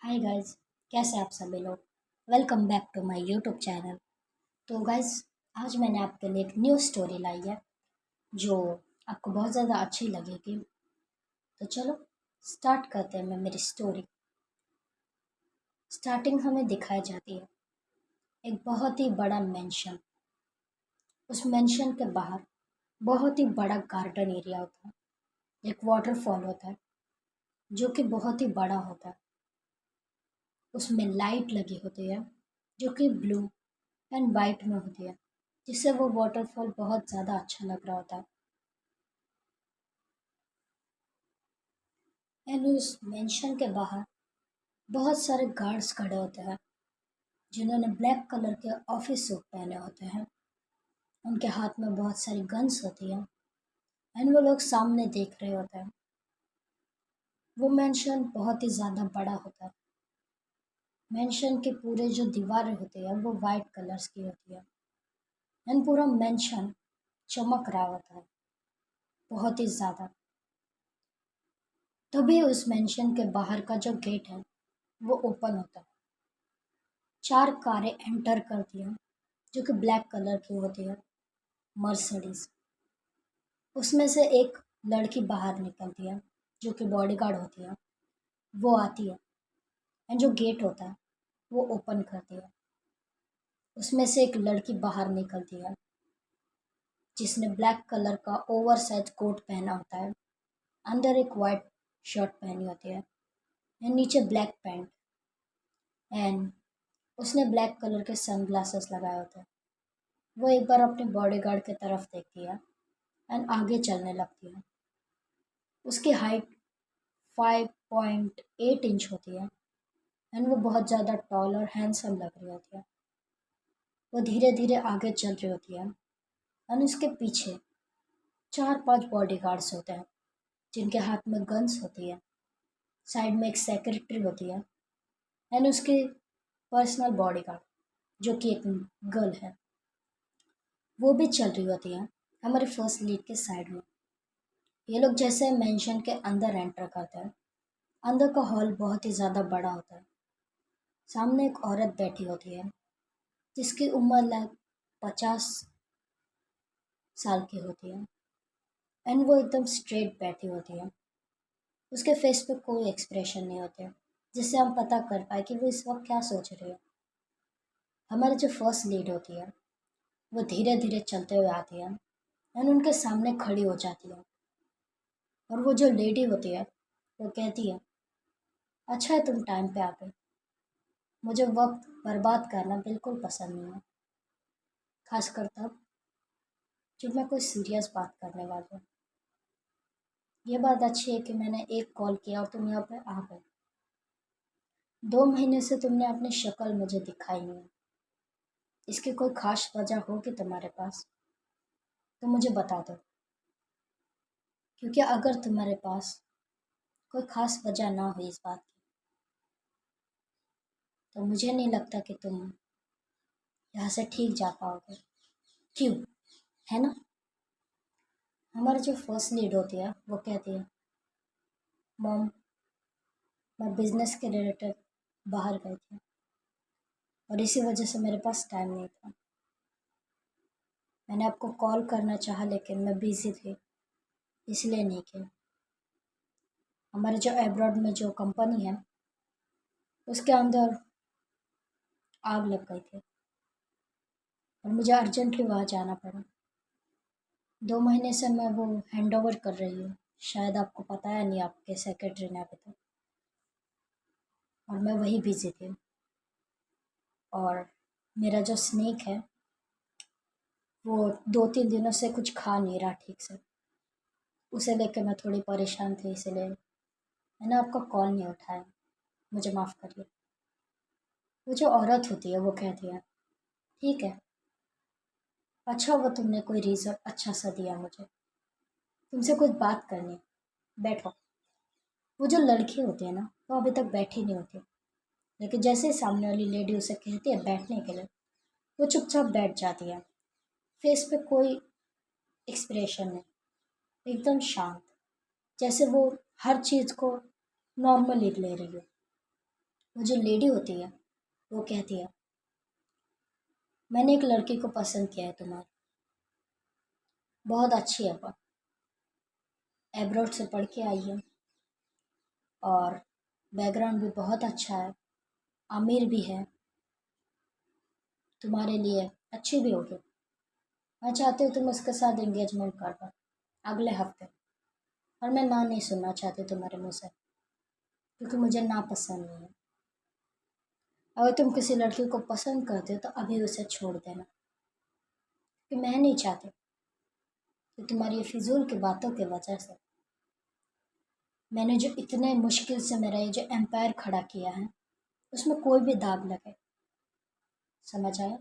Hi guys, कैसे आप सभी लोग। Welcome back to my YouTube channel. तो गाइस, आज मैंने आपके लिए एक न्यू स्टोरी लाई है जो आपको बहुत ज़्यादा अच्छी लगेगी। तो चलो स्टार्ट करते हैं मैं मेरी स्टोरी। स्टार्टिंग हमें दिखाई जाती है एक बहुत ही बड़ा मेंशन। उस मेंशन के बाहर बहुत ही बड़ा गार्डन एरिया होता है। एक वाटरफॉल होता है जो कि बहुत ही बड़ा होता है। उसमें लाइट लगी होती है जो कि ब्लू एंड वाइट में होती है, जिससे वो वाटरफॉल बहुत ज़्यादा अच्छा लग रहा होता है। एंड उस मेंशन के बाहर बहुत सारे गार्ड्स खड़े होते हैं जिन्होंने ब्लैक कलर के ऑफिस सूट पहने होते हैं। उनके हाथ में बहुत सारी गन्स होती हैं एंड वो लोग सामने देख रहे होते हैं। वो मेंशन बहुत ही ज़्यादा बड़ा होता है। मेंशन के पूरे जो दीवारें होती है वो वाइट कलर्स की होती है एंड पूरा मेंशन चमक रहा होता है बहुत ही ज़्यादा। तभी उस मेंशन के बाहर का जो गेट है वो ओपन होता है। चार कारें एंटर करती हैं जो कि ब्लैक कलर की होती है, मर्सिडीज। उसमें से एक लड़की बाहर निकलती है जो कि बॉडीगार्ड होती है। वो आती है एंड जो गेट होता है वो ओपन करती है। उसमें से एक लड़की बाहर निकलती है जिसने ब्लैक कलर का ओवर साइज कोट पहना होता है, अंदर एक वाइट शर्ट पहनी होती है एंड नीचे ब्लैक पैंट। एंड उसने ब्लैक कलर के सनग्लासेस लगाए होते हैं। वो एक बार अपने बॉडीगार्ड की तरफ देखती है एंड आगे चलने लगती है। उसकी हाइट 5.8 इंच होती है एंड वो बहुत ज़्यादा टॉल और हैंडसम लग रही होती है। वो धीरे धीरे आगे चल रही होती है एंड उसके पीछे चार पांच बॉडीगार्ड्स होते हैं जिनके हाथ में गन्स होती है। साइड में एक सेक्रेटरी होती है एंड उसके पर्सनल बॉडीगार्ड जो कि एक गर्ल है, वो भी चल रही होती है हमारे फर्स्ट लीड के साइड में। ये लोग जैसे मेंशन के अंदर एंटर करते हैं, अंदर का हॉल बहुत ही ज़्यादा बड़ा होता है। सामने एक औरत बैठी होती है जिसकी उम्र लगभग 50 साल की होती है एंड वो एकदम स्ट्रेट बैठी होती है। उसके फेस पे कोई एक्सप्रेशन नहीं होते जिससे हम पता कर पाए कि वो इस वक्त क्या सोच रही है। हमारी जो फर्स्ट लीड होती है वो धीरे धीरे चलते हुए आती है एंड उनके सामने खड़ी हो जाती है। और वो जो लेडी होती है वो कहती है, अच्छा है तुम टाइम पे आ गए। मुझे वक्त बर्बाद करना बिल्कुल पसंद नहीं है, खासकर तब जब मैं कोई सीरियस बात करने वाली हूँ। ये बात अच्छी है कि मैंने एक कॉल किया और तुम यहाँ पे आ गए। 2 महीने से तुमने अपनी शक्ल मुझे दिखाई नहीं है। इसकी कोई खास वजह होगी तुम्हारे पास तो मुझे बता दो, क्योंकि अगर तुम्हारे पास कोई खास वजह ना हो इस बात की तो मुझे नहीं लगता कि तुम यहाँ से ठीक जा पाओगे। क्यों, है ना। हमारी जो फर्स्ट लीड होती है वो कहती है, मॉम, मैं बिजनेस के रिलेटेड बाहर गई थी और इसी वजह से मेरे पास टाइम नहीं था। मैंने आपको कॉल करना चाहा लेकिन मैं बिज़ी थी, इसलिए नहीं किया। हमारे जो एब्रॉड में जो कंपनी है उसके अंदर आग लग गई थी और मुझे अर्जेंटली वहाँ जाना पड़ा। 2 महीने से मैं वो हैंड ओवर कर रही हूँ, शायद आपको पता है नहीं, आपके सेक्रेटरी ने अभी तक। और मैं वही बिज़ी थी और मेरा जो स्नेक है वो 2-3 दिनों से कुछ खा नहीं रहा ठीक से। उसे लेकर मैं थोड़ी परेशान थी, इसलिए मैंने आपका कॉल नहीं उठाया। मुझे माफ़ करिए। वो जो औरत होती है वो कहती है, ठीक है, अच्छा वो तुमने कोई रीज़न अच्छा सा दिया मुझे, तुमसे कुछ बात करनी है, बैठो। वो जो लड़की होती है ना वो अभी तक बैठी नहीं होती, लेकिन जैसे ही सामने वाली लेडी उसे कहती है बैठने के लिए वो चुपचाप बैठ जाती है। फेस पे कोई एक्सप्रेशन नहीं, एकदम शांत, जैसे वो हर चीज़ को नॉर्मली ले रही हो। वो जो लेडी होती है वो कहती है, मैंने एक लड़की को पसंद किया है तुम्हारी, बहुत अच्छी है वो, एब्रॉड से पढ़ के आई है और बैकग्राउंड भी बहुत अच्छा है, अमीर भी है, तुम्हारे लिए अच्छी भी होगी। मैं चाहती हूँ तुम उसके साथ एंगेजमेंट कर दो अगले हफ्ते। और मैं ना नहीं सुनना चाहती तुम्हारे मुँह से, क्योंकि मुझे ना पसंद नहीं है। अगर तुम किसी लड़की को पसंद करते हो तो अभी उसे छोड़ देना, कि मैं नहीं चाहती कि तुम्हारी ये फिजूल की बातों की वजह से मैंने जो इतने मुश्किल से मेरा ये जो एम्पायर खड़ा किया है उसमें कोई भी दाग लगे। समझ आया?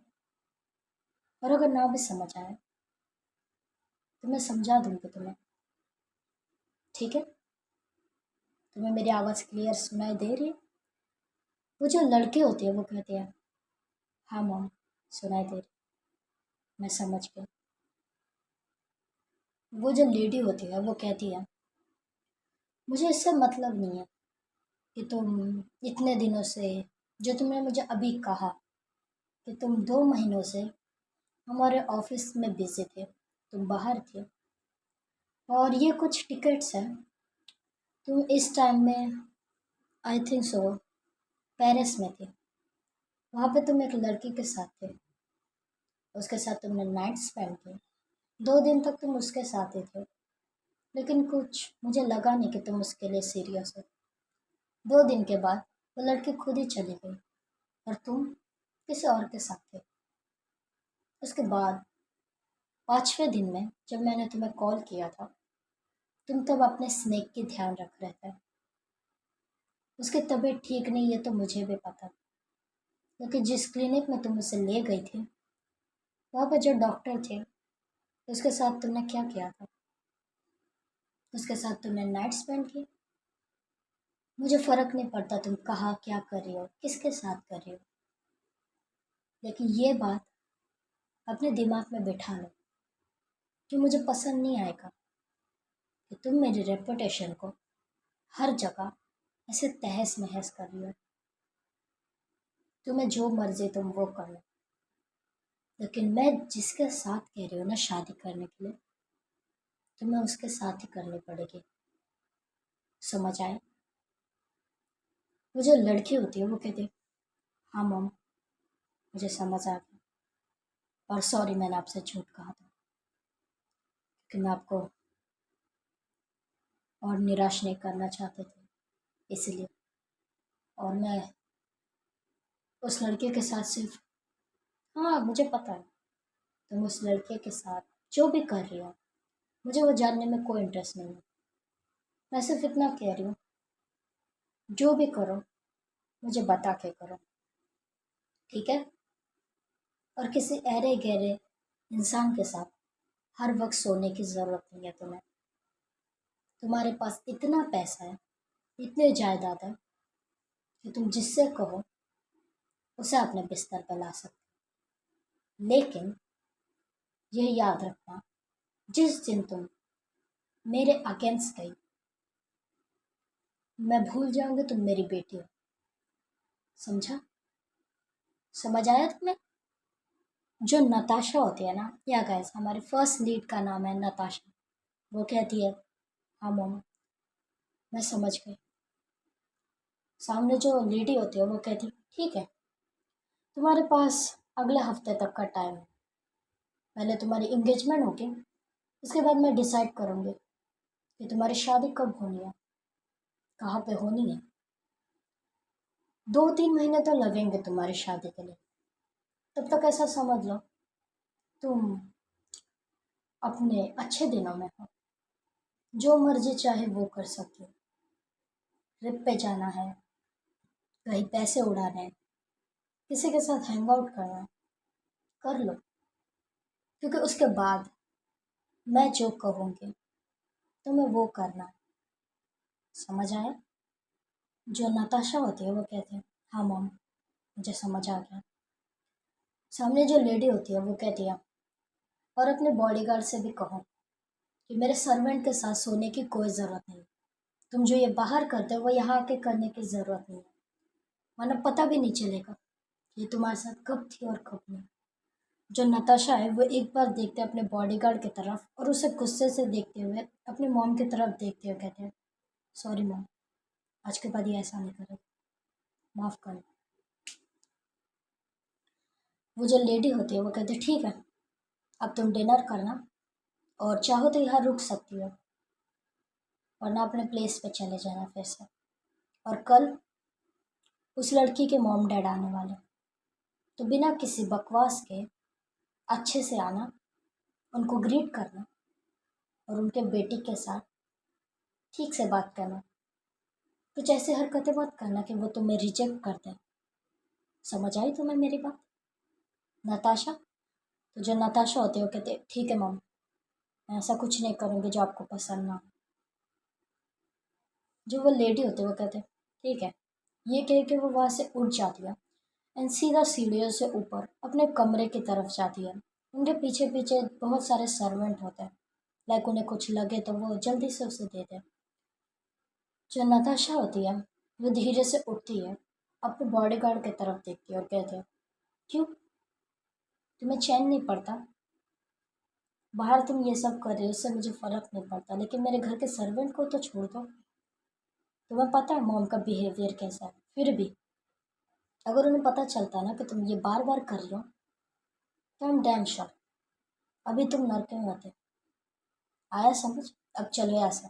और अगर ना भी समझ आए तो मैं समझा दूंगी तुम्हें, ठीक है? तुम्हें मेरी आवाज़ क्लियर सुनाई दे रही है? वो जो लड़की होती है वो कहती है, हाँ मॉम, सुनाई दे रही, मैं समझ गई। वो जो लेडी होती है वो कहती है, मुझे इससे मतलब नहीं है कि तुम इतने दिनों से, जो तुमने मुझे अभी कहा कि तुम 2 महीनों से हमारे ऑफिस में बिजी थे, तुम बाहर थे और ये कुछ टिकट्स हैं, तुम इस टाइम में आई थिंक सो पेरिस में थे, वहाँ पे तुम एक लड़की के साथ थे, उसके साथ तुमने नाइट स्पेंड की, 2 दिन तक तुम उसके साथ ही थे, लेकिन कुछ मुझे लगा नहीं कि तुम उसके लिए सीरियस हो। 2 दिन के बाद वो लड़की खुद ही चली गई और तुम किसी और के साथ थे। उसके बाद 5वें दिन में जब मैंने तुम्हें कॉल किया था, तुम तब अपने स्नेक की ध्यान रख रहे थे। उसकी तबीयत ठीक नहीं है तो मुझे भी पता, क्योंकि जिस क्लिनिक में तुम उसे ले गई थी वहाँ पर जो डॉक्टर थे उसके साथ तुमने क्या किया था? उसके साथ तुमने नाइट स्पेंड की। मुझे फ़र्क नहीं पड़ता तुम कहाँ क्या कर रही हो, किसके साथ कर रही हो, लेकिन ये बात अपने दिमाग में बिठा लो कि मुझे पसंद नहीं आएगा कि तुम मेरी रेपुटेशन को हर जगह ऐसे तहस नहस कर रही हो। तुम्हें जो मर्जी तुम वो कर लो, लेकिन मैं जिसके साथ कह रही हूँ ना शादी करने के लिए, तुम्हें उसके साथ ही करनी पड़ेगी। समझ आए? वो जो लड़की होती है वो कहती है, हाँ मॉम, मुझे समझ आ गया और सॉरी मैंने आपसे झूठ कहा था कि मैं आपको और निराश नहीं करना चाहते थे, इसलिए। और मैं उस लड़के के साथ सिर्फ, हाँ मुझे पता है तुम उस लड़के के साथ जो भी कर रही हो मुझे वो जानने में कोई इंटरेस्ट नहीं है। मैं सिर्फ इतना कह रही हूँ, जो भी करो मुझे बता के करो, ठीक है? और किसी अरे गहरे इंसान के साथ हर वक्त सोने की ज़रूरत नहीं है तुम्हें। तुम्हारे पास इतना पैसा है, इतने जायदाद है कि तुम जिससे कहो उसे अपने बिस्तर पर ला सकते हो। लेकिन ये याद रखना, जिस दिन तुम मेरे अगेंस्ट गई, मैं भूल जाऊंगी तुम मेरी बेटी हो। समझा? समझ आया तुम्हें? जो नताशा होती है ना, या गाइस हमारे फर्स्ट लीड का नाम है नताशा, वो कहती है, हाँ मॉम, मैं समझ गई। सामने जो लेडी होती है वो कहती, ठीक है, तुम्हारे पास अगले हफ्ते तक का टाइम है, पहले तुम्हारी इंगेजमेंट होगी, उसके बाद मैं डिसाइड करूँगी कि तुम्हारी शादी कब होनी है, कहाँ पे होनी है। 2-3 महीने तो लगेंगे तुम्हारी शादी के लिए, तब तक ऐसा समझ लो तुम अपने अच्छे दिनों में हो, जो मर्जी चाहे वो कर सकती हो। ट्रिप पे जाना है, कहीं पैसे उड़ाने हैं, किसी के साथ हैंग आउट करना है, कर लो, क्योंकि उसके बाद मैं जो कहूँगी तुम्हें वो करना है। समझ आया? जो नताशा होती है वो कहते हैं, हाँ मॉम, मुझे समझ आ गया। सामने जो लेडी होती है वो कहती है, और अपने बॉडीगार्ड से भी कहो कि मेरे सर्वेंट के साथ सोने की कोई ज़रूरत नहीं, तुम जो ये बाहर करते हो वो यहाँ आके करने की ज़रूरत नहीं है। वरना पता भी नहीं चलेगा ये तुम्हारे साथ कब थी और कब नहीं। जो नताशा है वो एक बार देखते हैं अपने बॉडीगार्ड की तरफ और उसे गुस्से से देखते हुए अपनी मॉम की तरफ देखते हुए कहते हैं, सॉरी मॉम, आज के बाद ये ऐसा नहीं करेगा, माफ़ कर। वो जो लेडी होती है वो कहती है, ठीक है, अब तुम डिनर करना और चाहो तो यहाँ रुक सकती हो, वरना अपने प्लेस पे चले जाना फिर से। और कल उस लड़की के मॉम डैड आने वाले, तो बिना किसी बकवास के अच्छे से आना, उनको ग्रीट करना और उनके बेटी के साथ ठीक से बात करना। कुछ ऐसी हरकतें मत करना कि वो तुम्हें रिजेक्ट कर दें। समझ आई तुम्हें मेरी बात नताशा? तो जो नताशा होती है वो कहते ठीक है मॉम, मैं ऐसा कुछ नहीं करूँगी जो आपको पसंद ना हो। जो वो लेडी होती है वो कहते ठीक है, ये कह के वो वहाँ से उठ जाती है एंड सीधा सीढ़ियों से ऊपर अपने कमरे की तरफ जाती है। उनके पीछे पीछे बहुत सारे सर्वेंट होते हैं, लाइक उन्हें कुछ लगे तो वो जल्दी से उसे दे दें। जो नताशा होती है वो धीरे से उठती है, अपने बॉडीगार्ड की तरफ देखती है और कहती है, क्यों, तुम्हें चैन नहीं पड़ता? बाहर तुम ये सब कर रहे हो उससे मुझे फ़र्क नहीं पड़ता, लेकिन मेरे घर के सर्वेंट को तो छोड़ दो। तुम्हें पता है मॉम का बिहेवियर कैसा है, फिर भी अगर उन्हें पता चलता ना कि तुम ये बार बार कर रही हो तो आई एम डैम श्योर अभी तुम नरक में होते। आया समझ? अब चलो यहाँ से।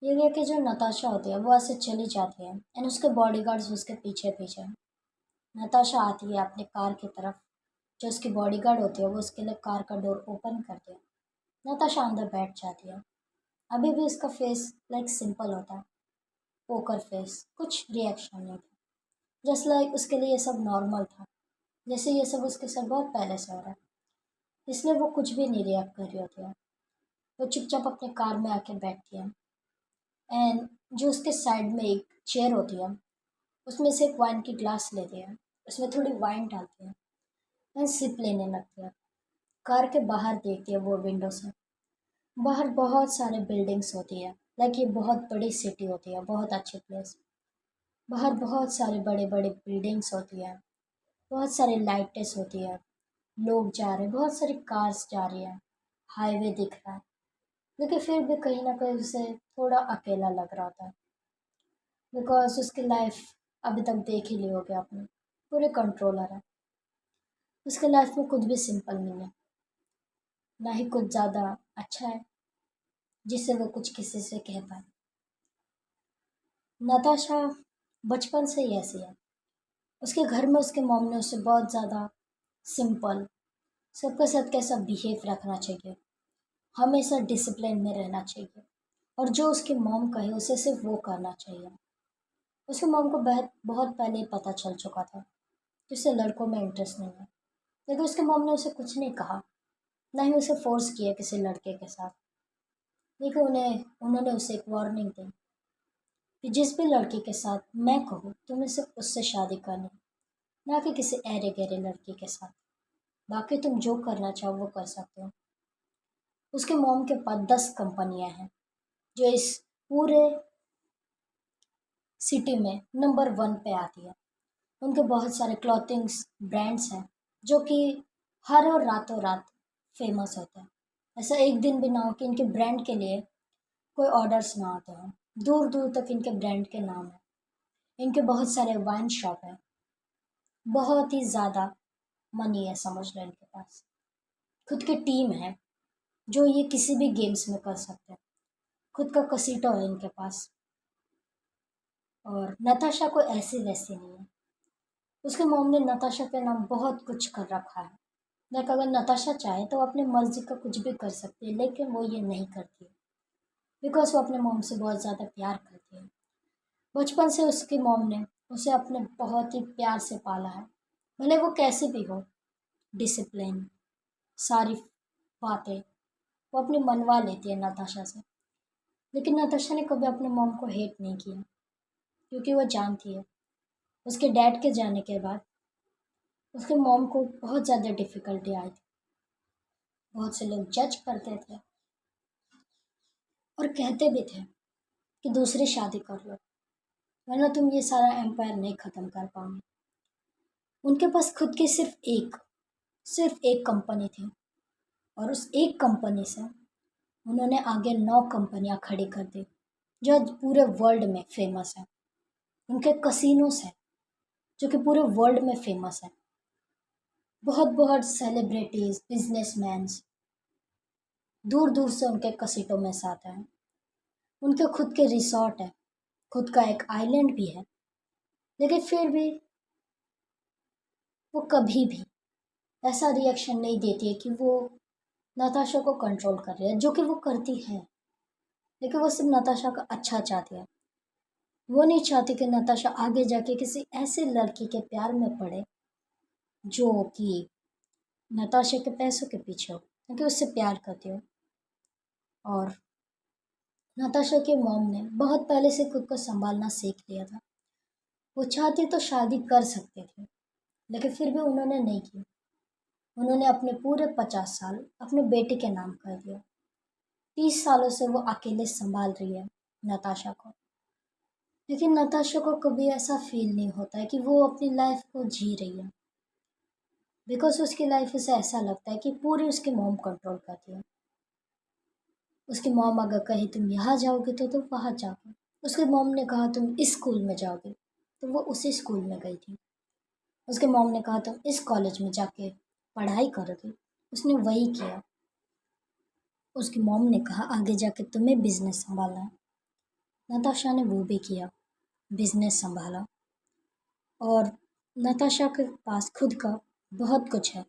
ये है कि जो नताशा होती है वो ऐसे चली जाती है एंड उसके बॉडीगार्ड्स उसके पीछे पीछे हैं। नताशा आती है अपने कार की तरफ, जो उसकी बॉडीगार्ड होती है वो उसके लिए कार का डोर ओपन करती है। नताशा अंदर बैठ जाती है। अभी भी उसका फेस लाइक सिंपल होता है, पोकर फेस, कुछ रिएक्शन नहीं था, जस्ट लाइक उसके लिए ये सब नॉर्मल था, जैसे ये सब उसके साथ बहुत पहले से हो रहा है, इसलिए वो कुछ भी नहीं रिएक्ट कर रही होती है। वो चुपचाप अपने कार में आके बैठती है एंड जो उसके साइड में एक चेयर होती है उसमें से एक वाइन की ग्लास लेती है, उसमें थोड़ी वाइन डालती है एंड सिप लेने लगती है। कार के बाहर देखती है वो विंडो से, बाहर बहुत सारे बिल्डिंग्स होती है, लाइक ये बहुत बड़ी सिटी होती है, बहुत अच्छी प्लेस। बाहर बहुत सारे बड़े बड़े बिल्डिंग्स होती है, बहुत सारी लाइटें होती है, लोग जा रहे हैं, बहुत सारी कार्स जा रही है, हाईवे दिख रहा है, लेकिन फिर भी कहीं ना कहीं उसे थोड़ा अकेला लग रहा था, बिकॉज उसकी लाइफ अभी तक देख ही ली होगी आपने, पूरे कंट्रोलर है। उसके लाइफ में कुछ भी सिंपल नहीं है, ना ही कुछ ज़्यादा अच्छा है जिससे वो कुछ किसी से कह पाए। नताशा बचपन से ही ऐसी है। उसके घर में उसके मॉम ने उसे बहुत ज़्यादा सिंपल, सबके साथ कैसा बिहेव रखना चाहिए, हमेशा डिसिप्लिन में रहना चाहिए, और जो उसकी मॉम कहे उसे सिर्फ वो करना चाहिए। उसकी मॉम को बहुत बहुत पहले ही पता चल चुका था कि उसे लड़कों में इंटरेस्ट नहीं है, लेकिन उसके मॉम ने उसे कुछ नहीं कहा, ना ही उसे फोर्स किया किसी लड़के के साथ। लेकिन उन्होंने उसे एक वार्निंग दी कि जिस भी लड़के के साथ मैं कहूँ तुम्हें सिर्फ उससे शादी करनी, ना कि किसी ऐरे गहरे लड़के के साथ। बाकी तुम जो करना चाहो वो कर सकते हो। उसके मॉम के पास 10 कंपनियां हैं जो इस पूरे सिटी में नंबर 1 पे आती है। उनके बहुत सारे क्लॉथिंग्स ब्रांड्स हैं जो कि हर और रातों रात फेमस होते हैं। ऐसा एक दिन भी ना हो कि इनके ब्रांड के लिए कोई ऑर्डर्स ना आते हों। दूर दूर तक इनके ब्रांड के नाम हैं। इनके बहुत सारे वाइन शॉप हैं, बहुत ही ज़्यादा मनी है समझ लो इनके पास। खुद की टीम है जो ये किसी भी गेम्स में कर सकते हैं। खुद का कसीटो है इनके पास। और नताशा कोई ऐसी वैसी नहीं है। उसके मॉम ने नताशा के नाम बहुत कुछ कर रखा है। लाइक अगर नताशा चाहे तो वो अपनी मर्जी का कुछ भी कर सकती है, लेकिन वो ये नहीं करती है बिकॉज वो अपने मॉम से बहुत ज़्यादा प्यार करती है। बचपन से उसकी मॉम ने उसे अपने बहुत ही प्यार से पाला है, भले वो कैसी भी हो। डिसिप्लिन, सारी बातें वो अपनी मनवा लेती है नताशा से। लेकिन नताशा ने कभी अपने मॉम को हेट नहीं किया, क्योंकि वो जानती है उसके डैड के जाने के बाद उसके मॉम को बहुत ज़्यादा डिफ़िकल्टी आई थी। बहुत से लोग जज करते थे और कहते भी थे कि दूसरी शादी कर लो, वरना तुम ये सारा एम्पायर नहीं ख़त्म कर पाओगे। उनके पास खुद की सिर्फ एक कंपनी थी, और उस एक कंपनी से उन्होंने आगे 9 कंपनियां खड़ी कर दी, जो आज पूरे वर्ल्ड में फेमस है। उनके कसिनोस हैं जो कि पूरे वर्ल्ड में फेमस है। बहुत बहुत सेलिब्रिटीज, बिजनेसमैन दूर दूर से उनके कसीटों में से आते हैं। उनके खुद के रिसोर्ट है, खुद का एक आइलैंड भी है। लेकिन फिर भी वो कभी भी ऐसा रिएक्शन नहीं देती है कि वो नताशा को कंट्रोल कर रही है, जो कि वो करती है। लेकिन वो सिर्फ नताशा का अच्छा चाहती है। वो नहीं चाहती कि नताशा आगे जाके किसी ऐसे लड़की के प्यार में पड़े जो कि नताशा के पैसों के पीछे हो, क्योंकि उससे प्यार करती हो। और नताशा के मॉम ने बहुत पहले से खुद को संभालना सीख लिया था। वो चाहती तो शादी कर सकते थे, लेकिन फिर भी उन्होंने नहीं की। उन्होंने अपने पूरे 50 साल अपने बेटे के नाम कर दिया। 30 सालों से वो अकेले संभाल रही है नताशा को। लेकिन नताशा को कभी ऐसा फील नहीं होता है कि वो अपनी लाइफ को जी रही है, बिकॉज उसकी लाइफ से ऐसा लगता है कि पूरी उसकी मॉम कंट्रोल करती है। उसकी मॉम अगर कहे तुम यहाँ जाओगे तो तुम वहाँ जाओगे। उसके मॉम ने कहा तुम इस स्कूल में जाओगे तो वो उसी स्कूल में गई थी। उसके मॉम ने कहा तुम इस कॉलेज में जाके पढ़ाई करोगे, उसने वही किया। उसकी मॉम ने कहा आगे जाके तुम्हें बिजनेस संभालना है, नताशा ने वो भी किया, बिजनेस संभाला। और नताशा के पास खुद का बहुत कुछ है,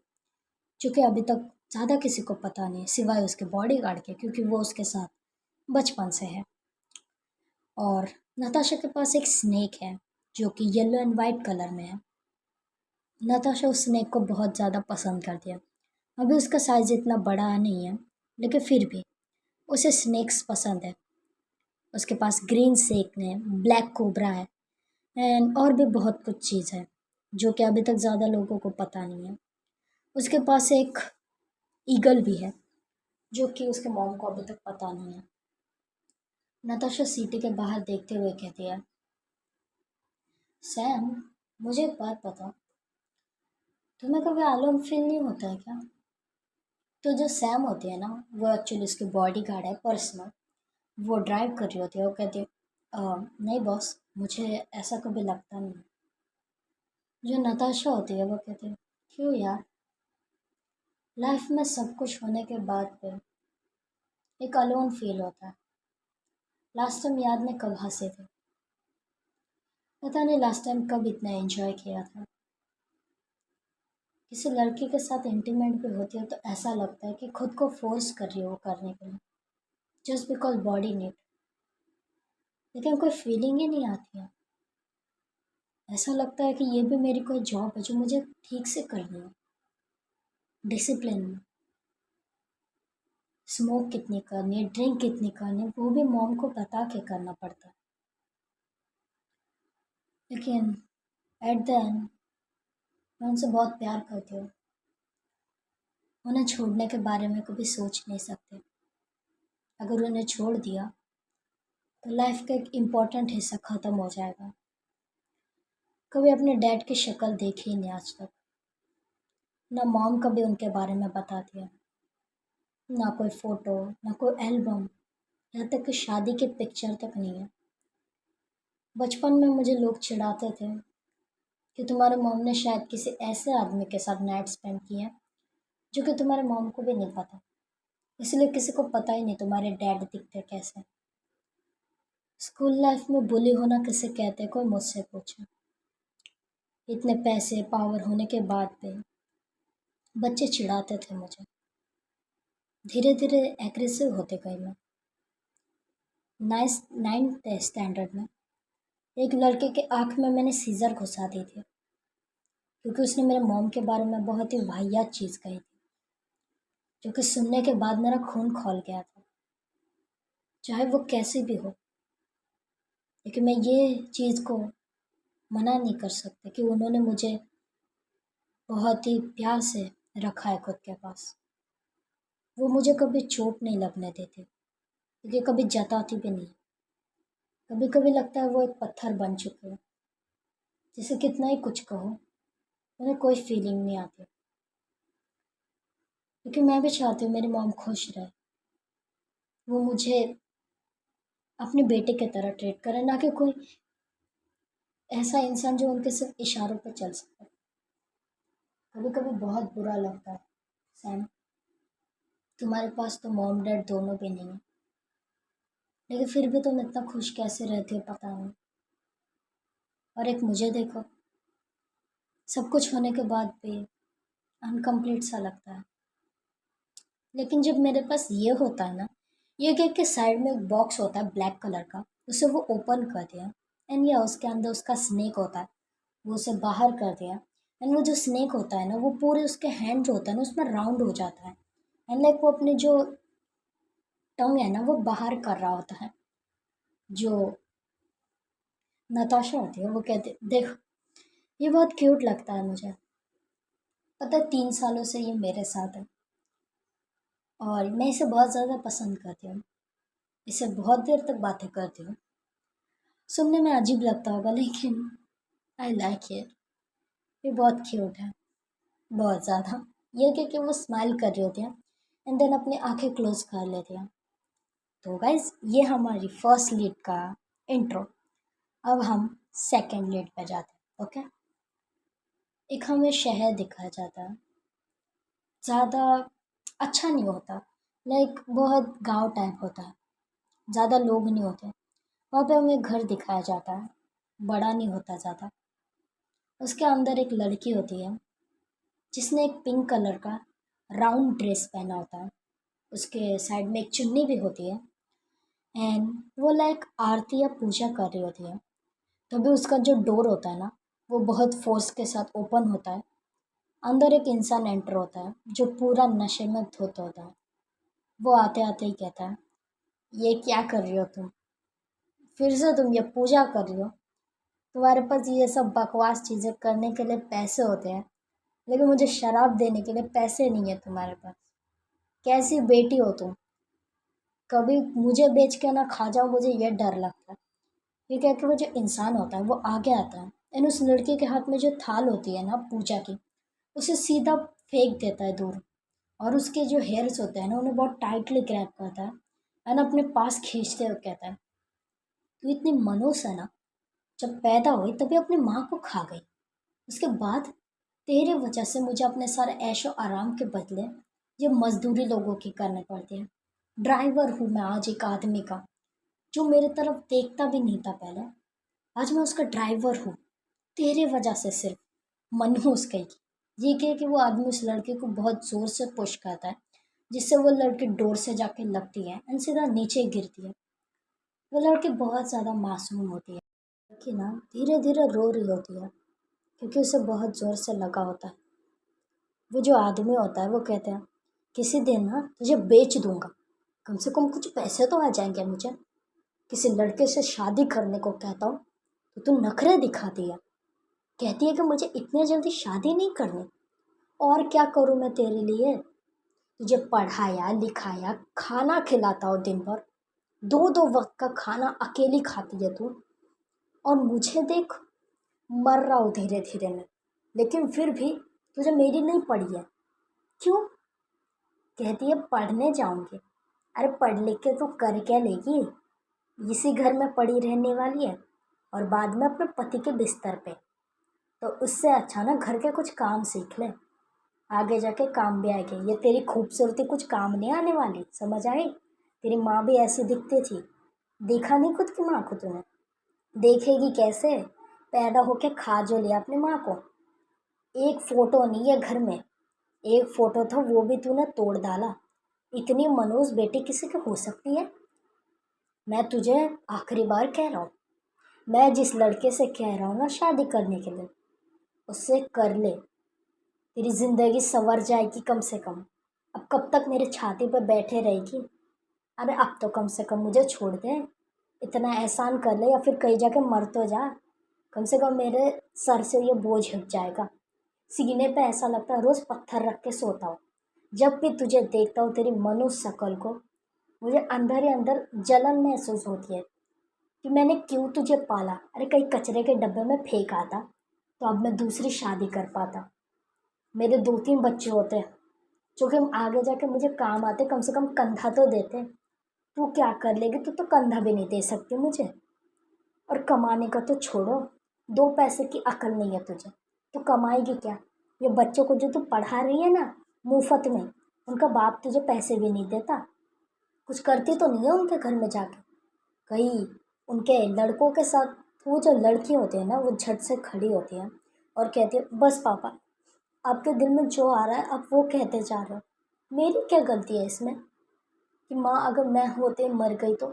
जो कि अभी तक ज़्यादा किसी को पता नहीं है सिवाय उसके बॉडीगार्ड के, क्योंकि वो उसके साथ बचपन से है। और नताशा के पास एक स्नेक है जो कि येलो एंड वाइट कलर में है। नताशा उस स्नेक को बहुत ज़्यादा पसंद करती है। अभी उसका साइज़ इतना बड़ा नहीं है, लेकिन फिर भी उसे स्नेक्स पसंद है। उसके पास ग्रीन स्नेक है, ब्लैक कोबरा है, एंड और भी बहुत कुछ चीज़ है जो कि अभी तक ज़्यादा लोगों को पता नहीं है। उसके पास एक ईगल भी है जो कि उसके मॉम को अभी तक पता नहीं है। नताशा सिटी के बाहर देखते हुए कहती है, सैम, मुझे एक बात बताओ, तुम्हें कभी अलोन फील नहीं होता है क्या? तो जो सैम होती है ना, वो एक्चुअली उसकी बॉडी गार्ड है पर्सनल। वो ड्राइव कर रही होती है, वो कहती है नहीं बॉस, मुझे ऐसा कभी लगता नहीं। जो नताशा होती है वो कहती है क्यों यार, लाइफ में सब कुछ होने के बाद पे एक अलोन फील होता है। लास्ट टाइम याद नहीं कब हंसे थे, पता नहीं लास्ट टाइम कब इतना एंजॉय किया था। किसी लड़की के साथ इंटीमेट भी होती है तो ऐसा लगता है कि खुद को फोर्स कर रही हो वो करने के लिए, जस्ट बिकॉज बॉडी नीड। लेकिन कोई फीलिंग ही नहीं आती है। ऐसा लगता है कि ये भी मेरी कोई जॉब है जो मुझे ठीक से करनी है, डिसिप्लिन में। स्मोक कितनी करनी है, ड्रिंक कितनी करनी है, वो भी मॉम को बता के करना पड़ता है। लेकिन एट द एंड मैं उनसे बहुत प्यार करती हूँ। उन्हें छोड़ने के बारे में कभी सोच नहीं सकते। अगर उन्हें छोड़ दिया तो लाइफ का एक इम्पॉर्टेंट हिस्सा ख़त्म हो जाएगा। कभी अपने डैड की शक्ल देखी ही नहीं आज तक। ना मॉम कभी उनके बारे में बताती है, ना कोई फ़ोटो, ना कोई एल्बम, यहाँ तक कि शादी की पिक्चर तक नहीं है। बचपन में मुझे लोग चिढ़ाते थे कि तुम्हारे मॉम ने शायद किसी ऐसे आदमी के साथ नाइट स्पेंड किया जो कि तुम्हारे मॉम को भी नहीं पता, इसलिए किसी को पता ही नहीं तुम्हारे डैड दिखते कैसे। स्कूल लाइफ में बुली होना किसे कहते हैं, कोई मुझसे पूछे। इतने पैसे पावर होने के बाद पे बच्चे चिढ़ाते थे मुझे। धीरे धीरे एग्रेसिव होते गई मैं। नाइन्थ स्टैंडर्ड में एक लड़के के आँख में मैंने सीज़र घुसा दी थी, क्योंकि उसने मेरे मॉम के बारे में बहुत ही वाहियात चीज़ कही थी, जो कि सुनने के बाद मेरा खून खौल गया था। चाहे वो कैसे भी हो, लेकिन मैं ये चीज़ को मना नहीं कर सकती कि उन्होंने मुझे बहुत ही प्यार से रखा है खुद के पास। वो मुझे कभी चोट नहीं लगने देते, क्योंकि कभी जताती भी नहीं। कभी कभी लगता है वो एक पत्थर बन चुके हैं, जिसे कितना ही कुछ कहो उन्हें कोई फीलिंग नहीं आती। क्योंकि मैं भी चाहती हूँ मेरी मॉम खुश रहे, वो मुझे अपने बेटे की तरह ट्रीट करे, ना कि कोई ऐसा इंसान जो उनके सिर्फ इशारों पर चल सके। कभी कभी बहुत बुरा लगता है सैम, तुम्हारे पास तो मॉम डैड दोनों भी नहीं है, लेकिन फिर भी तुम इतना खुश कैसे रहते हो पता नहीं। और एक मुझे देखो, सब कुछ होने के बाद भी अनकम्प्लीट सा लगता है। लेकिन जब मेरे पास ये होता है ना, ये केक के साइड में एक बॉक्स होता है ब्लैक कलर का, उसे वो ओपन कर दिया एंड या उसके अंदर उसका स्नेक होता है, वो उसे बाहर कर दिया एंड वो जो स्नेक होता है ना वो पूरे उसके हैंड जो होता है ना उसमें राउंड हो जाता है एंड लाइक वो अपने जो टंग है ना वो बाहर कर रहा होता है। जो नताशा होती है वो कहते देखो, ये बहुत क्यूट लगता है मुझे। पता है 3 सालों से ये मेरे साथ है और मैं इसे बहुत ज़्यादा पसंद करती हूँ, इससे बहुत देर तक बातें करती हूँ। सुनने में अजीब लगता होगा लेकिन आई लाइक इट। ये बहुत क्यूट है, बहुत ज़्यादा। ये कि वो स्माइल कर रही होती है एंड देन अपनी आंखें क्लोज कर लेती है। तो गाइज ये हमारी फर्स्ट लीड का इंट्रो। अब हम सेकंड लीड पे जाते हैं। ओके, एक हमें शहर दिखाया जाता है, ज़्यादा अच्छा नहीं होता, लाइक बहुत गांव टाइप होता है, ज़्यादा लोग नहीं होते। वहाँ पे हमें घर दिखाया जाता है, बड़ा नहीं होता ज़्यादा। उसके अंदर एक लड़की होती है जिसने एक पिंक कलर का राउंड ड्रेस पहना होता है, उसके साइड में एक चुन्नी भी होती है एंड वो लाइक आरती या पूजा कर रही होती है। तभी उसका जो डोर होता है ना वो बहुत फोर्स के साथ ओपन होता है। अंदर एक इंसान एंटर होता है जो पूरा नशे में धुत होता है। वो आते आते ही कहता है, ये क्या कर रही हो तुम, फिर से तुम ये पूजा कर रही हो, तुम्हारे पास ये सब बकवास चीज़ें करने के लिए पैसे होते हैं लेकिन मुझे शराब देने के लिए पैसे नहीं है तुम्हारे पास। कैसी बेटी हो तुम, कभी मुझे बेच के ना खा जाओ, मुझे ये डर लगता है। ये कह के वो जो इंसान होता है वो आगे आता है एंड उस लड़की के हाथ में जो थाल होती है ना पूजा की, उसे सीधा फेंक देता है दूर। और उसके जो हेयर्स होते हैं ना उन्हें बहुत टाइटली ग्रैब करता है एंड अपने पास खींचते हुए कहता है, तू इतनी मनोस है ना, जब पैदा हुई तभी अपनी माँ को खा गई, उसके बाद तेरे वजह से मुझे अपने सारे ऐशो आराम के बदले ये मजदूरी लोगों की करने पड़ती है। ड्राइवर हूँ मैं आज एक आदमी का जो मेरे तरफ देखता भी नहीं था पहले, आज मैं उसका ड्राइवर हूँ तेरे वजह से सिर्फ। मनहूस गई। ये कह कि वो आदमी उस लड़के को बहुत ज़ोर से पुश करता है जिससे वो लड़की डोर से जाके लगती है एंड सीधा नीचे गिरती है। वो लड़की बहुत ज़्यादा मासूम होती है, लड़की ना धीरे धीरे रो रही होती है क्योंकि उसे बहुत ज़ोर से लगा होता है। वो जो आदमी होता है वो कहते हैं, किसी दिन ना तुझे बेच दूंगा, कम से कम कुछ पैसे तो आ जाएंगे मुझे। किसी लड़के से शादी करने को कहता हूँ तो तू नखरे दिखाती है, कहती है कि मुझे इतने जल्दी शादी नहीं करनी। और क्या करूँ मैं तेरे लिए, तुझे पढ़ाया लिखाया खाना खिलाता हो दिन भर, दो दो वक्त का खाना अकेली खाती है तू, और मुझे देख मर रहा हूँ धीरे धीरे मैं, लेकिन फिर भी तुझे मेरी नहीं पड़ी है। क्यों, कहती है पढ़ने जाऊंगी। अरे पढ़ लिख के तू कर क्या लेगी, इसी घर में पड़ी रहने वाली है और बाद में अपने पति के बिस्तर पे। तो उससे अच्छा ना घर के कुछ काम सीख ले, आगे जाके काम भी आएगी। ये तेरी खूबसूरती कुछ काम नहीं आने वाली, समझ आई। तेरी माँ भी ऐसी दिखती थी, देखा नहीं खुद की माँ को तूने, देखेगी कैसे, पैदा होके खा जो लिया अपनी माँ को। एक फोटो नहीं है घर में, एक फोटो था वो भी तूने तोड़ डाला। इतनी मनोज बेटी किसी की हो सकती है। मैं तुझे आखिरी बार कह रहा हूँ, मैं जिस लड़के से कह रहा हूँ ना शादी करने के लिए, उससे कर ले, तेरी जिंदगी संवर जाएगी कम से कम। अब कब तक मेरे छाती पर बैठे रहेगी। अरे अब तो कम से कम मुझे छोड़ दे, इतना एहसान कर ले या फिर कहीं जाके मर तो जा, कम से कम मेरे सर से ये बोझ हट जाएगा। सीने पे ऐसा लगता है रोज़ पत्थर रख के सोता हूँ। जब भी तुझे देखता हूँ तेरी मनुष्य शकल को, मुझे अंदर ही अंदर जलन महसूस होती है। कि मैंने क्यों तुझे पाला, अरे कहीं कचरे के डब्बे में फेंक आता तो अब मैं दूसरी शादी कर पाता। मेरे 2-3 बच्चे होते जो कि आगे जाके मुझे काम आते, कम से कम कंधा तो देते। तू क्या कर लेगी, तू तो कंधा भी नहीं दे सकती मुझे। और कमाने का तो छोड़ो, 2 पैसे की अकल नहीं है तुझे, तो कमाएगी क्या? ये बच्चों को जो तू पढ़ा रही है ना मुफ्त में, उनका बाप तुझे पैसे भी नहीं देता, कुछ करती तो नहीं है उनके घर में जाके। कहीं उनके लड़कों के साथ वो जो लड़की होती है ना, वो झट से खड़ी होती है और कहती है बस पापा, आपके दिल में जो आ रहा है आप वो कहते जा रहे हो, मेरी क्या गलती है इसमें कि माँ अगर मैं होते मर गई तो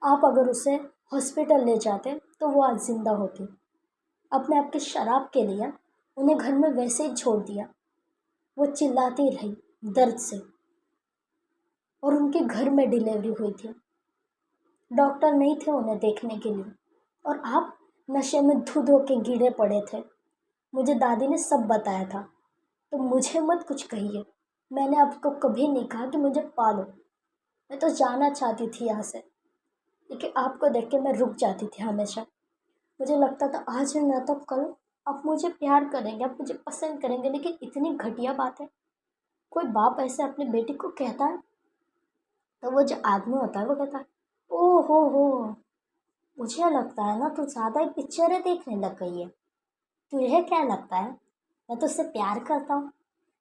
आप अगर उसे हॉस्पिटल ले जाते तो वो आज जिंदा होती। अपने आप की शराब के लिए उन्हें घर में वैसे ही छोड़ दिया। वो चिल्लाती रही दर्द से और उनके घर में डिलीवरी हुई थी। डॉक्टर नहीं थे उन्हें देखने के लिए और आप नशे में धो धो के गिरे पड़े थे। मुझे दादी ने सब बताया था, तो मुझे मत कुछ कहिए। मैंने आपको कभी नहीं कहा कि मुझे पालो। मैं तो जाना चाहती थी यहाँ से, लेकिन आपको देख के मैं रुक जाती थी हमेशा। मुझे लगता था आज ना तो कल आप मुझे प्यार करेंगे, आप मुझे पसंद करेंगे, लेकिन इतनी घटिया बात है। कोई बाप ऐसे अपनी बेटी को कहता है? तो वो जो आदमी होता है वो कहता है ओ हो, मुझे लगता है ना तू ज़्यादा ही पिक्चरें देखने लग गई है। तुझे क्या लगता है मैं तुझसे प्यार करता हूँ?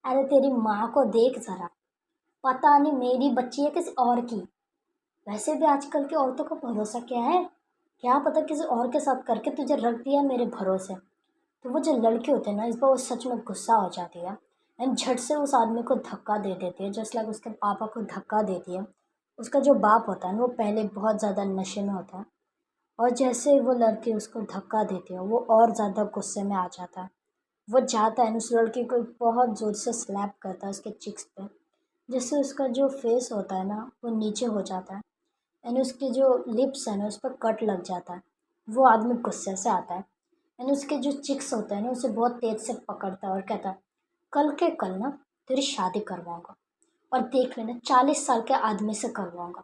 अरे तेरी माँ को देख ज़रा, पता नहीं मेरी बच्ची है किसी और की। वैसे भी आजकल की औरतों का भरोसा क्या है, क्या पता किसी और के साथ करके तुझे रख दिया मेरे भरोसे। तो वो जो लड़की होती है ना, इस बार वो सच में गुस्सा हो जाती है एंड झट से उस आदमी को धक्का दे देती है, जस्ट लाइक उसके पापा को धक्का देती है। उसका जो बाप होता है ना, वो पहले बहुत ज़्यादा नशे में होता है और जैसे वो लड़की उसको धक्का देती है वो और ज़्यादा गुस्से में आ जाता है। वो जाता है उस लड़की को बहुत ज़ोर से स्लैप करता है उसके चिक्स पे, जिससे उसका जो फेस होता है ना वो नीचे हो जाता है एंड उसके जो लिप्स है ना उस पर कट लग जाता है। वो आदमी गुस्से से आता है एंड उसके जो चिक्स होते हैं ना उसे बहुत तेज़ से पकड़ता है और कहता है कल के कल ना तेरी शादी करवाऊंगा और देख लेना 40 साल के आदमी से करवाऊंगा।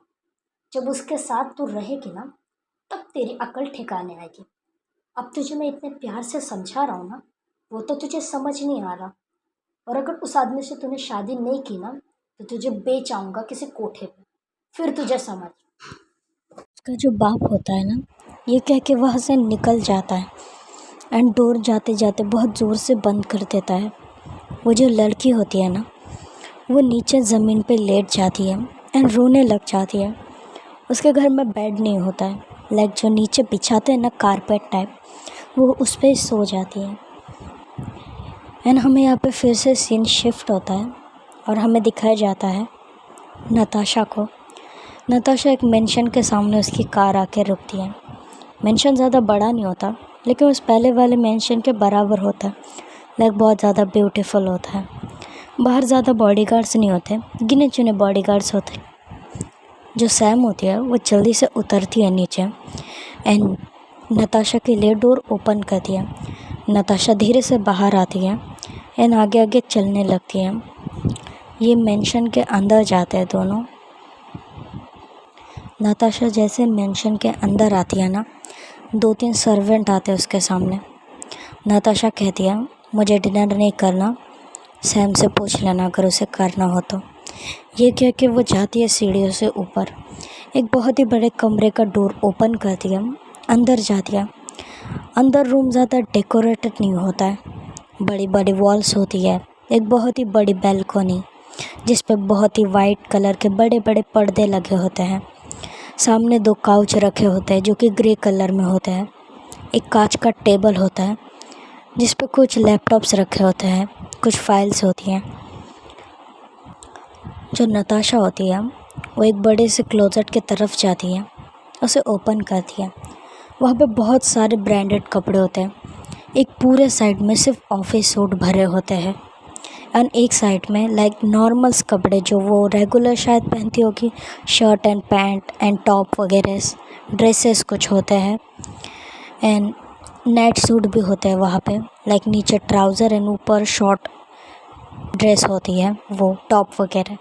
जब उसके साथ तू रहेगी ना तब तेरी अकल ठिकाने आएगी। अब तुझे मैं इतने प्यार से समझा रहा हूँ ना, वो तो तुझे समझ नहीं आ रहा। और अगर उस आदमी से तूने शादी नहीं की ना तो तुझे बेच आऊँगा किसी कोठे पे, फिर तुझे समझ। उसका जो बाप होता है ना, ये कह के वहाँ से निकल जाता है एंड डोर जाते जाते बहुत ज़ोर से बंद कर देता है। वो जो लड़की होती है ना, वो नीचे ज़मीन पे लेट जाती है एंड रोने लग जाती है। उसके घर में बेड नहीं होता है, लाइक जो नीचे बिछाते हैं ना कारपेट टाइप, वो उस पर सो जाती है। एंड हमें यहाँ पे फिर से सीन शिफ्ट होता है और हमें दिखाया जाता है नताशा को। नताशा एक मेंशन के सामने उसकी कार आके रुकती है। मेंशन ज़्यादा बड़ा नहीं होता, लेकिन उस पहले वाले मेंशन के बराबर होता है, लाइक बहुत ज़्यादा ब्यूटीफुल होता है। बाहर ज़्यादा बॉडीगार्ड्स नहीं होते, गिने चुने बॉडीगार्ड्स होते। जो सैम होती है वो जल्दी से उतरती है नीचे एंड नताशा के लिए डोर ओपन करती है। नताशा धीरे से बाहर आती है एंड आगे आगे चलने लगती है। ये मेंशन के अंदर जाते हैं दोनों। नताशा जैसे मेंशन के अंदर आती है ना, 2-3 सर्वेंट आते हैं उसके सामने। नताशा कहती है मुझे डिनर नहीं करना, सैम से पूछ लेना अगर उसे करना हो तो। ये कह के वो जाती है सीढ़ियों से ऊपर, एक बहुत ही बड़े कमरे का डोर ओपन करती है, अंदर जाती है। अंदर रूम ज़्यादा डेकोरेटेड नहीं होता है, बड़ी बड़ी वॉल्स होती है, एक बहुत ही बड़ी बैल्कनी जिस पे बहुत ही वाइट कलर के बड़े बड़े पर्दे लगे होते हैं। सामने 2 काउच रखे होते हैं जो कि ग्रे कलर में होते हैं। एक कांच का टेबल होता है जिस पे कुछ लैपटॉप्स रखे होते हैं, कुछ फाइल्स होती हैं। जो नताशा होती है वो एक बड़े से क्लोजेट की तरफ जाती है, उसे ओपन करती है। वहाँ पे बहुत सारे ब्रांडेड कपड़े होते हैं। एक पूरे साइड में सिर्फ ऑफिस सूट भरे होते हैं एंड एक साइड में लाइक नॉर्मल्स कपड़े जो वो रेगुलर शायद पहनती होगी, shirt and pant and top वगैरह ड्रेसेस कुछ होते हैं एंड नाइट सूट भी होते हैं वहाँ पे, लाइक नीचे ट्राउज़र एंड ऊपर शॉर्ट ड्रेस होती है वो टॉप वगैरह।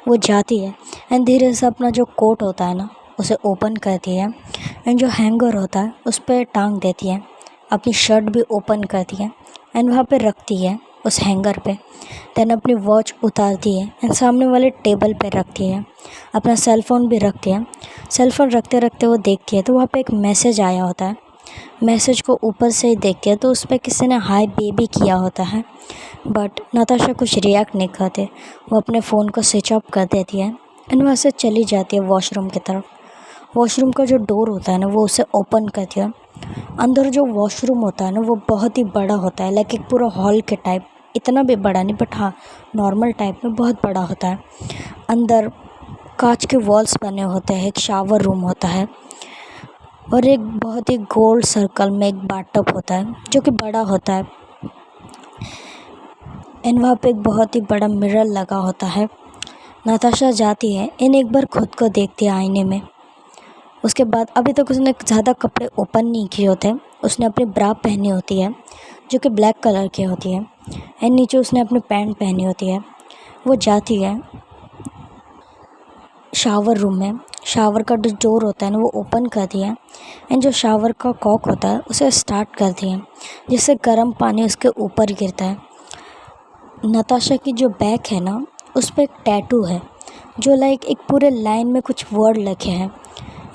वो जाती है एंड धीरे से अपना जो कोट होता है ना उसे ओपन करती है एंड जो हैंगर होता है उस पर टांग देती है। अपनी शर्ट भी ओपन करती है एंड वहाँ पे रखती है उस हैंगर पे। देन अपनी वॉच उतारती है एंड सामने वाले टेबल पे रखती है। अपना सेल फ़ोन भी रखती है। सेल फ़ोन रखते रखते वो देखती है तो वहाँ पे एक मैसेज आया होता है। मैसेज को ऊपर से ही देखती है तो उस पर किसी ने हाय बेबी किया होता है, बट नताशा कुछ रिएक्ट नहीं करते। वो अपने फ़ोन को स्विच ऑफ कर देती है एंड वहाँ से चली जाती है वॉशरूम की तरफ। वॉशरूम का जो डोर होता है ना वो उसे ओपन करती है। अंदर जो वॉशरूम होता है ना वो बहुत ही बड़ा होता है, लाइक एक पूरा हॉल के टाइप। इतना भी बड़ा नहीं, बट हाँ नॉर्मल टाइप में बहुत बड़ा होता है। अंदर कांच के वॉल्स बने होते हैं, एक शावर रूम होता है और एक बहुत ही गोल सर्कल में एक बाथटब होता है जो कि बड़ा होता है। एंड वहाँ पे एक बहुत ही बड़ा मिरर लगा होता है। नताशा जाती है एंड एक बार खुद को देखती है आईने में। उसके बाद अभी तक उसने ज़्यादा कपड़े ओपन नहीं किए होते। उसने अपनी ब्रा पहनी होती है जो कि ब्लैक कलर की होती है एंड नीचे उसने अपनी पैंट पहनी होती है। वो जाती है शावर रूम में। शावर का जो डोर होता है ना वो ओपन करती है एंड जो शावर का कॉक होता है उसे स्टार्ट करती है, जिससे गर्म पानी उसके ऊपर गिरता है। नताशा की जो बैक है ना उस पर एक टैटू है जो लाइक एक पूरे लाइन में कुछ वर्ड लिखे हैं,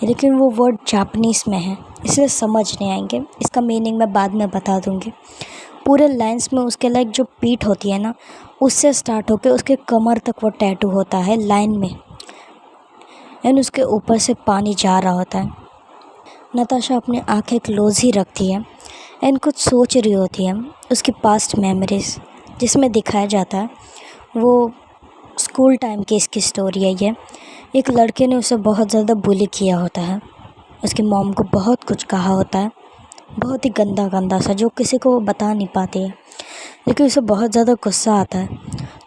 लेकिन वो वर्ड जापानीज़ में है इसलिए समझ नहीं आएंगे। इसका मीनिंग मैं बाद में बता दूँगी। पूरे लाइंस में उसके लाइक जो पीठ होती है ना उससे स्टार्ट होकर उसके कमर तक वो टैटू होता है लाइन में, एंड उसके ऊपर से पानी जा रहा होता है। नताशा अपनी आंखें क्लोज ही रखती है एंड कुछ सोच रही होती है। उसकी पास्ट मेमोरीज़ जिसमें दिखाया जाता है वो स्कूल टाइम की इसकी स्टोरी है ये। एक लड़के ने उसे बहुत ज़्यादा बुली किया होता है। उसकी मॉम को बहुत कुछ कहा होता है, बहुत ही गंदा गंदा सा, जो किसी को वो बता नहीं पाती है। लेकिन उसे बहुत ज़्यादा गुस्सा आता है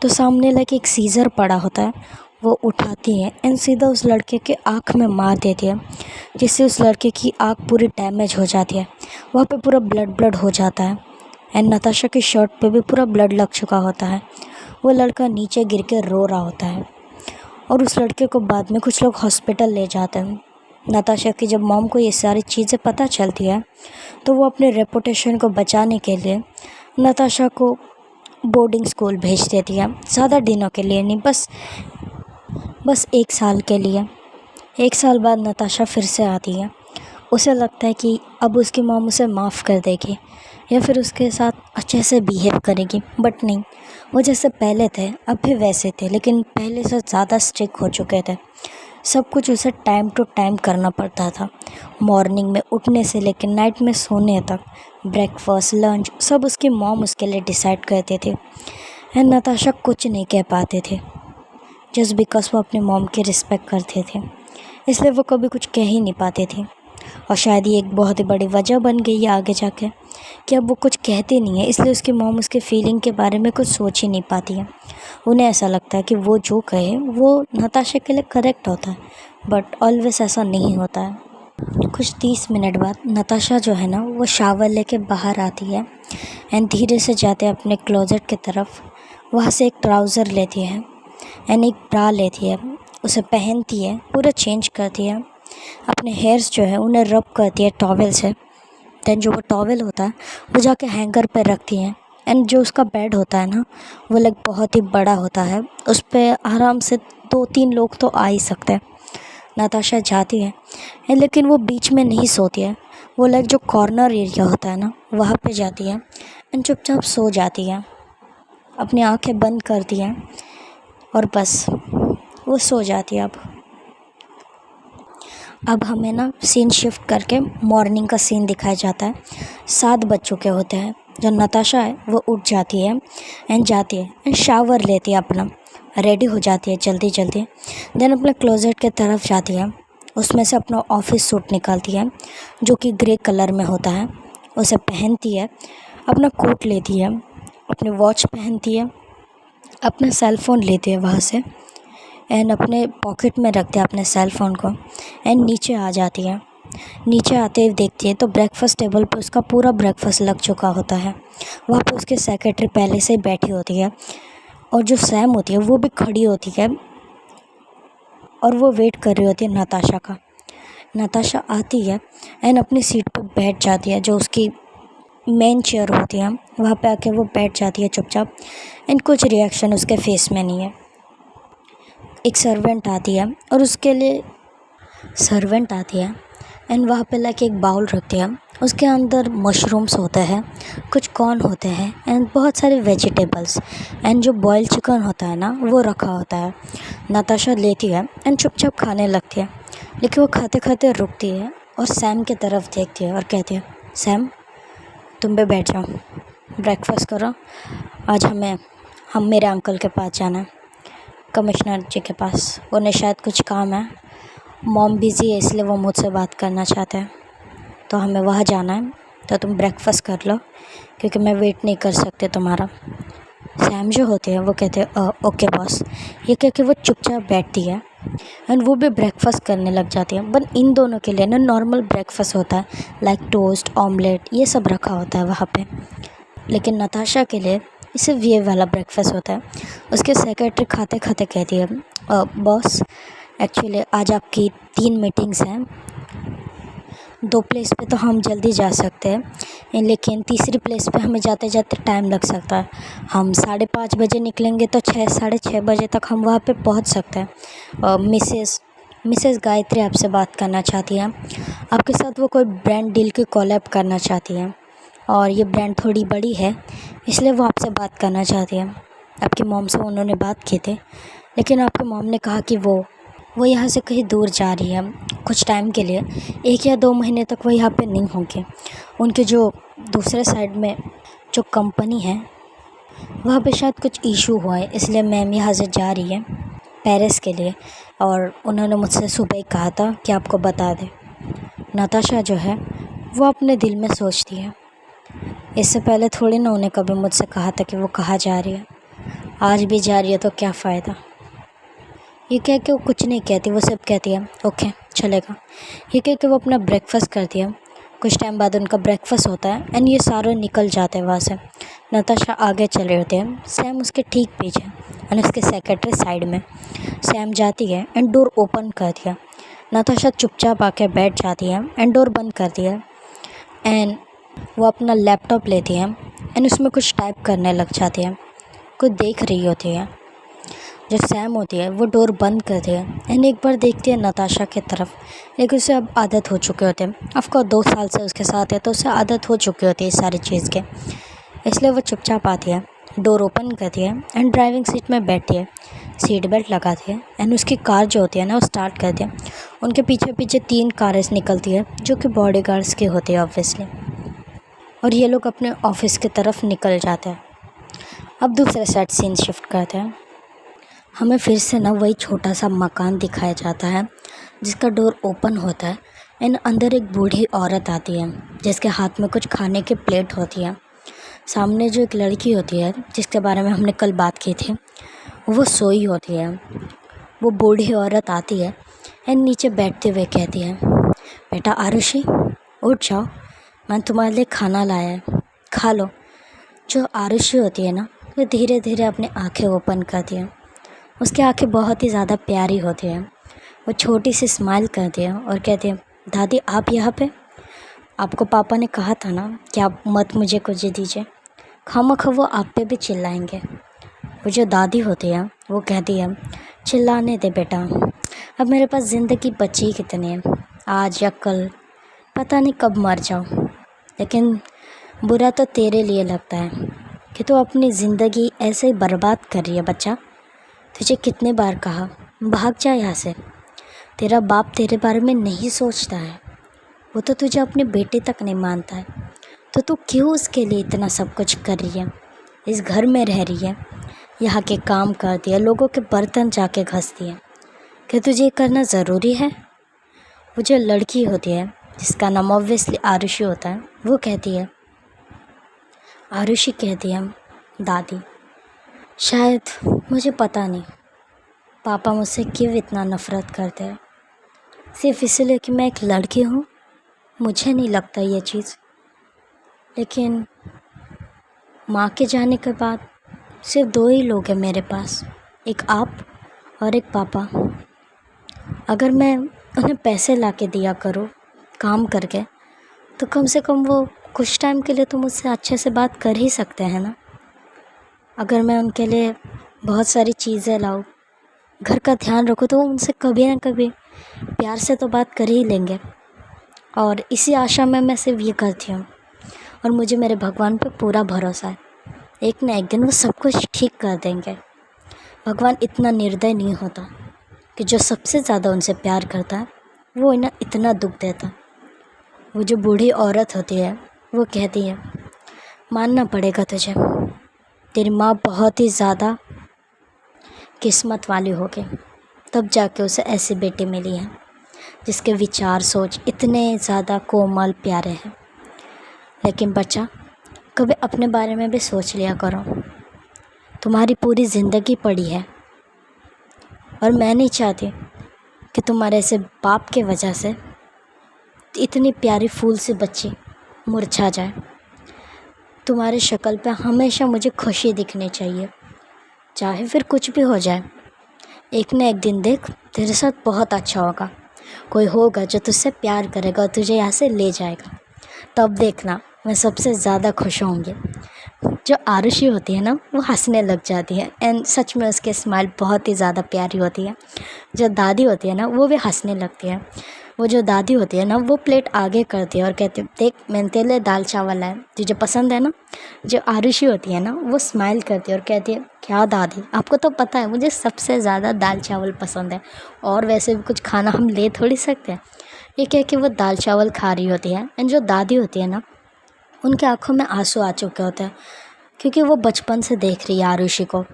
तो सामने लाइक एक सीज़र पड़ा होता है, वो उठाती है एंड सीधा उस लड़के के आँख में मार देती है, जिससे उस लड़के की आँख पूरी डैमेज हो जाती है। वहाँ पे पूरा ब्लड ब्लड हो जाता है एंड नताशा की शर्ट पे भी पूरा ब्लड लग चुका होता है। वो लड़का नीचे गिर के रो रहा होता है और उस लड़के को बाद में कुछ लोग हॉस्पिटल ले जाते हैं। नताशा की जब मॉम को ये सारी चीज़ें पता चलती है तो वो अपने रेपुटेशन को बचाने के लिए नताशा को बोर्डिंग स्कूल भेज देती है। ज़्यादा दिनों के लिए नहीं, बस 1 साल के लिए। 1 साल बाद नताशा फिर से आती है। उसे लगता है कि अब उसकी मॉम उसे माफ़ कर देगी या फिर उसके साथ अच्छे से बिहेव करेगी, बट नहीं, वो जैसे पहले थे अब भी वैसे थे, लेकिन पहले से ज़्यादा स्ट्रिक्ट हो चुके थे। सब कुछ उसे टाइम टू टाइम करना पड़ता था, मॉर्निंग में उठने से लेकर नाइट में सोने तक। ब्रेकफास्ट, लंच सब उसकी मॉम उसके लिए डिसाइड करते थे एंड नताशा कुछ नहीं कह पाते थे, जस्ट बिकॉज वो अपने मॉम की रिस्पेक्ट करते थे, इसलिए वो कभी कुछ कह ही नहीं पाते थे। और शायद ये एक बहुत ही बड़ी वजह बन गई है आगे जाके कि अब वो कुछ कहते नहीं है, इसलिए उसकी मॉम उसके फीलिंग के बारे में कुछ सोच ही नहीं पाती है। उन्हें ऐसा लगता है कि वो जो कहे वो नताशा के लिए करेक्ट होता है, बट ऑलवेज ऐसा नहीं होता है। कुछ 30 मिनट बाद नताशा जो है ना वो शावर लेके बाहर आती है एंड धीरे से जाते अपने क्लोजेट की तरफ। वहाँ से एक ट्राउज़र लेती है एंड एक ब्रा लेती है, उसे पहनती है, पूरा चेंज करती है। अपने हेयर्स जो है उन्हें रब करती है टॉवेल से। देन जो वो टॉवेल होता है वो जाके हैंगर पर रखती हैं एंड जो उसका बेड होता है ना वो लाइक बहुत ही बड़ा होता है, उस पर आराम से 2-3 लोग तो आ ही सकते हैं। नताशा जाती है लेकिन वो बीच में नहीं सोती है। वो लाइक जो कॉर्नर एरिया होता है ना वहाँ पे जाती है एंड चुपचाप सो जाती है, अपनी आंखें बंद करती है और बस वो सो जाती है। अब हमें ना सीन शिफ्ट करके मॉर्निंग का सीन दिखाया जाता है। 7 बज चुके होते हैं। जो नताशा है वो उठ जाती है एंड जाती है एंड शावर लेती है, अपना रेडी हो जाती है जल्दी जल्दी। देन अपने क्लोजेट के तरफ जाती है, उसमें से अपना ऑफिस सूट निकालती है जो कि ग्रे कलर में होता है, उसे पहनती है। अपना कोट लेती है, अपनी वॉच पहनती है, अपना सेल फ़ोन लेती है वहाँ से एंड अपने पॉकेट में रखते हैं अपने सेल फ़ोन को एंड नीचे आ जाती है। नीचे आते ही देखती है तो ब्रेकफास्ट टेबल पे उसका पूरा ब्रेकफास्ट लग चुका होता है। वहाँ पे उसके सेक्रेटरी पहले से ही बैठी होती है और जो सैम होती है वो भी खड़ी होती है और वो वेट कर रही होती है नताशा का। नताशा आती है एंड अपनी सीट पर बैठ जाती है, जो उसकी मेन चेयर होती है। वहाँ पे आके वो बैठ जाती है चुपचाप एंड कुछ रिएक्शन उसके फेस में नहीं है। एक सर्वेंट आती है और उसके लिए सर्वेंट आती है एंड वहाँ पे लाके एक बाउल रखती है। उसके अंदर मशरूम्स होते हैं, कुछ कॉर्न होते हैं एंड बहुत सारे वेजिटेबल्स एंड जो बॉयल चिकन होता है ना वो रखा होता है। नताशा लेती है एंड चुपचाप खाने लगती है, लेकिन वो खाते खाते रुकती है और सैम की तरफ देखती है और कहती है, सैम तुम भी बैठ जाओ, ब्रेकफास्ट करो। आज हम मेरे अंकल के पास जाना है, कमिश्नर जी के पास। उन्हें शायद कुछ काम है, मॉम बिज़ी है इसलिए वो मुझसे बात करना चाहते हैं, तो हमें वहाँ जाना है। तो तुम ब्रेकफास्ट कर लो क्योंकि मैं वेट नहीं कर सकती तुम्हारा। सैम जो होते हैं वो कहते हैं ओके बॉस। ये कह के वो चुपचाप बैठती है एंड वो भी ब्रेकफास्ट करने लग जाती है। बट इन दोनों के लिए ना नॉर्मल ब्रेकफास्ट होता है, लाइक टोस्ट, ऑमलेट, ये सब रखा होता है वहाँ पे। लेकिन नताशा के लिए सिर्फ ये वाला ब्रेकफास्ट होता है। उसके सेक्रेटरी खाते खाते कहती है, बॉस एक्चुअली आज आपकी 3 मीटिंग्स हैं। 2 प्लेस पे तो हम जल्दी जा सकते हैं, लेकिन तीसरी प्लेस पे हमें जाते जाते टाइम लग सकता है। हम 5:30 बजे निकलेंगे तो 6 साढ़े 6 बजे तक हम वहाँ पे पहुँच सकते हैं। मिसेस गायत्री आपसे बात करना चाहती हैं। आपके साथ वो कोई ब्रांड डील की कोलैब करना चाहती हैं और ये ब्रांड थोड़ी बड़ी है, इसलिए वो आपसे बात करना चाहती हैं। आपकी मॉम से उन्होंने बात की थी, लेकिन आपके मॉम ने कहा कि वो यहाँ से कहीं दूर जा रही है कुछ टाइम के लिए, 1 या 2 महीने तक वो यहाँ पे नहीं होंगे। उनके जो दूसरे साइड में जो कंपनी है वहाँ पे शायद कुछ इशू हुआ है, इसलिए मैम यहाँ से जा रही है पेरिस के लिए, और उन्होंने मुझसे सुबह ही कहा था कि आपको बता दें। नताशा जो है वो अपने दिल में सोचती है, इससे पहले थोड़ी ना उन्हें कभी मुझसे कहा था कि वो कहाँ जा रही है, आज भी जा रही है तो क्या फ़ायदा। ये कह के वो कुछ नहीं कहती, वो सब कहती है ओके चलेगा। ये कह के वो अपना ब्रेकफास्ट करती है। कुछ टाइम बाद उनका ब्रेकफास्ट होता है एंड ये सारे निकल जाते हैं वहाँ से। नताशा आगे चले होते हैं, सैम उसके ठीक पीछे एंड उसके सेक्रेटरी साइड में। सैम जाती है एंड डोर ओपन करती है। नताशा चुपचाप आके बैठ जाती है एंड डोर बंद करती है एंड वो अपना लैपटॉप लेती है एंड उसमें कुछ टाइप करने लग जाती है, कुछ देख रही होती है। जो सैम होती है वो डोर बंद करती है एंड एक बार देखती है नताशा की तरफ, लेकिन उसे अब आदत हो चुकी होती है। ऑफकोर्स 2 साल से उसके साथ है तो उसे आदत हो चुकी होती है इस सारी चीज़ के, इसलिए वो चुपचाप आती है, डोर ओपन करती है एंड ड्राइविंग सीट में बैठती है, सीट बेल्ट लगाती है एंड उसकी कार जो होती है ना वो स्टार्ट करती है। उनके पीछे पीछे 3 कारें निकलती है जो कि बॉडीगार्ड्स की होती है ऑब्वियसली, और ये लोग अपने ऑफिस की तरफ निकल जाते हैं। अब दूसरे सेट सीन शिफ्ट करते हैं। हमें फिर से ना वही छोटा सा मकान दिखाया जाता है जिसका डोर ओपन होता है एंड अंदर एक बूढ़ी औरत आती है जिसके हाथ में कुछ खाने की प्लेट होती है। सामने जो एक लड़की होती है जिसके बारे में हमने कल बात की थी, वो सोई होती है। वो बूढ़ी औरत आती है एंड नीचे बैठते हुए कहती है, बेटा आरुषि उठ जाओ, मैं तुम्हारे लिए खाना लाया है, खा लो। जो आरुषि होती है ना वो धीरे धीरे अपनी आँखें ओपन करती है। उसकी आंखें बहुत ही ज़्यादा प्यारी होती हैं। वो छोटी सी स्माइल करती है और कहती है, दादी आप यहाँ पे? आपको पापा ने कहा था ना कि आप मत मुझे कुछ दीजिए। खामखा वो आप पे भी चिल्लाएंगे। वो जो दादी होती है वो कहती है, चिल्लाने दे बेटा, अब मेरे पास ज़िंदगी बची कितनी है, आज या कल पता नहीं कब मर जाओ। लेकिन बुरा तो तेरे लिए लगता है कि तू अपनी ज़िंदगी ऐसे ही बर्बाद कर रही है बच्चा। तुझे कितने बार कहा भाग जा यहाँ से, तेरा बाप तेरे बारे में नहीं सोचता है, वो तो तुझे अपने बेटे तक नहीं मानता है, तो तू क्यों उसके लिए इतना सब कुछ कर रही है, इस घर में रह रही है, यहाँ के काम करती है, लोगों के बर्तन जाके घसती है, क्या तुझे ये करना ज़रूरी है। वो जो लड़की होती है जिसका नाम ऑब्वियसली आरुषि होता है वो कहती है, आरुषि कहती है, दादी शायद मुझे पता नहीं पापा मुझसे क्यों इतना नफ़रत करते हैं, सिर्फ इसलिए कि मैं एक लड़की हूँ। मुझे नहीं लगता ये चीज़, लेकिन माँ के जाने के बाद सिर्फ 2 ही लोग हैं मेरे पास, एक आप और एक पापा। अगर मैं उन्हें पैसे ला के दिया करो काम करके, तो कम से कम वो कुछ टाइम के लिए तो मुझसे अच्छे से बात कर ही सकते हैं ना। अगर मैं उनके लिए बहुत सारी चीज़ें लाऊं, घर का ध्यान रखूं, तो वो उनसे कभी ना कभी प्यार से तो बात कर ही लेंगे। और इसी आशा में मैं सिर्फ ये करती हूँ, और मुझे मेरे भगवान पे पूरा भरोसा है, एक ना एक दिन वो सब कुछ ठीक कर देंगे। भगवान इतना निर्दय नहीं होता कि जो सबसे ज़्यादा उनसे प्यार करता है वो इन्हें इतना दुख देता। वो जो बूढ़ी औरत होती है वो कहती है, मानना पड़ेगा तुझे, तेरी माँ बहुत ही ज़्यादा किस्मत वाली होगी, तब जाके उसे ऐसी बेटी मिली है जिसके विचार सोच इतने ज़्यादा कोमल प्यारे हैं। लेकिन बच्चा, कभी अपने बारे में भी सोच लिया करो। तुम्हारी पूरी ज़िंदगी पड़ी है, और मैं नहीं चाहती कि तुम्हारे ऐसे बाप के वजह से इतनी प्यारी फूल सी बच्ची मुरझा जाए। तुम्हारी शक्ल पे हमेशा मुझे खुशी दिखनी चाहिए, चाहे फिर कुछ भी हो जाए। एक न एक दिन देख, तेरे साथ बहुत अच्छा होगा। कोई होगा जो तुझसे प्यार करेगा और तुझे यहाँ से ले जाएगा, तब देखना मैं सबसे ज़्यादा खुश होंगी। जो आरुषि होती है ना, वो हंसने लग जाती है, एंड सच में उसके स्माइल बहुत ही ज़्यादा प्यारी होती है। जो दादी होती है ना, वो भी हंसने लगती है। वो जो दादी होती है ना, वो प्लेट आगे करती है और कहती है, देख मैंने तेरे लिए दाल चावल लाया, तुझे पसंद है ना। जो आरुषि होती है ना, वो स्माइल करती है और कहती है, क्या दादी, आपको तो पता है मुझे सबसे ज़्यादा दाल चावल पसंद है, और वैसे भी कुछ खाना हम ले थोड़ी सकते हैं। ये कह के वो दाल चावल खा रही होती है। एंड जो दादी होती है ना, उनके आँखों में आंसू आ चुके होते हैं, क्योंकि वो बचपन से देख रही है आरुषि को।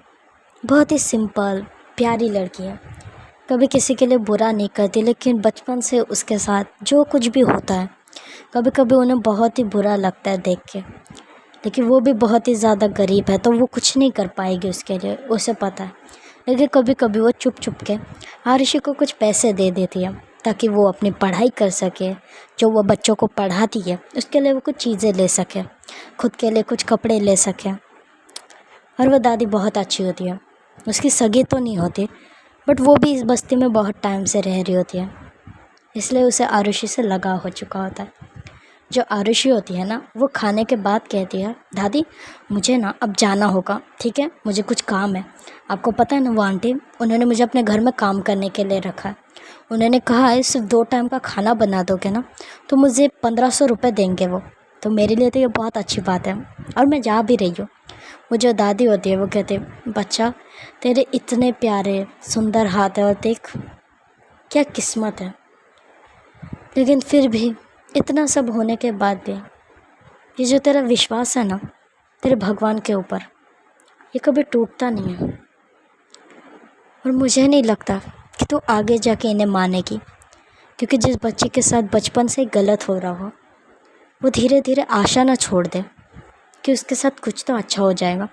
बहुत ही सिंपल प्यारी लड़की है, कभी किसी के लिए बुरा नहीं करती, लेकिन बचपन से उसके साथ जो कुछ भी होता है, कभी कभी उन्हें बहुत ही बुरा लगता है देख के। लेकिन वो भी बहुत ही ज़्यादा गरीब है, तो वो कुछ नहीं कर पाएगी उसके लिए, उसे पता है। लेकिन कभी कभी वो चुप चुप के आरुषि को कुछ पैसे दे देती है, ताकि वो अपनी पढ़ाई कर सके। जो वो बच्चों को पढ़ाती है उसके लिए वो कुछ चीज़ें ले सके, खुद के लिए कुछ कपड़े ले सके। और वो दादी बहुत अच्छी होती है, उसकी सगी तो नहीं होती, बट वो भी इस बस्ती में बहुत टाइम से रह रही होती है, इसलिए उसे आरुषि से लगाव हो चुका होता है। जो आरुषि होती है ना, वो खाने के बाद कहती है, दादी मुझे ना अब जाना होगा, ठीक है, मुझे कुछ काम है। आपको पता है ना, वो आंटी, उन्होंने मुझे अपने घर में काम करने के लिए रखा है। उन्होंने कहा है सिर्फ 2 टाइम का खाना बना दोगे ना, तो मुझे 1500 रुपये देंगे वो। तो मेरे लिए तो ये बहुत अच्छी बात है, और मैं जा भी रही हूँ। वो जो दादी होती है वो कहते, बच्चा तेरे इतने प्यारे सुंदर हाथ है, और देख क्या किस्मत है। लेकिन फिर भी इतना सब होने के बाद भी ये जो तेरा विश्वास है ना तेरे भगवान के ऊपर, ये कभी टूटता नहीं है। और मुझे नहीं लगता कि तू आगे जाके इन्हें मानेगी, क्योंकि जिस बच्चे के साथ बचपन से गलत हो रहा हो, वो धीरे धीरे आशा ना छोड़ दे कि उसके साथ कुछ तो अच्छा हो जाएगा।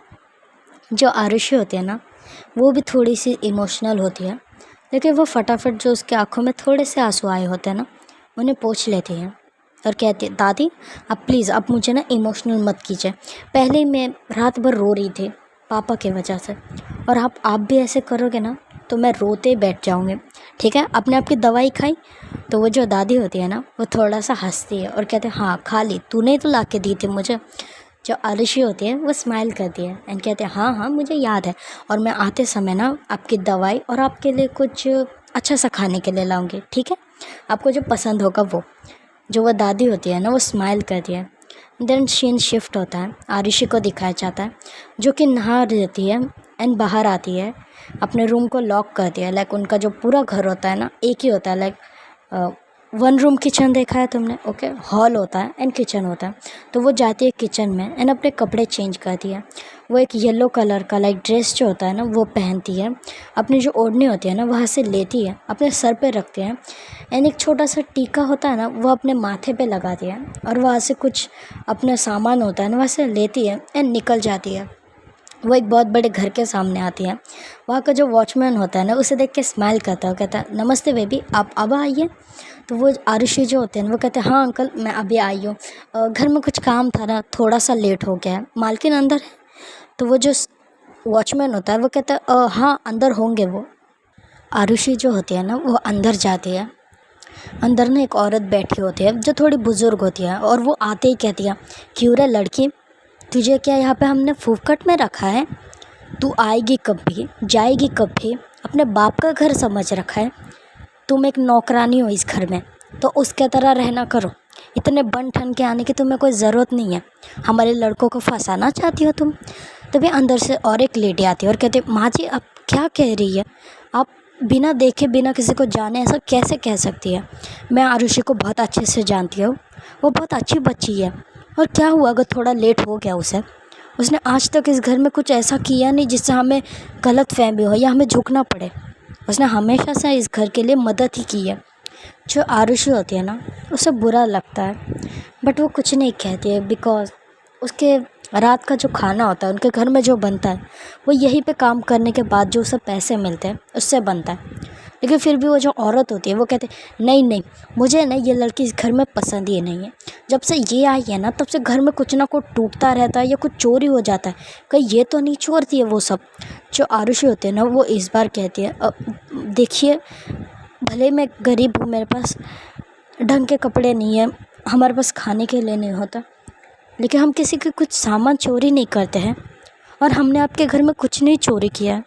जो आरुषि होती है ना, वो भी थोड़ी सी इमोशनल होती है, लेकिन वो फटाफट जो उसके आँखों में थोड़े से आंसू आए होते हैं ना, उन्हें पोंछ लेती है और कहती है, दादी आप प्लीज़ आप मुझे ना इमोशनल मत कीजिए। पहले ही मैं रात भर रो रही थी पापा की वजह से, और आप भी ऐसे करोगे ना तो मैं रोते ही बैठ जाऊँगी, ठीक है। आपने आपकी दवाई खाई? तो वो जो दादी होती है ना, वो थोड़ा सा हंसती है और कहते हैं, हाँ खा ली, तूने तो ला के दी थी मुझे। जो आरुषि होती है वो स्माइल करती है एंड कहते हैं, हाँ हाँ मुझे याद है, और मैं आते समय ना आपकी दवाई और आपके लिए कुछ अच्छा सा खाने के लिए लाऊंगी, ठीक है, आपको जो पसंद होगा वो। जो वो दादी होती है ना, वो स्माइल करती है। देन सीन शिफ्ट होता है, आरुषि को दिखाया जाता है जो कि नहा रहती है एंड बाहर आती है, अपने रूम को लॉक करती है। लाइक उनका जो पूरा घर होता है ना, एक ही होता है, लाइक 1 रूम किचन देखा है तुमने, ओके, हॉल होता है एंड किचन होता है। तो वो जाती है किचन में एंड अपने कपड़े चेंज करती है। वो एक येलो कलर का लाइक ड्रेस जो होता है ना वो पहनती है, अपनी जो ओढ़नी होती है ना वहाँ से लेती है, अपने सर पे रखती है एंड एक छोटा सा टीका होता है ना वो अपने माथे पे लगाती है, और वहाँ से कुछ अपना सामान होता है ना वहाँ से लेती है एंड निकल जाती है। वो एक बहुत बड़े घर के सामने आती है। वहाँ का जो वॉचमैन होता है ना उसे देख के स्माइल करता है, कहता है, नमस्ते बेबी, आप अब आइए। तो वो आरुषि जो होते हैं वो कहते हैं, हाँ अंकल मैं अभी आई हूँ, घर में कुछ काम था ना, थोड़ा सा लेट हो गया है, मालकिन अंदर है? तो वो जो वॉचमैन होता है वो कहता है, हाँ अंदर होंगे वो। आरुषि जो होती है ना वो अंदर जाती है अंदर ना एक औरत बैठी होती है जो थोड़ी बुज़ुर्ग होती है, और वो आते ही कहती है, क्यों रे लड़की, तुझे क्या यहाँ पे हमने फूफकट में रखा है? तू आएगी कब भी, जाएगी कब भी, अपने बाप का घर समझ रखा है? तुम एक नौकरानी हो इस घर में, तो उसके तरह रहना करो। इतने बन ठन के आने की तुम्हें कोई ज़रूरत नहीं है। हमारे लड़कों को फंसाना चाहती हो तुम। तभी अंदर से और एक लेडी आती है और कहती है, माँ जी आप क्या कह रही है? आप बिना देखे बिना किसी को जाने ऐसा कैसे कह सकती है? मैं आरुषि को बहुत अच्छे से जानती हूँ, वो बहुत अच्छी बच्ची है। और क्या हुआ अगर थोड़ा लेट हो गया उसे? उसने आज तक इस घर में कुछ ऐसा किया नहीं जिससे हमें गलत फहमी हो या हमें झुकना पड़े। उसने हमेशा से इस घर के लिए मदद ही की है। जो आरुषि होती है ना, उसे बुरा लगता है, बट वो कुछ नहीं कहती है, बिकॉज़ उसके रात का जो खाना होता है उनके घर में जो बनता है, वो यहीं पे काम करने के बाद जो उसे पैसे मिलते हैं उससे बनता है। लेकिन फिर भी वो जो औरत होती है वो कहती है, नहीं नहीं, मुझे ना ये लड़की इस घर में पसंद ही नहीं है। जब से ये आई है ना, तब से घर में कुछ ना कुछ टूटता रहता है या कुछ चोरी हो जाता है। कहीं ये तो नहीं चोरती है वो सब? जो आरुषि होती है ना, वो इस बार कहती है, देखिए, भले मैं गरीब हूँ, मेरे पास ढंग के कपड़े नहीं है, हमारे पास खाने के लिए नहीं होता, लेकिन हम किसी के कुछ सामान चोरी नहीं करते हैं, और हमने आपके घर में कुछ नहीं चोरी किया है।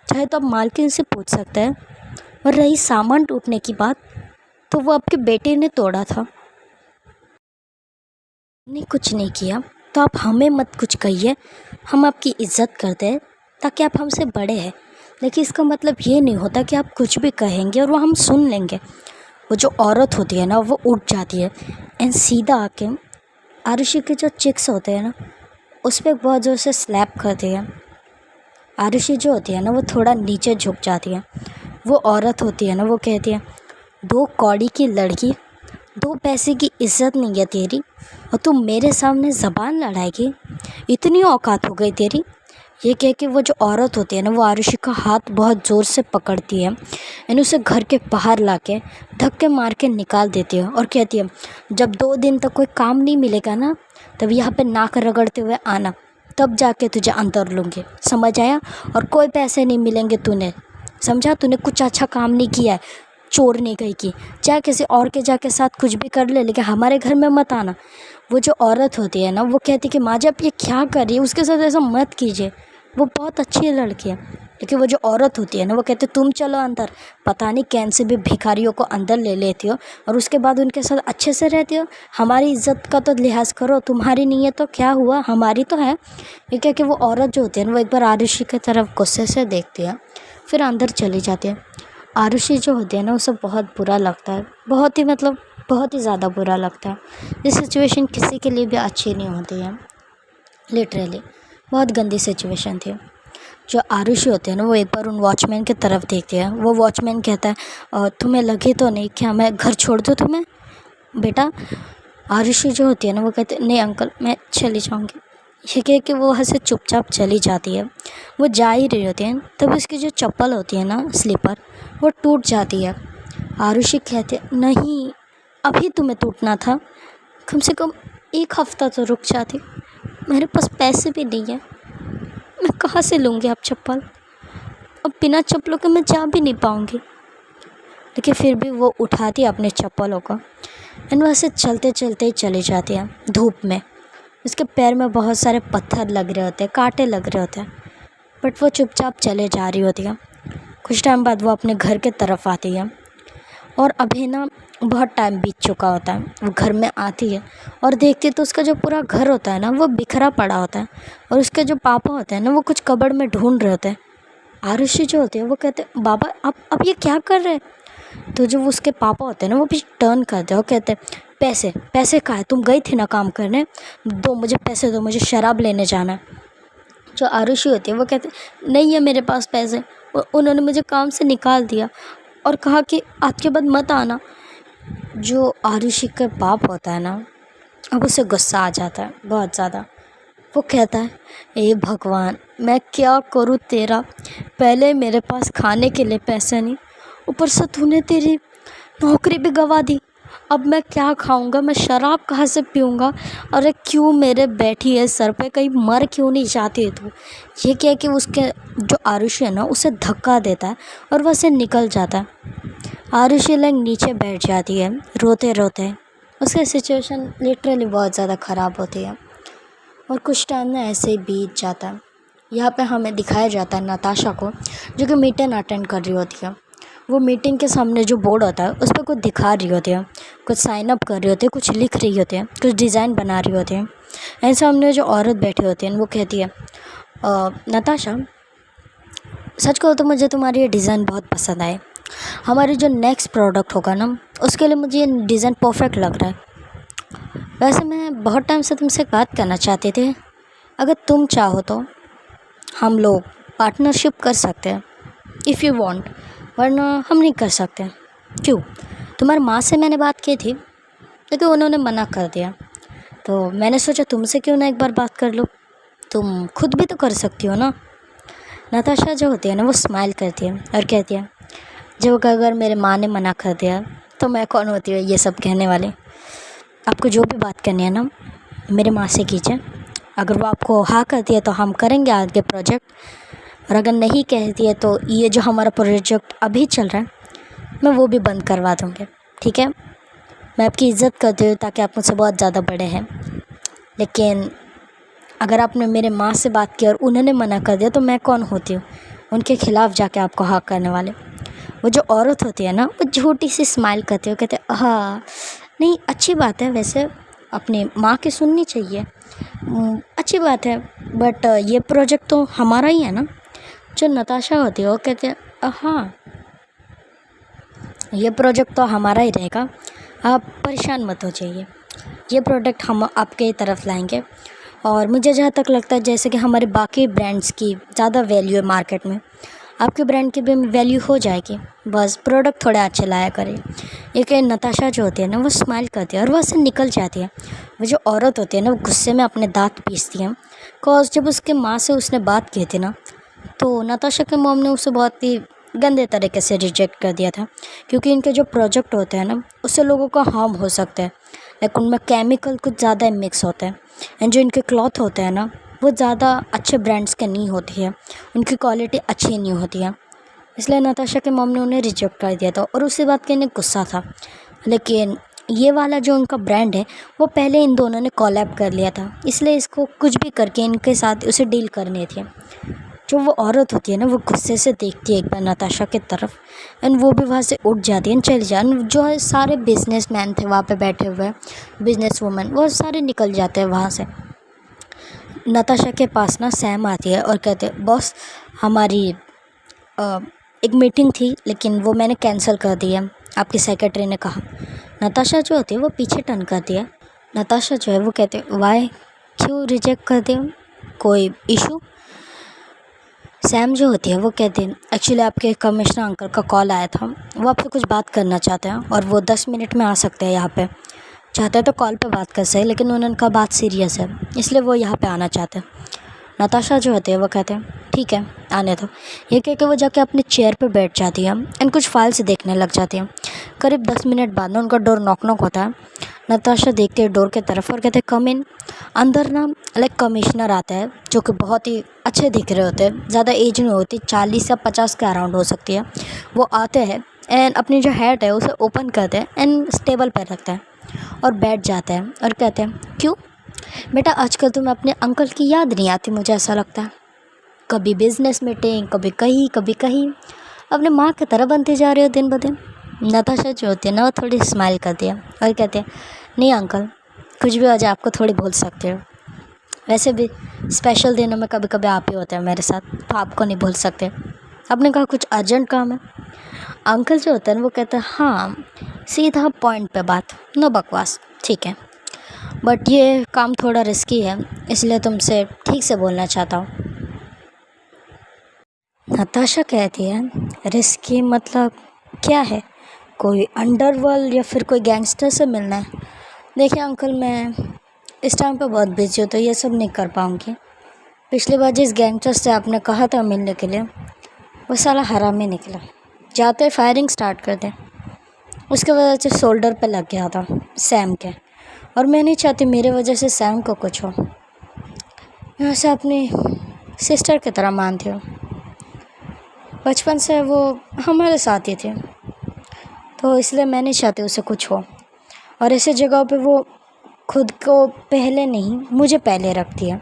चाहे तो आप मालकिन से पूछ सकते हैं। और रही सामान टूटने की बात, तो वो आपके बेटे ने तोड़ा था, नहीं कुछ नहीं किया। तो आप हमें मत कुछ कहिए, हम आपकी इज्जत करते हैं ताकि आप हमसे बड़े हैं, लेकिन इसका मतलब ये नहीं होता कि आप कुछ भी कहेंगे और वो हम सुन लेंगे। वो जो औरत होती है ना, वो उठ जाती है एंड सीधा आके आरुषि के जो चिक्स होते हैं ना, उस पर बहुत ज़ोर से स्लैप करती है। आरुषि जो होती है ना, वो थोड़ा नीचे झुक जाती है। वो औरत होती है ना, वो कहती है, दो कौड़ी की लड़की, दो पैसे की इज्जत नहीं है तेरी, और तुम मेरे सामने ज़बान लड़ाएगी? इतनी औकात हो गई तेरी? ये कह के वो जो औरत होती है ना, वो आरुषि का हाथ बहुत ज़ोर से पकड़ती है एंड उसे घर के बाहर लाके धक्के मार के निकाल देती है और कहती है, जब 2 दिन तक कोई काम नहीं मिलेगा ना, तब यहाँ पे नाक रगड़ते हुए आना, तब जाके तुझे अंदर लूँगी, समझ आया? और कोई पैसे नहीं मिलेंगे तूने, समझा? तूने कुछ अच्छा काम नहीं किया है, चोर नहीं गई की, चाहे किसी और के जाके साथ कुछ भी कर ले, लेकिन हमारे घर में मत आना। वो जो औरत होती है ना, वो कहती है कि माँ जी आप ये क्या कर रही है, उसके साथ ऐसा मत कीजिए, वो बहुत अच्छी लड़की है। लेकिन वो जो औरत होती है ना, वो कहते तुम चलो अंदर, पता नहीं कैसे भी भिखारियों को अंदर ले लेती हो और उसके बाद उनके साथ अच्छे से रहती हो। हमारी इज्जत का तो लिहाज करो, तुम्हारी नहीं है तो क्या हुआ, हमारी तो है। ये क्या कि वो औरत जो होती है ना, वो एक बार आरुषि की तरफ गुस्से से देखती है, फिर अंदर चली जाती है। आरुषि जो होती है ना, उसे बहुत बुरा लगता है, बहुत ही मतलब बहुत ही ज़्यादा बुरा लगता है। ये सिचुएशन किसी के लिए भी अच्छी नहीं होती है, लिटरली बहुत गंदी सिचुएशन थी। जो आरुषि होते हैं ना, वो एक बार उन वॉचमैन की तरफ देखती है। वो वॉचमैन कहता है, तुम्हें लगे तो नहीं क्या मैं घर छोड़ दूँ तुम्हें बेटा? आरुषि जो होती है ना, वो कहते नहीं अंकल, मैं चली जाऊँगी। ये कह के वो वहाँ से चुपचाप चली जाती है। वो जा ही रही होती है, तब उसकी जो चप्पल होती है ना, स्लीपर, वो टूट जाती है। आरुषि कहते नहीं, अभी तुम्हें टूटना था, कम से कम 1 हफ्ता तो रुक जाती, मेरे पास पैसे भी नहीं है, मैं कहाँ से लूँगी आप चप्पल? अब बिना चप्पलों के मैं जा भी नहीं पाऊँगी। लेकिन फिर भी वो उठाती है अपने चप्पलों को एंड वैसे चलते चलते ही चली जाती है धूप में। उसके पैर में बहुत सारे पत्थर लग रहे होते हैं, कांटे लग रहे होते हैं, बट वो चुपचाप चले जा रही होती है। कुछ टाइम बाद वो अपने घर के तरफ आती है और अभी ना बहुत टाइम बीत चुका होता है। वो घर में आती है और देखती है तो उसका जो पूरा घर होता है ना, वो बिखरा पड़ा होता है, और उसके जो पापा होते हैं ना, वो कुछ कबर्ड में ढूंढ रहे होते हैं। आरुषि जो होती है वो कहते हैं, बाबा आप ये क्या कर रहे हैं? तो जो उसके पापा होते हैं ना, वो भी टर्न करते हैं और कहते हैं, पैसे पैसे कहाँ है? तुम गई थी ना काम करने, दो मुझे पैसे, दो मुझे शराब लेने जाना है। जो आरुषि होती है वो कहते नहीं है मेरे पास पैसे, उन्होंने मुझे काम से निकाल दिया और कहा कि आज के बाद मत आना। जो आरुषि का बाप होता है ना, अब उसे गुस्सा आ जाता है बहुत ज़्यादा। वो कहता है, ए भगवान, मैं क्या करूँ तेरा? पहले मेरे पास खाने के लिए पैसे नहीं, ऊपर से तूने तेरी नौकरी भी गंवा दी। अब मैं क्या खाऊंगा, मैं शराब कहाँ से पीऊँगा? अरे क्यों मेरे बैठी है सर पे, कहीं मर क्यों नहीं जाती है तू? ये क्या कि उसके जो आरुषि है ना, उसे धक्का देता है और वह से निकल जाता है। आरुषि लाइक नीचे बैठ जाती है रोते रोते। उसकी सिचुएशन लिटरली बहुत ज़्यादा ख़राब होती है और कुछ टाइम ना ऐसे ही बीत जाता है। यहाँ पे हमें दिखाया जाता है नताशा को, जो कि मीटिंग अटेंड कर रही होती है। वो मीटिंग के सामने जो बोर्ड होता है उस पर कुछ दिखा रही होती है, कुछ साइन अप कर रही होती है, कुछ लिख रही होती है, कुछ डिज़ाइन बना रही होती है। एंड सामने जो औरत बैठी होती है वो कहती है, नताशा, सच कहो तो मुझे तुम्हारी ये डिज़ाइन बहुत पसंद आए। हमारी जो नेक्स्ट प्रोडक्ट होगा ना, उसके लिए मुझे ये डिज़ाइन परफेक्ट लग रहा है। वैसे मैं बहुत टाइम से तुमसे बात करना चाहते थे। अगर तुम चाहो तो हम लोग पार्टनरशिप कर सकते हैं, इफ़ यू वांट, वरना हम नहीं कर सकते। क्यों? तुम्हारी माँ से मैंने बात की थी लेकिन उन्होंने मना कर दिया, तो मैंने सोचा तुमसे क्यों ना एक बार बात कर लो। तुम खुद भी तो कर सकती हो ना। नताशा जो होती है ना वो स्माइल करती है और कहती है, जब अगर मेरे माँ ने मना कर दिया तो मैं कौन होती हूँ ये सब कहने वाले। आपको जो भी बात करनी है ना मेरे माँ से कीजिए। अगर वो आपको हाँ कहती है तो हम करेंगे आगे प्रोजेक्ट, और अगर नहीं कहती है तो ये जो हमारा प्रोजेक्ट अभी चल रहा है मैं वो भी बंद करवा दूँगी। ठीक है? मैं आपकी इज़्ज़त करती हूँ ताकि आप मुझसे बहुत ज़्यादा बड़े हैं, लेकिन अगर आपने मेरे माँ से बात की और उन्होंने मना कर दिया तो मैं कौन होती हूँ उनके ख़िलाफ़ जाके आपको हाँ करने वाले। वो जो औरत होती है ना वो झूठी सी स्माइल करती है, कहते हैं हाँ नहीं अच्छी बात है, वैसे अपनी माँ की सुननी चाहिए, अच्छी बात है, बट ये प्रोजेक्ट तो हमारा ही है ना। जो नताशा होती है वो कहते हैं हाँ ये प्रोजेक्ट तो हमारा ही रहेगा, आप परेशान मत हो जाइए, ये प्रोडक्ट हम आपके तरफ लाएंगे। और मुझे जहाँ तक लगता है जैसे कि हमारे बाकी ब्रांड्स की ज़्यादा वैल्यू है मार्केट में, आपके ब्रांड की भी वैल्यू हो जाएगी, बस प्रोडक्ट थोड़े अच्छे लाया करें। एक नताशा जो होती है ना वो स्माइल करती है और वो से निकल जाती है। वो जो औरत होती है ना वो गुस्से में अपने दांत पीसती है, बिकॉज जब उसके माँ से उसने बात की थी ना तो नताशा के मॉम ने उसे बहुत ही गंदे तरीके से रिजेक्ट कर दिया था, क्योंकि इनके जो प्रोजेक्ट होते हैं ना उससे लोगों का हार्म हो सकता है, लाइक उनमें केमिकल कुछ ज़्यादा मिक्स होते हैं। एंड जो इनके क्लॉथ होते हैं ना वो ज़्यादा अच्छे ब्रांड्स के नहीं होती है, उनकी क्वालिटी अच्छी नहीं होती है, इसलिए नताशा के मॉम ने उन्हें रिजेक्ट कर दिया था और उसी बात के इन्हें गुस्सा था। लेकिन ये वाला जो उनका ब्रांड है वो पहले इन दोनों ने कॉलैब कर लिया था, इसलिए इसको कुछ भी करके इनके साथ उसे डील करनी थी। जो वो औरत होती है ना वो गुस्से से देखती है एक बार नताशा की तरफ, एंड वो भी वहाँ से उठ जाती है, चली जाती। जो सारे बिजनेसमैन थे वहाँ पे बैठे हुए, बिजनेस वूमेन, वो सारे निकल जाते हैं वहाँ से। नताशा के पास ना सैम आती है और कहते हैं, बॉस हमारी एक मीटिंग थी लेकिन वो मैंने कैंसिल कर दी है, आपकी सेक्रेटरी ने कहा। नताशा जो होती है वो पीछे टर्न करती है। नताशा जो है वो कहते हैं, वाई, क्यों रिजेक्ट कर दिया, कोई इशू? सैम जो होती है वो कहती है, एक्चुअली आपके कमिश्नर अंकल का कॉल आया था, वो आपसे कुछ बात करना चाहते हैं और वो 10 मिनट में आ सकते हैं यहाँ पे। चाहते हैं तो कॉल पे बात कर सके, लेकिन उन्होंने कहा बात सीरियस है इसलिए वो यहाँ पे आना चाहते हैं। नताशा जो होती है वो कहते हैं ठीक है आने दो। ये कह के वो जाके अपनी चेयर पे बैठ जाती है एंड कुछ फाइल्स देखने लग जाती है। करीब 10 मिनट बाद ना उनका डोर नॉक नॉक होता है। नताशा देखती है डोर के तरफ और कहते हैं कम इन। अंदर ना लाइक कमिश्नर आता है जो कि बहुत ही अच्छे दिख रहे होते हैं, ज़्यादा एज नहीं होती, 40 या 50 के अराउंड हो सकती है। वो आते हैं एंड अपनी जो हैट है उसे ओपन करते हैं एंड टेबल पर रखते हैं और बैठ जाते हैं और कहते हैं, क्यों बेटा आजकल तुम्हें अपने अंकल की याद नहीं आती? मुझे ऐसा लगता है कभी बिजनेस मीटिंग, कभी कहीं अपने माँ की तरह बनते जा रहे हो दिन ब दिन। नताशा जो होती है ना वो थोड़ी स्माइल करती है और कहते हैं, नहीं अंकल कुछ भी हो जाए आपको थोड़ी भूल सकते हो, वैसे भी स्पेशल दिनों में कभी कभी आप ही होते हैं मेरे साथ, तो आपको नहीं भूल सकते। आपने कहा कुछ अर्जेंट काम है? अंकल जो होता है ना वो कहते हैं, हाँ सीधा पॉइंट पे बात, नो बकवास, ठीक है, बट ये काम थोड़ा रिस्की है इसलिए तुमसे ठीक से बोलना चाहता हूँ। नताशा कहती है, रिस्की मतलब क्या है? कोई अंडरवर्ल्ड या फिर कोई गैंगस्टर से मिलना है? देखिए अंकल मैं इस टाइम पे बहुत बिजी हूँ तो ये सब नहीं कर पाऊँगी। पिछली बार जिस गैंगस्टर से आपने कहा था मिलने के लिए वो साला हरामी निकला, जाते फायरिंग स्टार्ट कर दे, उसके वजह से शोल्डर पे लग गया था सैम के, और मैं नहीं चाहती मेरे वजह से सैम को कुछ हो। मैं उसे अपनी सिस्टर की तरह मानती हूँ, बचपन से वो हमारे साथ ही थे, तो इसलिए मैं नहीं चाहती उसे कुछ हो। और ऐसे जगहों पे वो खुद को पहले नहीं, मुझे पहले रखती है,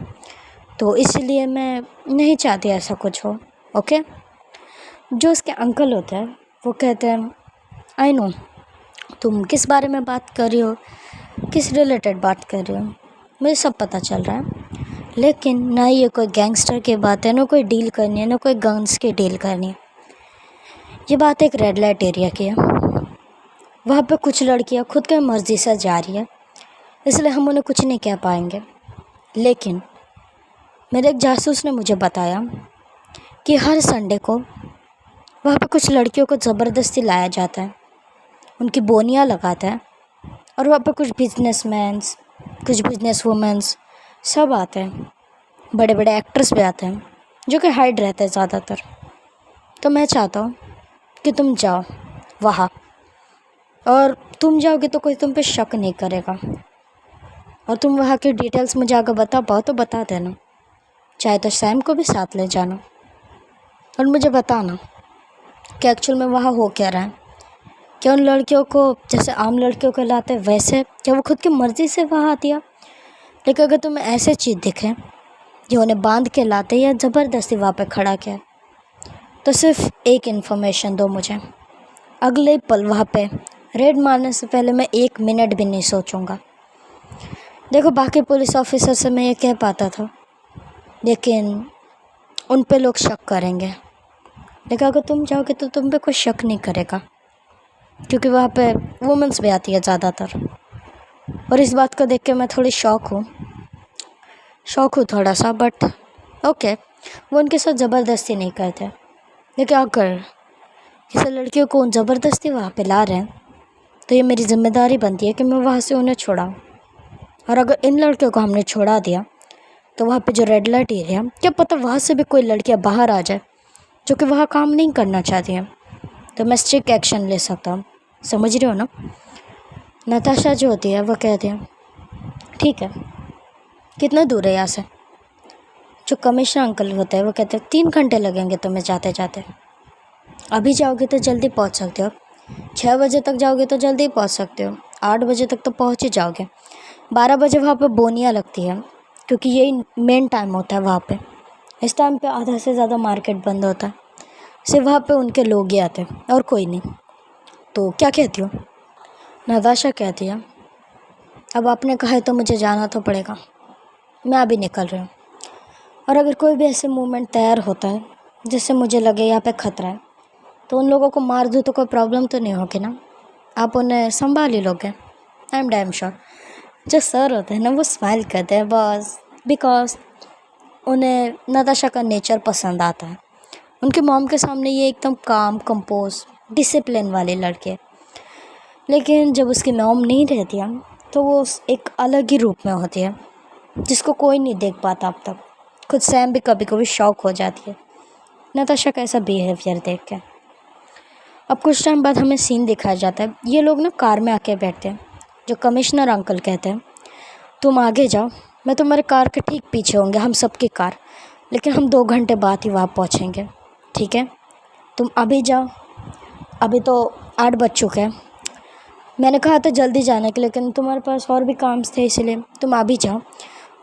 तो इसलिए मैं नहीं चाहती ऐसा कुछ हो। ओके। जो उसके अंकल होते हैं वो कहते हैं, आई नो तुम किस बारे में बात कर रही हो, किस रिलेटेड बात कर रही हो, मुझे सब पता चल रहा है, लेकिन ना ये कोई गैंगस्टर की बात है, ना कोई डील करनी है, ना कोई गन्स की डील करनी है। ये बात एक रेड लाइट एरिया की है। वहाँ पे कुछ लड़कियाँ खुद की मर्ज़ी से जा रही है, इसलिए हम उन्हें कुछ नहीं कह पाएंगे। लेकिन मेरे एक जासूस ने मुझे बताया कि हर संडे को वहाँ पे कुछ लड़कियों को ज़बरदस्ती लाया जाता है, उनकी बोनियाँ लगाता है, और वहाँ पे कुछ बिजनेसमैन्स, कुछ बिजनेस वुमेन्स सब आते हैं, बड़े बड़े एक्टर्स भी आते हैं जो कि हाइड रहते हैं ज़्यादातर। तो मैं चाहता हूँ कि तुम जाओ वहाँ, और तुम जाओगे तो कोई तुम पे शक नहीं करेगा, और तुम वहाँ की डिटेल्स मुझे अगर बता पाओ तो बता देना, चाहे तो सैम को भी साथ ले जाना, और मुझे बताना कि एक्चुअल में वहाँ हो क्या रहा है। क्या उन लड़कियों को जैसे आम लड़कियों को लाते हैं वैसे, क्या वो खुद की मर्ज़ी से वहाँ आती है, लेकिन अगर तुम्हें ऐसे चीज़ दिखे जो उन्हें बांध के लाते या ज़बरदस्ती वहाँ पे खड़ा किया, तो सिर्फ एक इन्फॉर्मेशन दो मुझे। अगले पल वहाँ पे रेड मारने से पहले मैं 1 मिनट भी नहीं सोचूंगा। देखो बाकी पुलिस ऑफिसर से मैं ये कह पाता था, लेकिन उन पे लोग शक करेंगे, लेकिन अगर तुम जाओगे तो तुम पे कोई शक नहीं करेगा, क्योंकि वहाँ पे वुमेंस भी आती है ज़्यादातर। और इस बात को देख के मैं थोड़ी शौक हूँ थोड़ा सा, बट ओके। वो उनके साथ ज़बरदस्ती नहीं करते, लेकिन अगर किसी लड़कियों को ज़बरदस्ती वहाँ पे ला रहे हैं तो ये मेरी ज़िम्मेदारी बनती है कि मैं वहाँ से उन्हें छुड़ाऊँ। और अगर इन लड़कियों को हमने छोड़ा दिया तो वहाँ पे जो रेड लाइट एरिया, क्या पता वहाँ से भी कोई लड़कियाँ बाहर आ जाए जो कि वहाँ काम नहीं करना चाहती हैं, तो मैं स्ट्रिक्ट एक्शन ले सकता हूँ। समझ रहे हो ना। नताशा जो होती है वो कहती है, ठीक है कितना दूर है यहाँ से। जो कमिश्नर अंकल होते हैं वो कहते हैं 3 घंटे लगेंगे तुम्हें जाते जाते। अभी जाओगे तो जल्दी पहुँच सकते हो, 6 बजे तक जाओगे तो जल्दी पहुँच सकते हो, 8 बजे तक तो पहुँच ही जाओगे। 12 बजे वहाँ पे बोनियाँ लगती है, क्योंकि यही मेन टाइम होता है वहाँ पे। इस टाइम पे आधा से ज़्यादा मार्केट बंद होता है, सिर्फ वहाँ पे उनके लोग ही आते हैं और कोई नहीं। तो क्या कहती हो। नताशा कहती है, अब आपने कहा है तो मुझे जाना तो पड़ेगा, मैं अभी निकल रही हूँ। और अगर कोई भी ऐसे मूवमेंट तैयार होता है जिससे मुझे लगे यहाँ पे ख़तरा है, तो उन लोगों को मार दूँ तो कोई प्रॉब्लम तो नहीं होगी ना, आप उन्हें संभाल ही लोगे। I am damn sure. जो सर होते हैं ना वो स्माइल करते हैं बस, बिकॉज उन्हें नताशा का नेचर पसंद आता है। उनके मॉम के सामने ये एकदम काम, कंपोज, डिसिप्लिन वाले लड़के, लेकिन जब उसकी मॉम नहीं रहती है तो वो एक अलग ही रूप में होती है जिसको कोई नहीं देख पाता अब तक। खुद सैम भी कभी कभी शॉक हो जाती है नताशा का ऐसा बिहेवियर देख के। अब कुछ टाइम बाद हमें सीन दिखाया जाता है, ये लोग ना कार में आके बैठते हैं। जो कमिश्नर अंकल कहते हैं, तुम आगे जाओ, मैं तुम्हारे कार के ठीक पीछे होंगे, हम सबकी कार, लेकिन हम 2 घंटे बाद ही वहाँ पहुँचेंगे, ठीक है। तुम अभी जाओ, अभी तो 8 बज चुके हैं, मैंने कहा था जल्दी जाने के, लेकिन तुम्हारे पास और भी काम थे इसलिए तुम अभी जाओ।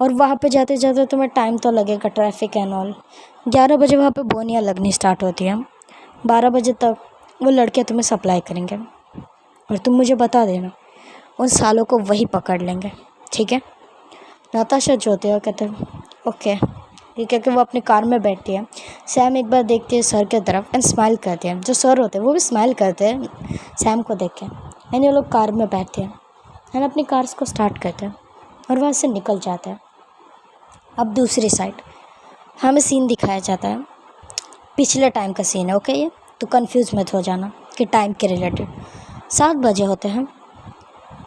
और वहाँ पे जाते जाते तुम्हें टाइम तो लगेगा, ट्रैफिक एंड ऑल। 11 बजे वहाँ पे बोनियाँ लगनी स्टार्ट होती हैं, 12 बजे तक वो लड़के तुम्हें सप्लाई करेंगे, और तुम मुझे बता देना, उन सालों को वही पकड़ लेंगे, ठीक है। नताशा जो होती है वो कहते हैं ओके, ये कह के वो अपनी कार में बैठती है। सैम एक बार देखती है सर की तरफ एंड स्माइल करती है। जो सर होते हैं वो भी स्माइल करते हैं सैम को देख के, एंड ये लोग कार में बैठते हैं एंड अपनी कार्स को स्टार्ट करते हैं और वहाँ से निकल जाते हैं। अब दूसरी साइड हमें सीन दिखाया जाता है, पिछले टाइम का सीन है, ओके। ये तो कंफ्यूज मत हो जाना कि टाइम के रिलेटेड। 7 बजे होते हैं।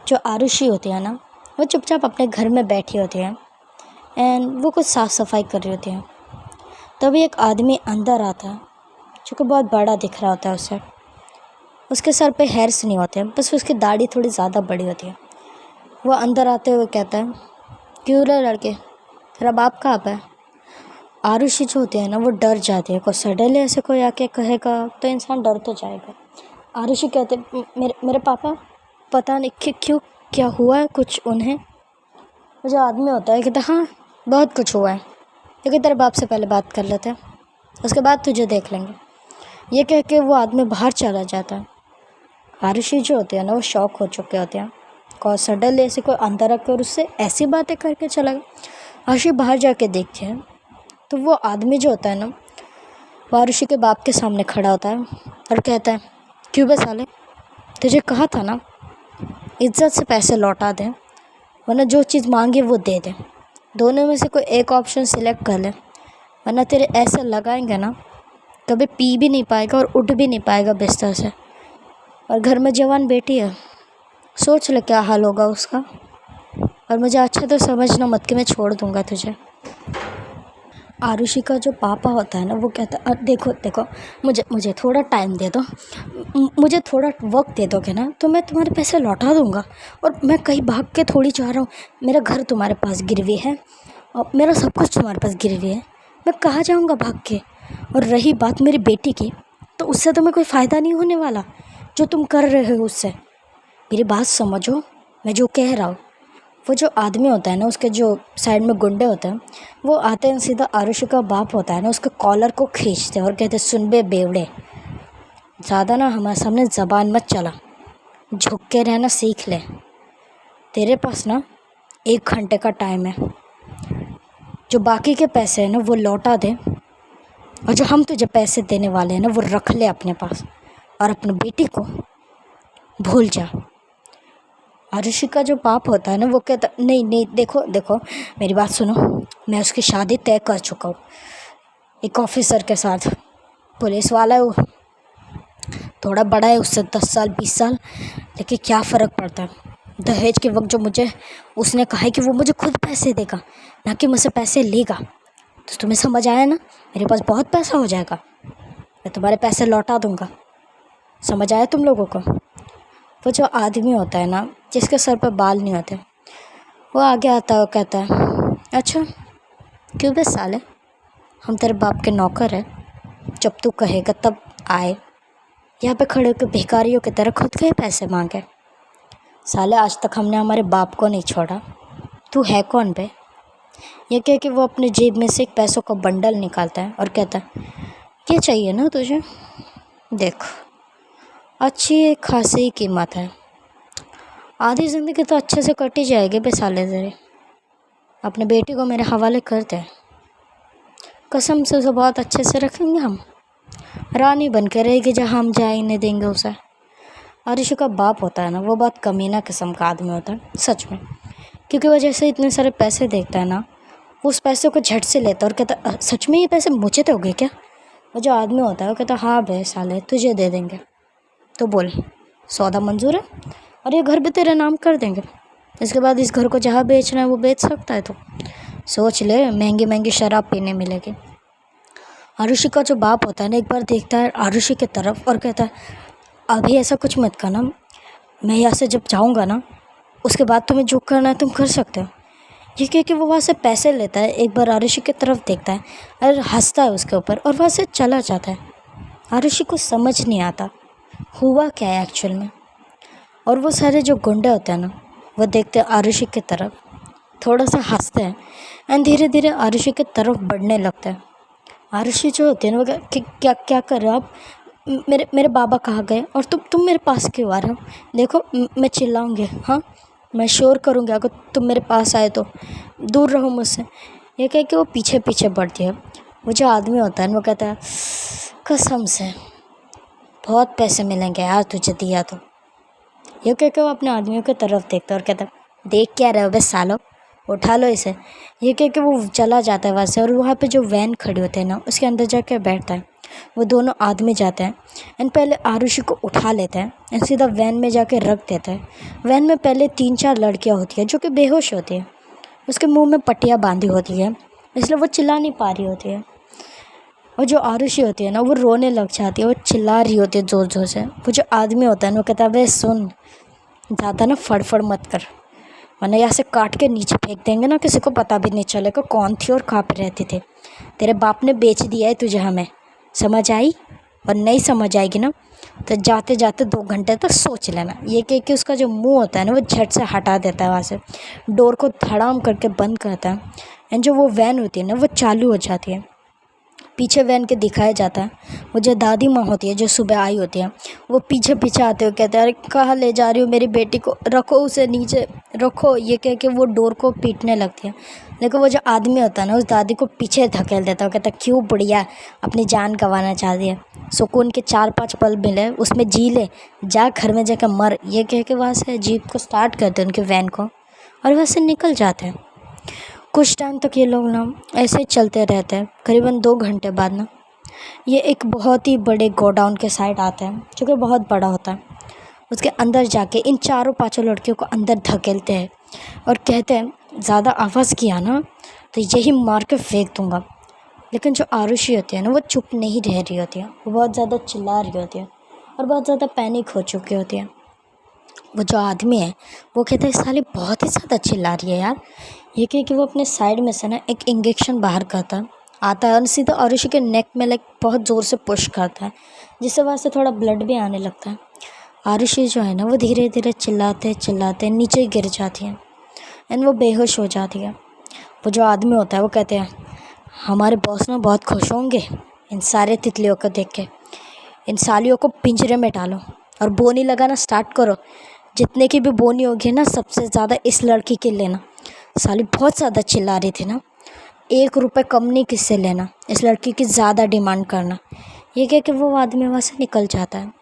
जो आरुषि होती है ना, वो चुपचाप अपने घर में बैठी होती है एंड वो कुछ साफ़ सफाई कर रही होती है। तभी एक आदमी अंदर आता है जो कि बहुत बड़ा दिख रहा होता है उसे। उसके सर पे हेयर्स नहीं होते हैं, बस उसकी दाढ़ी थोड़ी ज़्यादा बड़ी होती है। वो अंदर आते हुए कहता है, क्यों रे लड़के, तेरा बाप कहाँ पे है। आरुषि जो होती है ना वो डर जाती है, कोई सडनली ऐसे कोई आके कहेगा तो इंसान डर तो जाएगा। आरुषि कहते, मेरे मेरे पापा, पता नहीं क्यों, क्या हुआ है कुछ उन्हें। वो जो आदमी होता है कहता, हाँ बहुत कुछ हुआ है, लेकिन तेरे बाप से पहले बात कर लेते हैं, उसके बाद तुझे देख लेंगे। ये कह के वो आदमी बाहर चला जाता है। आरुषि जो होते हैं ना, वो शॉक हो चुके होते हैं। और सडनली ऐसे कोई अंदर आकर और उससे ऐसी बातें करके चला गया। आरुषि बाहर जाके देखते हैं तो वो आदमी जो होता है ना, वो आरुषि के बाप के सामने खड़ा होता है और कहता है, क्यों बे साले, तुझे कहा था ना इज्जत से पैसे लौटा दें, वरना जो चीज़ मांगे वो दे दें, दोनों में से कोई एक ऑप्शन सिलेक्ट कर ले, वरना तेरे ऐसे लगाएंगे ना कभी पी भी नहीं पाएगा और उठ भी नहीं पाएगा बिस्तर से। और घर में जवान बेटी है, सोच ले क्या हाल होगा उसका। और मुझे अच्छा तो समझना मत कि मैं छोड़ दूँगा तुझे। आरुषि का जो पापा होता है ना, वो कहता है, देखो देखो, मुझे थोड़ा टाइम दे दो, मुझे थोड़ा वक्त दे दोगे ना तो मैं तुम्हारे पैसे लौटा दूँगा। और मैं कहीं भाग के थोड़ी जा रहा हूँ, मेरा घर तुम्हारे पास गिरवी है और मेरा सब कुछ तुम्हारे पास गिरवी है, मैं कहाँ जाऊँगा भाग के। और रही बात मेरी बेटी की, तो उससे तुम्हें कोई फ़ायदा नहीं होने वाला जो तुम कर रहे हो उससे। मेरी बात समझो, मैं जो कह रहा हूँ। वो जो आदमी होता है ना, उसके जो साइड में गुंडे होते हैं, वो आते हैं, सीधा आरुषि का बाप होता है ना, उसके कॉलर को खींचते हैं और कहते, सुन बे बेवड़े, ज़्यादा ना हमारे सामने ज़बान मत चला, झुक के रहना सीख ले। तेरे पास ना 1 घंटे का टाइम है, जो बाकी के पैसे हैं ना वो लौटा दे, और जो हम तुझे पैसे देने वाले हैं ना वो रख ले अपने पास, और अपनी बेटी को भूल जा। आरुषि का जो बाप होता है ना, वो कहता, नहीं नहीं, देखो देखो, मेरी बात सुनो, मैं उसकी शादी तय कर चुका हूँ एक ऑफिसर के साथ, पुलिस वाला है वो, थोड़ा बड़ा है उससे 10 साल 20 साल, लेकिन क्या फ़र्क पड़ता है। दहेज के वक्त जो मुझे उसने कहा है कि वो मुझे खुद पैसे देगा, ना कि मुझसे पैसे लेगा। तो तुम्हें समझ आया ना, मेरे पास बहुत पैसा हो जाएगा, मैं तुम्हारे पैसे लौटा दूँगा। समझ आया तुम लोगों को। वो जो आदमी होता है ना, जिसके सर पर बाल नहीं होते, वो आगे आता है और कहता है, अच्छा क्यों बे साले, हम तेरे बाप के नौकर हैं, जब तू कहेगा तब आए, यहाँ पे खड़े होकर भिखारियों की तरह खुद के पैसे मांगे। साले आज तक हमने हमारे बाप को नहीं छोड़ा, तू है कौन बे। ये कह के वो अपने जेब में से एक पैसों का बंडल निकालता है और कहता है, ये चाहिए ना तुझे, देख अच्छी खासी कीमत है, आधी ज़िंदगी तो अच्छे से कट ही जाएगी बे साले तेरे, अपने बेटी को मेरे हवाले कर दे, कसम से उसे बहुत अच्छे से रखेंगे हम, रानी बन के रहेगी जहाँ हम जा ही नहीं देंगे उसे। आरुषि का बाप होता है ना, वो बहुत कमीना किस्म का आदमी होता है सच में, क्योंकि वो जैसे इतने सारे पैसे देखता है ना, उस पैसे को झट से लेता है और कहता, सच में ये पैसे मुझे दोगे क्या। वो जो आदमी होता है वो कहता, हाँ बे साले तुझे दे देंगे, तो बोल सौदा मंजूर है, और ये घर भी तेरे नाम कर देंगे, इसके बाद इस घर को जहाँ बेचना है वो बेच सकता है, तो सोच ले महंगी महंगी शराब पीने मिलेगी। आरुषि का जो बाप होता है ना, एक बार देखता है आरुषि की तरफ और कहता है, अभी ऐसा कुछ मत करना, मैं यहाँ से जब जाऊँगा ना उसके बाद तुम्हें जो करना है तुम कर सकते हो। ये कह के वो वहाँ से पैसे लेता है, एक बार आरुषि की तरफ देखता है और हंसता है उसके ऊपर और वहाँ से चला जाता है। आरुषि को समझ नहीं आता हुआ क्या है एक्चुअल में। और वो सारे जो गुंडे होते हैं ना, वो देखते हैं आरुषि की तरफ, थोड़ा सा हंसते हैं एंड धीरे धीरे आरुषि की तरफ बढ़ने लगते हैं। आरुषि जो होती है ना, वो क्या क्या कर रहे हो आप, मेरे मेरे बाबा कहाँ गए और तुम मेरे पास क्यों आ रहे हो, देखो मैं चिल्लाऊंगी, हाँ मैं शोर करूँगी अगर तुम मेरे पास आए तो, दूर रहो मुझसे। ये कह के वो पीछे पीछे बढ़ती है। वो जो आदमी होता है ना, वो कहता है, कसम से बहुत पैसे मिलेंगे यार तुझे दिया तो। ये कह के वो अपने आदमियों की तरफ देखता है और कहता है, देख क्या रहे हो बस सालो, उठा लो इसे। ये कह के वो चला जाता है वहाँ से, और वहाँ पे जो वैन खड़ी होते हैं ना उसके अंदर जाके बैठता है। वो दोनों आदमी जाते हैं एंड पहले आरुषि को उठा लेते हैं एंड सीधा वैन में जाके रख देते हैं। वैन में पहले 3-4 लड़कियाँ होती हैं जो कि बेहोश होती हैं, उसके मुंह में पट्टियाँ बांधी होती है, इसलिए वो चिल्ला नहीं पा रही होती है। और जो आरुषि होती है ना, वो रोने लग जाती है, वो चिल्ला रही होती है ज़ोर ज़ोर से। वो जो आदमी होता है ना, वो कहता है, वे सुन, ज़्यादा ना फड़फड़ मत कर, वरना यहाँ से काट के नीचे फेंक देंगे ना, किसी को पता भी नहीं चलेगा कौन थी और कहाँ पे रहती थी। तेरे बाप ने बेच दिया है तुझे हमें, समझ आई, और नहीं समझ आएगी ना तो जाते जाते 2 घंटे तक सोच लेना। ये कह के उसका जो मुंह होता है ना वो झट से हटा देता है वहाँ से, डोर को धड़ाम करके बंद करता है। एंड जो वो वैन होती है ना वो चालू हो जाती है। पीछे वैन के दिखाया जाता है वो जो दादी माँ होती है जो सुबह आई होती है, वो पीछे पीछे आते हुए कहते हैं अरे कहाँ ले जा रही हो मेरी बेटी को, रखो उसे नीचे रखो। ये कह के वो डोर को पीटने लगती है। लेकिन वो जो आदमी होता है ना उस दादी को पीछे धकेल देता है। कहता है क्यों बुढ़िया अपनी जान गंवाना चाहती है, सुकून के 4-5 पल मिले उसमें जी ले, जा घर में जाकर मर। ये कह के वहाँ से जीप को स्टार्ट करते हैं उनके वैन को और वहाँ से निकल जाते हैं। कुछ टाइम तक ये लोग ना ऐसे ही चलते रहते हैं। करीबन 2 घंटे बाद ना ये एक बहुत ही बड़े गोडाउन के साइड आते हैं जो कि बहुत बड़ा होता है। उसके अंदर जाके इन 4-5 लड़कियों को अंदर धकेलते हैं और कहते हैं ज़्यादा आवाज़ किया ना तो यही मार के फेंक दूँगा। लेकिन जो आरुषि होती है ना वो चुप नहीं रह रही होती है, वो बहुत ज़्यादा चिल्ला रही होती है और बहुत ज़्यादा पैनिक हो चुकी होती है। वो जो आदमी है वो कहता है साली बहुत ही ज़्यादा चिल्ला रही है यार। ये कह कि वो अपने साइड में से ना एक इंजेक्शन बाहर करता आता है और सीधा आरुषि के नेक में लाइक बहुत ज़ोर से पुश करता है, जिससे वहाँ से थोड़ा ब्लड भी आने लगता है। आरुषि जो है ना वो धीरे धीरे चिल्लाते चिल्लाते नीचे गिर जाती है एंड वो बेहोश हो जाती है। वो जो आदमी होता है वो कहते हैं हमारे बॉस ना बहुत खुश होंगे इन सारे तितलियों को देख के, इन सालियों को पिंजरे में डालो और बोनी लगाना स्टार्ट करो। जितने की भी बोनी होगी ना सबसे ज़्यादा इस लड़की के लेना। साली बहुत ज़्यादा चिल्ला रही थी ना, 1 रुपये कम नहीं किससे लेना, इस लड़की की ज़्यादा डिमांड करना। ये कह के वो आदमी वहाँ से निकल जाता है।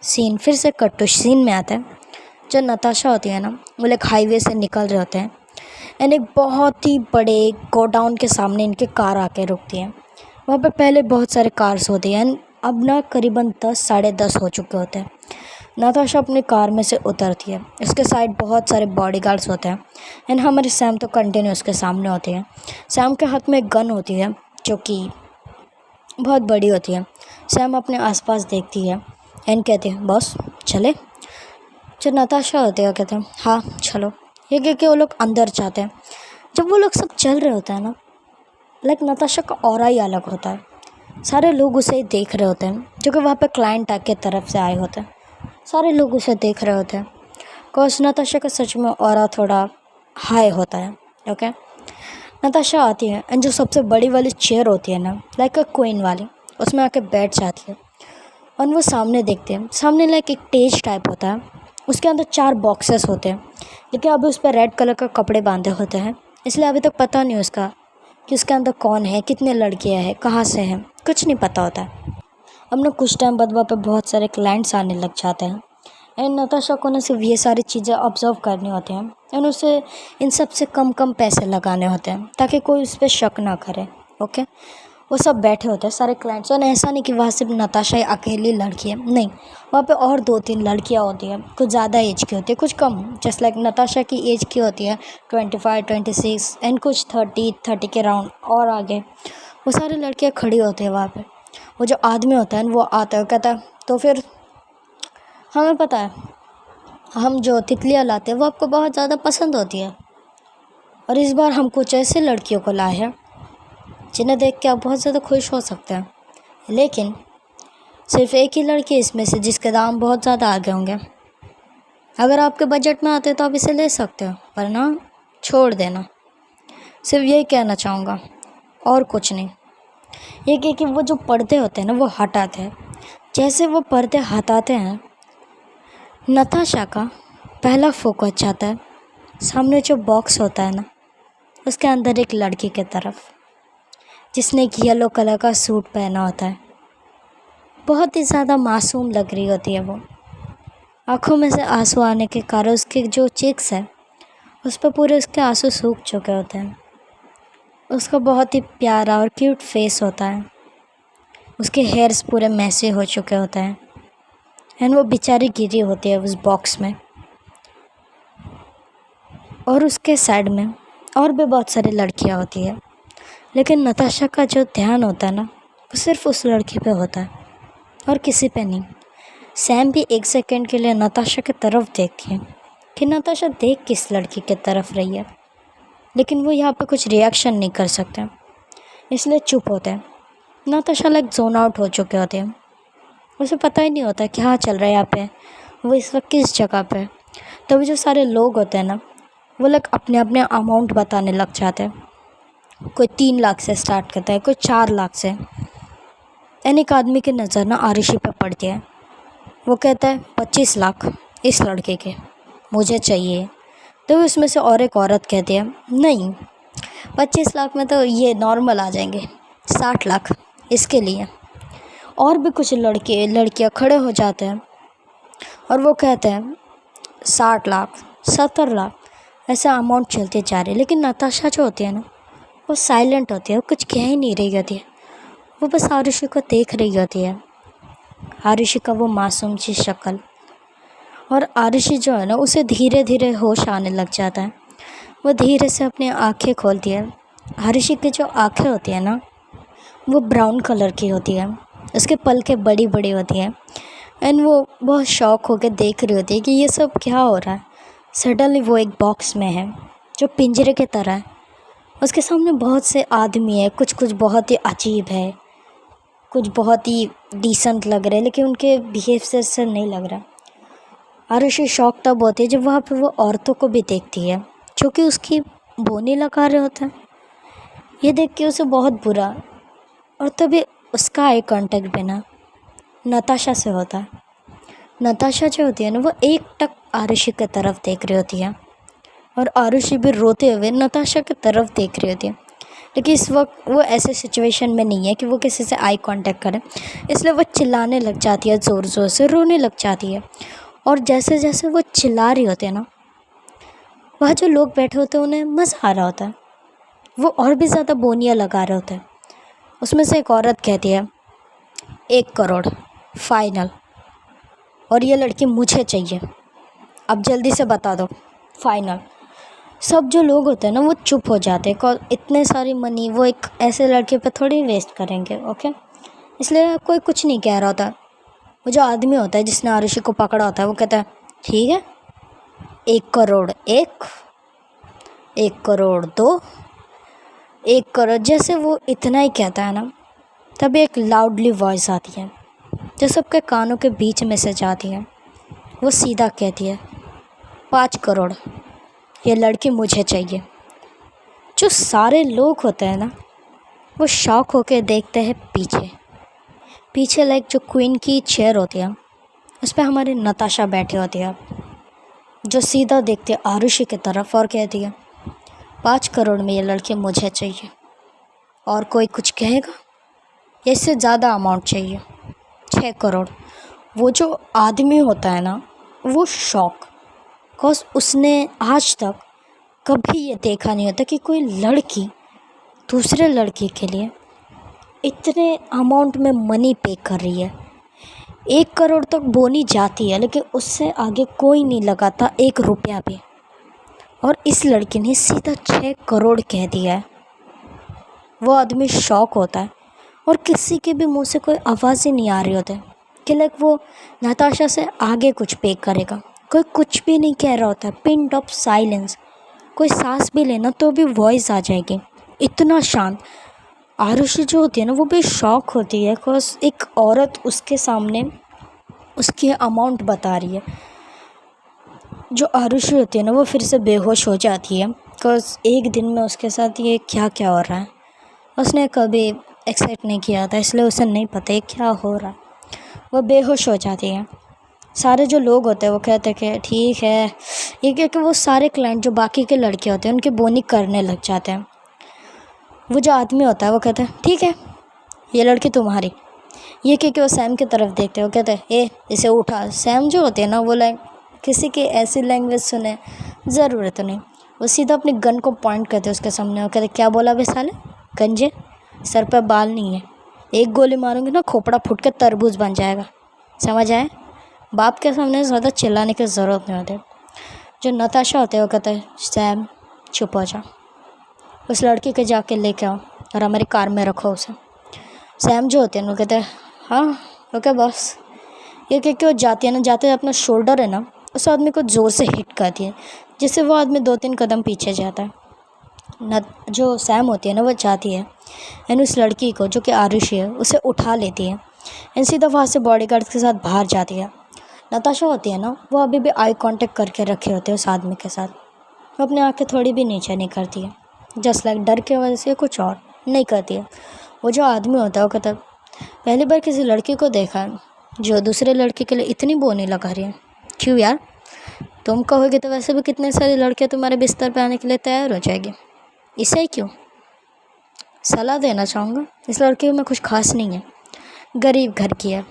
सीन फिर से कट टू सीन में आता है। जो नताशा होती है ना वो लोग हाईवे से निकल रहे होते हैं एंड एक बहुत ही बड़े गोडाउन के सामने इनके कार आके रुकती है। वहाँ पे पहले बहुत सारे कार्स होते हैं एंड अब ना करीबन 10 साढ़े 10 हो चुके होते हैं। नताशा अपनी कार में से उतरती है, इसके साइड बहुत सारे बॉडीगार्ड्स होते हैं एंड हमारी सैम तो कंटिन्यू उसके सामने होती है। सैम के हाथ में एक गन होती है जो कि बहुत बड़ी होती है। सैम अपने आसपास देखती है एंड कहती है बॉस चले। जो नताशा होती है कहते हैं हाँ चलो। ये कह के वो लोग अंदर जाते हैं। जब वो लोग सब चल रहे होते हैं ना लाइक नताशा का ऑरा ही अलग होता है। सारे लोग उसे देख रहे होते हैं जो कि वहाँ पे क्लाइंट के तरफ से आए होते हैं। सारे लोग उसे देख रहे होते हैं बिकॉज नताशा का सच में ऑरा थोड़ा हाई होता है। ओके, नताशा आती है एंड जो सबसे बड़ी वाली चेयर होती है ना लाइक अ क्वीन वाली, उसमें आके बैठ जाती है और वो सामने देखते हैं। सामने लाइक एक टेज टाइप होता है, उसके अंदर 4 बॉक्सेस होते हैं लेकिन अभी उस पर रेड कलर का कपड़े बांधे होते हैं, इसलिए अभी तक पता नहीं उसका कि उसके अंदर कौन है, कितने लड़कियां हैं, कहाँ से हैं, कुछ नहीं पता होता है। अब ना कुछ टाइम बाद वहाँ पे बहुत सारे क्लाइंट्स आने लग जाते हैं एंड नताशा को ना सिर्फ ये सारी चीज़ें ऑब्जर्व करनी होती हैं एंड उसे इन सब से कम कम पैसे लगाने होते हैं ताकि कोई उस पर शक ना करे। ओके, वो सब बैठे होते हैं सारे क्लाइंट्स और ऐसा नहीं कि वहाँ सिर्फ नताशा ही अकेली लड़की है, नहीं, वहाँ पे और 2-3 लड़कियाँ होती हैं। कुछ ज़्यादा एज की होती है, कुछ कम, जस्ट लाइक नताशा की एज की होती है 25-26 एंड कुछ 30 के राउंड और आगे। वो सारी लड़कियाँ खड़ी होती है वहाँ पे। वो जो आदमी होता है वो आता है, कहता है तो फिर हमें पता है हम जो तितलियाँ लाते हैं वो आपको बहुत ज़्यादा पसंद होती है और इस बार हम कुछ ऐसे लड़कियों को लाए हैं जिन्हें देख के आप बहुत ज़्यादा खुश हो सकते हैं, लेकिन सिर्फ एक ही लड़की इसमें से जिसके दाम बहुत ज़्यादा आगे होंगे। अगर आपके बजट में आते तो आप इसे ले सकते हो, वरना छोड़ देना। सिर्फ यही कहना चाहूँगा और कुछ नहीं। ये कि वो जो पर्दे होते हैं ना वो हटाते हैं। जैसे वो पर्दे हटाते हैं नताशा का पहला फोकस जाता है सामने जो बॉक्स होता है ना उसके अंदर एक लड़की के तरफ, जिसने एक येलो कलर का सूट पहना होता है। बहुत ही ज़्यादा मासूम लग रही होती है वो। आँखों में से आंसू आने के कारण उसके जो चिक्स है उस पर पूरे उसके आंसू सूख चुके होते हैं। उसका बहुत ही प्यारा और क्यूट फेस होता है, उसके हेयर्स पूरे मैसे हो चुके होते हैं एंड वो बेचारी गिरी होती है उस बॉक्स में। और उसके साइड में और भी बहुत सारी लड़कियां होती है, लेकिन नताशा का जो ध्यान होता है ना वो सिर्फ उस लड़की पे होता है और किसी पे नहीं। सैम भी 1 सेकंड के लिए नताशा की तरफ देखती है कि नताशा देख किस लड़की की तरफ रही है, लेकिन वो यहाँ पे कुछ रिएक्शन नहीं कर सकते, इसलिए चुप होते हैं। नताशा लाइक जोन आउट हो चुके होते हैं। उसे पता ही नहीं होता क्या चल रहा है यहाँ पे, वो इस वक्त किस जगह पे है। तभी जो सारे लोग होते हैं ना, वो लोग अपने अपने अमाउंट बताने लग जाते हैं। कोई 3 लाख से स्टार्ट करता है, कोई 4 लाख से। एक आदमी की नज़र ना आरुषि पे पड़ती है। वो कहता है 25 लाख इस लड़के के मुझे चाहिए। तो उसमें से और एक औरत कहती है नहीं, 25 लाख में तो ये नॉर्मल आ जाएंगे, 60 लाख इसके लिए। और भी कुछ लड़के लड़कियां खड़े हो जाते हैं और वो कहते हैं 60 लाख, 70 लाख, ऐसा अमाउंट चलते जा रही है। लेकिन नताशा जो होती है ना, वो साइलेंट होती है, वो कुछ कह ही नहीं रही होती है। वो बस आरुषि को देख रही होती है, आरुषि का वो मासूम सी शक्ल। और आरुषि जो है ना, उसे धीरे धीरे होश आने लग जाता है। वो धीरे से अपनी आंखें खोलती है। आरुषि की जो आंखें होती है ना, वो ब्राउन कलर की होती है, उसके पलकें बड़ी बड़ी होती हैं। एंड वो बहुत शौक होकर देख रही होती है कि ये सब क्या हो रहा है। सडनली वो एक बॉक्स में है जो पिंजरे की तरह है। उसके सामने बहुत से आदमी है, कुछ कुछ बहुत ही अजीब है, कुछ बहुत ही डिसेंट लग रहे हैं, लेकिन उनके बिहेव से नहीं लग रहा। आरुषि शौक तब होती है जब वहाँ पे वो औरतों को भी देखती है जो कि उसकी बोनी लगा रहे होते हैं। ये देख के उसे बहुत बुरा, और तभी उसका आई कांटेक्ट बिना नताशा से होता है। नताशा जो होती है ना, वो एक टक आरुषि की तरफ देख रही होती है और आरुषि भी रोते हुए नताशा की तरफ देख रही होती है। लेकिन इस वक्त वो ऐसे सिचुएशन में नहीं है कि वो किसी से आई कांटेक्ट करे, इसलिए वो चिल्लाने लग जाती है, ज़ोर ज़ोर से रोने लग जाती है। और जैसे जैसे वो चिल्ला रही होती है ना, वहाँ जो लोग बैठे होते हैं उन्हें मज़ा आ रहा होता है, वो और भी ज़्यादा बोनियाँ लगा रहे होते हैं। उसमें से एक औरत कहती है 1 करोड़ फाइनल, और ये लड़की मुझे चाहिए, अब जल्दी से बता दो फाइनल। सब जो लोग होते हैं ना, वो चुप हो जाते हैं, इतने सारी मनी वो एक ऐसे लड़के पे थोड़ी वेस्ट करेंगे। ओके, इसलिए कोई कुछ नहीं कह रहा होता। वो जो आदमी होता है जिसने आरुषि को पकड़ा होता है, वो कहता है ठीक है, 1 करोड़ 1 करोड़ 2, 1 करोड़। जैसे वो इतना ही कहता है ना, तभी एक लाउडली वॉइस आती है जो सबके कानों के बीच में से जाती है। वो सीधा कहती है 5 करोड़, ये लड़की मुझे चाहिए। जो सारे लोग होते हैं ना, वो शॉक होकर देखते हैं पीछे पीछे। लाइक जो क्वीन की चेयर होती है, उस पर हमारी नताशा बैठी होती है, जो सीधा देखती है आरुषि की तरफ और कहती है 5 करोड़ में ये लड़की मुझे चाहिए। और कोई कुछ कहेगा, इससे ज़्यादा अमाउंट चाहिए, 6 करोड़। वो जो आदमी होता है ना, वो शॉक, बिकॉज उसने आज तक कभी ये देखा नहीं होता कि कोई लड़की दूसरे लड़के के लिए इतने अमाउंट में मनी पे कर रही है। 1 करोड़ तक बोनी जाती है, लेकिन उससे आगे कोई नहीं लगाता 1 रुपया भी। और इस लड़की ने सीधा 6 करोड़ कह दिया है। वो आदमी शॉक होता है और किसी के भी मुंह से कोई आवाज़ ही नहीं आ रही होती कि लाइक वो नताशा से आगे कुछ पे करेगा। कोई कुछ भी नहीं कह रहा होता है, पिन ऑफ साइलेंस। कोई सांस भी लेना तो भी वॉइस आ जाएगी, इतना शांत। आरुषि जो होती है ना, वो भी शॉक होती है बिकॉज एक औरत उसके सामने उसकी अमाउंट बता रही है। जो आरुषि होती है ना, वो फिर से बेहोश हो जाती है बिकॉज एक दिन में उसके साथ ये क्या क्या हो रहा है, उसने कभी एक्सेप्ट नहीं किया था, इसलिए उसे नहीं पता है क्या हो रहा है। वो बेहोश हो जाती है। सारे जो लोग होते हैं वो कहते हैं कि ठीक है, ये क्योंकि वो सारे क्लाइंट जो बाकी के लड़के होते हैं उनकी बोनी करने लग जाते हैं। वो जो आदमी होता है वो कहता है ठीक है, ये लड़की तुम्हारी। ये क्योंकि वो सैम की तरफ देखते हैं, वो कहते हैं इसे उठा। सैम जो होते हैं ना, वो किसी की ऐसी लैंग्वेज सुने ज़रूरत नहीं, वो सीधा अपनी गन को पॉइंट करते उसके सामने। वो कहते क्या बोला बे साले गंजे, सर पर बाल नहीं है, एक गोली मारूंगी ना खोपड़ा फूट के तरबूज बन जाएगा, समझ आए। बाप के सामने ज़्यादा चिल्लाने की ज़रूरत नहीं होती। जो नताशा होते हैं वो कहते हैं सैम चुप हो जा, उस लड़की के जाके लेके आओ और हमारी कार में रखो उसे। सैम जो होते हैं वो कहते हैं हाँ ओके बॉस। ये क्योंकि वो जाती है ना, जाते अपना शोल्डर है ना, उस आदमी को ज़ोर से हिट करती है, जिससे वो आदमी 2-3 कदम पीछे जाता है। जो सैम होती है ना, वो जाती है एंड उस लड़की को जो कि आरुषि है उसे उठा लेती है एंड सीधा वहाँ से बॉडीगार्ड्स के साथ बाहर जाती है। नताशा होती है ना, वो अभी भी आई कांटेक्ट करके रखे होते हैं उस आदमी के साथ। वो अपनी आंखें थोड़ी भी नीचे नहीं करती है, जस्ट लाइक डर की वजह से कुछ और नहीं करती है। वो जो आदमी होता है वो कहता है, पहली बार किसी लड़की को देखा है जो दूसरे लड़के के लिए इतनी बोनी लगा रही है। क्यों यार, तुम कहोगे तो वैसे भी कितने सारे लड़के तुम्हारे बिस्तर पे आने के लिए तैयार हो जाएगी, इसे ही क्यों। सलाह देना चाहूँगा, इस लड़की में कुछ खास नहीं है, गरीब घर की है,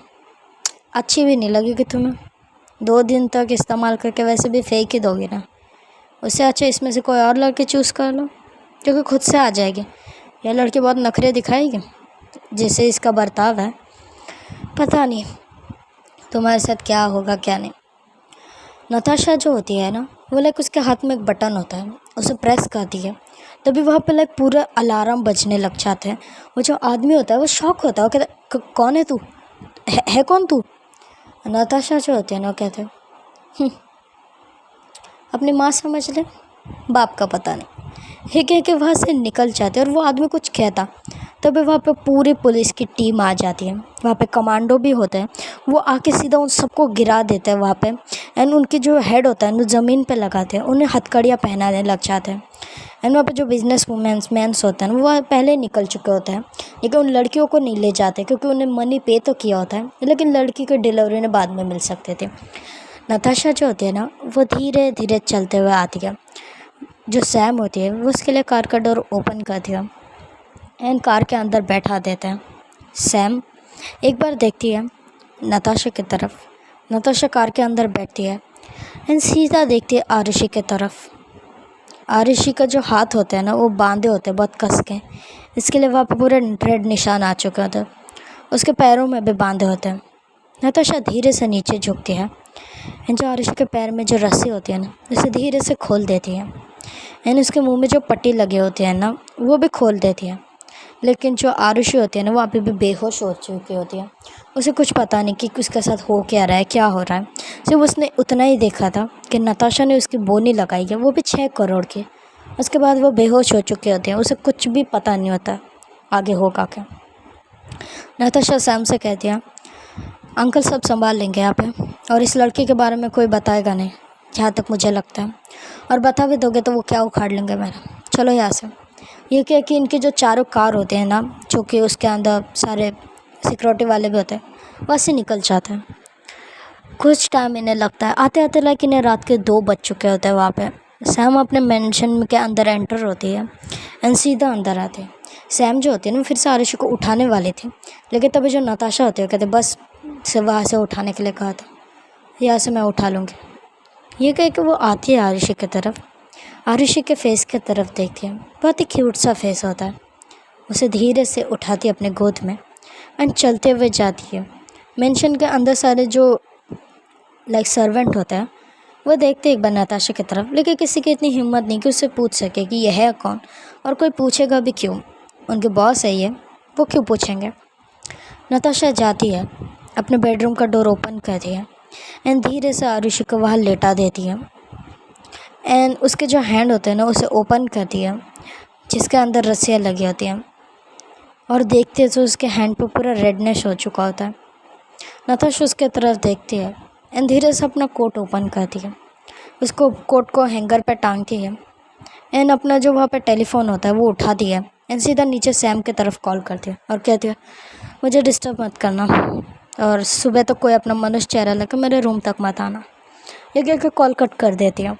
अच्छी भी नहीं लगेगी तुम्हें। 2 दिन तक इस्तेमाल करके वैसे भी फेंक ही दोगे ना, उससे अच्छा इसमें से कोई और लड़की चूज़ कर लो जो कि खुद से आ जाएगी। यह लड़की बहुत नखरे दिखाएगी, जैसे इसका बर्ताव है, पता नहीं तुम्हारे साथ क्या होगा क्या नहीं। नताशा जो होती है ना, वो लाइक उसके हाथ में एक बटन होता है, उसे प्रेस करती है, तभी वहाँ पे लाइक पूरा अलार्म बजने लग जाते हैं। वो जो आदमी होता है वो शॉक होता है, वो कहता है कौन है तू, है कौन तू। नताशा जो होती है ना, वो कहते हैं अपनी माँ समझ ले, बाप का पता नहीं, ये कह के वहाँ से निकल जाते हैं। और वो आदमी कुछ कहता, तभी वहाँ पे पूरी पुलिस की टीम आ जाती है, वहाँ पे कमांडो भी होते हैं, वो आके सीधा उन सबको गिरा देते हैं वहाँ पे। एंड उनकी जो हेड होता है वो ज़मीन पे लगाते हैं, उन्हें हथकड़ियाँ पहनाने लग जाते हैं। एंड वहाँ पे जो बिजनेस वुमेन्स मैंस होते हैं वो पहले निकल चुके होते हैं, लेकिन उन लड़कियों को नहीं ले जाते क्योंकि उन्हें मनी पे तो किया होता है, लेकिन लड़की की डिलीवरी ने बाद में मिल सकते थे। नताशा जो होती है ना, वो धीरे धीरे चलते हुए आती है। जो सैम होती है वो उसके लिए कार का डोर ओपन करती है एंड कार के अंदर बैठा देते हैं। सैम एक बार देखती है नताशा की तरफ, नताशा कार के अंदर बैठती है एंड सीधा देखती है आरुषि की तरफ। आरुषि का जो हाथ होता है ना, वो बांधे होते हैं बहुत कस के, इसके लिए वहाँ पे पूरे रेड निशान आ चुके होते हैं। उसके पैरों में भी बांधे होते हैं। नताशा धीरे से नीचे झुकती है एंड जो आरुषि के पैर में जो रस्सी होती है ना, उसे धीरे से खोल देती है एंड उसके मुंह में जो पट्टी लगे होते हैं ना, वो भी खोल देती है। लेकिन जो आरुषि होती है ना, वो अभी भी बेहोश हो चुकी होती है। उसे कुछ पता नहीं कि उसके साथ हो क्या रहा है, क्या हो रहा है। सिर्फ उसने उतना ही देखा था कि नताशा ने उसकी बोनी लगाई है, वो भी 6 करोड़ की। उसके बाद वो बेहोश हो चुके होते हैं, उसे कुछ भी पता नहीं होता आगे होगा क्या। नताशा सैम से कहती है, अंकल सब संभाल लेंगे यहाँ पे, और इस लड़की के बारे में कोई बताएगा नहीं जहाँ तक मुझे लगता है, और बता भी दोगे तो वो क्या उखाड़ लेंगे मेरा। चलो यहाँ से। ये क्या कि इनके जो चारों कार होते हैं ना, जो कि उसके अंदर सारे सिक्योरिटी वाले भी होते हैं, वहाँ से निकल जाते हैं। कुछ टाइम इन्हें लगता है, आते आते लाइक इन्हें रात के 2 बज चुके होते हैं। वहाँ पे सैम अपने मेंशन के अंदर एंटर होती है एंड सीधा अंदर आते हैं। सैम जो होती है ना, फिर से आरुषि को उठाने वाली थी, लेकिन तभी जो नताशा होती है कहते बस से वहाँ से उठाने के लिए कहा था, यहाँ से मैं उठा लूँगी। ये कह के वो आती है आरुषि की तरफ, आरुषि के फेस की तरफ देखती है, बहुत ही क्यूट सा फेस होता है। उसे धीरे से उठाती है अपने गोद में एंड चलते हुए जाती है। मेंशन के अंदर सारे जो लाइक सर्वेंट होता है वो देखते एक बार नताशा की तरफ, लेकिन किसी की इतनी हिम्मत नहीं कि उससे पूछ सके कि यह है कौन, और कोई पूछेगा भी क्यों, उनके बॉस है ये, वो क्यों पूछेंगे। नताशा जाती है, अपने बेडरूम का डोर ओपन करती है एंड धीरे से आरुषि को वहाँ लेटा देती है एंड उसके जो हैंड होते हैं ना, उसे ओपन करती है जिसके अंदर रस्सियाँ लगी होती हैं, और देखते हैं तो उसके हैंड पे पूरा रेडनेस हो चुका होता है। नताशा उसके तरफ देखती है एंड धीरे से अपना कोट ओपन करती है, उसको कोट को हैंगर पे टांगती है एंड अपना जो वहाँ पे टेलीफोन होता है वो उठाती है एंड सीधा नीचे सैम की तरफ कॉल करती है और कहती है मुझे डिस्टर्ब मत करना, और सुबह तो कोई अपना मनुष्य चेहरा लेकर मेरे रूम तक मत आना। ये कह के कॉल कट कर देती है।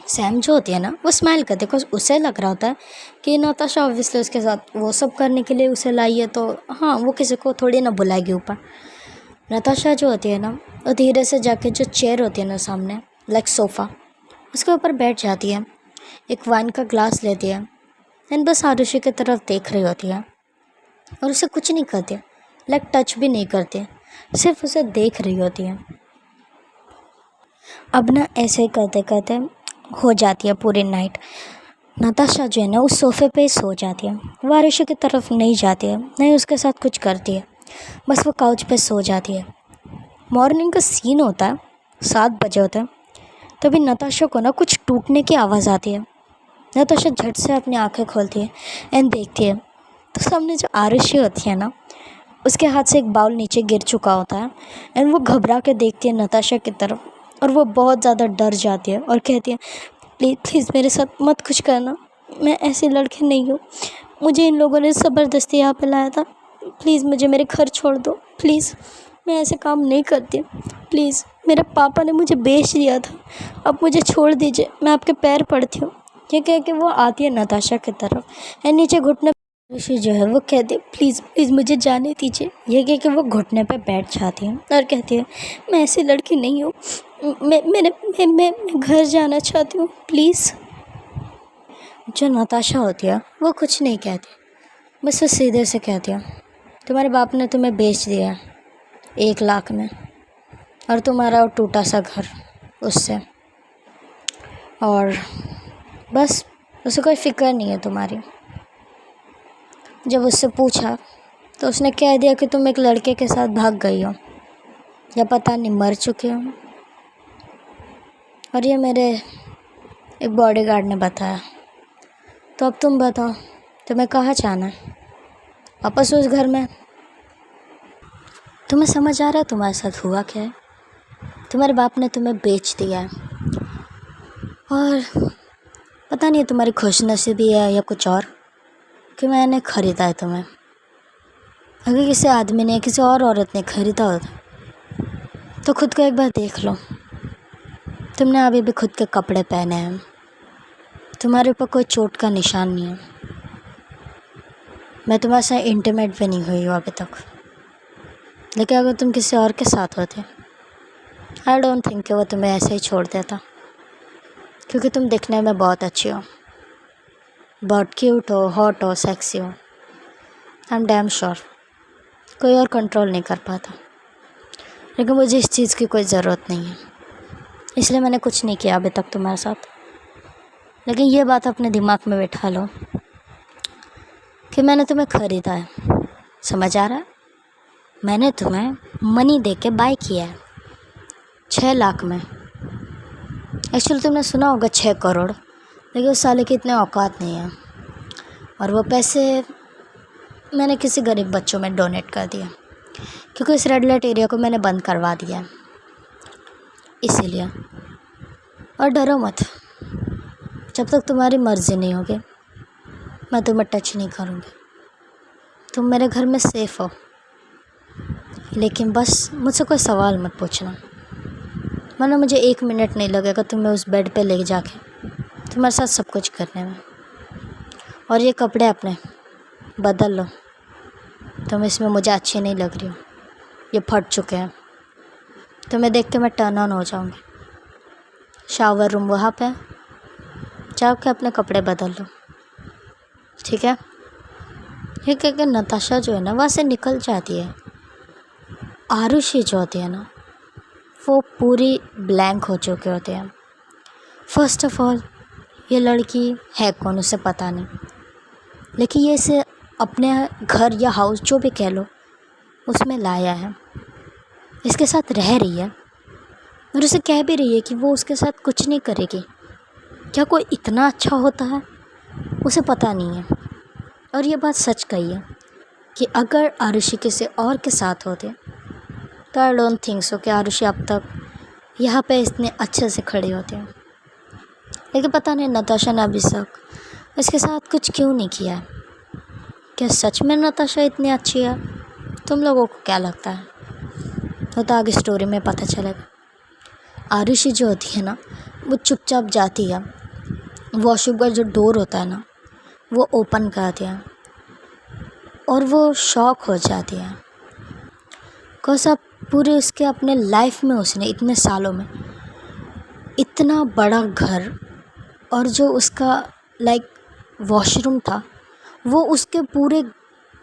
सैम जो होती है ना, वो स्माइल करती है, बिकॉज उसे लग रहा होता है कि नताशा ऑब्वियसली उसके साथ वो सब करने के लिए उसे लाई है, तो हाँ वो किसी को थोड़ी ना बुलाएगी ऊपर। नताशा जो होती है ना, वो धीरे से जाके जो चेयर होती है ना सामने, लाइक सोफ़ा, उसके ऊपर बैठ जाती है, एक वाइन का ग्लास लेती है एंड बस आरुषि की तरफ देख रही होती है, और उसे कुछ नहीं करती, लाइक टच भी नहीं करती, सिर्फ उसे देख रही होती है। अब ना ऐसे ही करते करते हो जाती है पूरी नाइट। नताशा जो है ना, उस सोफ़े पे ही सो जाती है, वो आरुषि की तरफ नहीं जाती है, नहीं उसके साथ कुछ करती है, बस वो काउच पे सो जाती है। मॉर्निंग का सीन होता है, 7 बजे होता है, तभी नताशा को ना कुछ टूटने की आवाज़ आती है। नताशा झट से अपनी आंखें खोलती है एंड देखती है तो सामने जो आरुषि होती है ना, उसके हाथ से एक बाउल नीचे गिर चुका होता है एंड वो घबरा के देखती है नताशा की तरफ और वो बहुत ज़्यादा डर जाती है और कहती है, प्लीज़ प्लीज़ मेरे साथ मत कुछ करना, मैं ऐसी लड़की नहीं हूँ, मुझे इन लोगों ने ज़बरदस्ती यहाँ पे लाया था, प्लीज़ मुझे मेरे घर छोड़ दो, प्लीज़ मैं ऐसे काम नहीं करती, प्लीज़ मेरे पापा ने मुझे बेच दिया था, अब मुझे छोड़ दीजिए, मैं आपके पैर पड़ती हूँ। ये कह के वो आती है नताशा की तरफ एंड नीचे घुटने ऋषि जो है वो कहती है, प्लीज़ प्लीज़ मुझे जाने दीजिए। ये कह के वो घुटने पे बैठ जाती है और कहती है, मैं ऐसी लड़की नहीं हूँ, मैं घर जाना चाहती हूँ, प्लीज़। जो नताशा होती है वो कुछ नहीं कहती, बस वो सीधे से कहती है, तुम्हारे बाप ने तुम्हें बेच दिया 1 लाख में और तुम्हारा वो टूटा सा घर उससे, और बस उसे कोई फ़िक्र नहीं है तुम्हारी। जब उससे पूछा तो उसने कह दिया कि तुम एक लड़के के साथ भाग गई हो या पता नहीं मर चुके हो, और ये मेरे एक बॉडीगार्ड ने बताया। तो अब तुम बताओ तुम्हें कहाँ जाना है, वापस उस घर में? तुम्हें समझ आ रहा है तुम्हारे साथ हुआ क्या है? तुम्हारे बाप ने तुम्हें बेच दिया है और पता नहीं तुम्हारी खुशनसीबी है या कुछ और कि मैंने ख़रीदा है तुम्हें। अगर किसी आदमी ने किसी और औरत ने ख़रीदा होता तो खुद को एक बार देख लो, तुमने अभी भी खुद के कपड़े पहने हैं, तुम्हारे ऊपर कोई चोट का निशान नहीं है, मैं तुम्हारे साथ इंटीमेट भी नहीं हुई हूँ अभी तक। लेकिन अगर तुम किसी और के साथ होते, आई डोंट थिंक कि वो तुम्हें ऐसे ही छोड़ देता, क्योंकि तुम दिखने में बहुत अच्छी हो, बहुत क्यूट हो, हॉट हो, सेक्सी हो। आई एम डैम श्योर कोई और कंट्रोल नहीं कर पाता, लेकिन मुझे इस चीज़ की कोई ज़रूरत नहीं है, इसलिए मैंने कुछ नहीं किया अभी तक तुम्हारे साथ। लेकिन ये बात अपने दिमाग में बैठा लो कि मैंने तुम्हें ख़रीदा है, समझ आ रहा है? मैंने तुम्हें मनी दे के बाय किया है 6 लाख में। एक्चुअली तुमने सुना होगा 6 करोड़, लेकिन उस साले की इतने औकात नहीं है, और वो पैसे मैंने किसी गरीब बच्चों में डोनेट कर दिया, क्योंकि इस रेड लाइट एरिया को मैंने बंद करवा दिया है इसीलिए। और डरो मत, जब तक तुम्हारी मर्ज़ी नहीं होगी मैं तुम्हें टच नहीं करूँगी, तुम मेरे घर में सेफ़ हो। लेकिन बस मुझसे कोई सवाल मत पूछना, वरना मुझे 1 मिनट नहीं लगेगा तुम्हें उस बेड पे ले जाके तुम्हारे साथ सब कुछ करने में। और ये कपड़े अपने बदल लो, तुम इसमें मुझे अच्छी नहीं लग रही हो, ये फट चुके हैं, तुम्हें देख के मैं टर्न ऑन हो जाऊँगी। शावर रूम वहाँ पे, जाओ के अपने कपड़े बदल लो, ठीक है? ये कह के नताशा जो है ना वहाँ से निकल जाती है। आरुषि जो होती है ना वो पूरी ब्लैंक हो चुके होते हैं। फर्स्ट ऑफ ऑल ये लड़की है कौन उसे पता नहीं, लेकिन ये इसे अपने घर या हाउस जो भी कह लो उसमें लाया है, इसके साथ रह रही है और उसे कह भी रही है कि वो उसके साथ कुछ नहीं करेगी। क्या कोई इतना अच्छा होता है? उसे पता नहीं है। और ये बात सच कही है कि अगर आरुषि किसी और के साथ होते तो आई डोंट थिंक सो कि आरुषि अब तक यहाँ पे इतने अच्छे से खड़ी होती है। लेकिन पता नहीं नताशा ने अभी तक इसके साथ कुछ क्यों नहीं किया है। क्या सच में नताशा इतनी अच्छी है? तुम लोगों को क्या लगता है? वो तो आगे स्टोरी में पता चलेगा। आरुषि जो होती है ना वो चुपचाप जाती है, वॉशरूम का जो डोर होता है ना वो ओपन करती है और वो शॉक हो जाती है। कौसा पूरे उसके अपने लाइफ में उसने इतने सालों में इतना बड़ा घर, और जो उसका लाइक वॉशरूम था वो उसके पूरे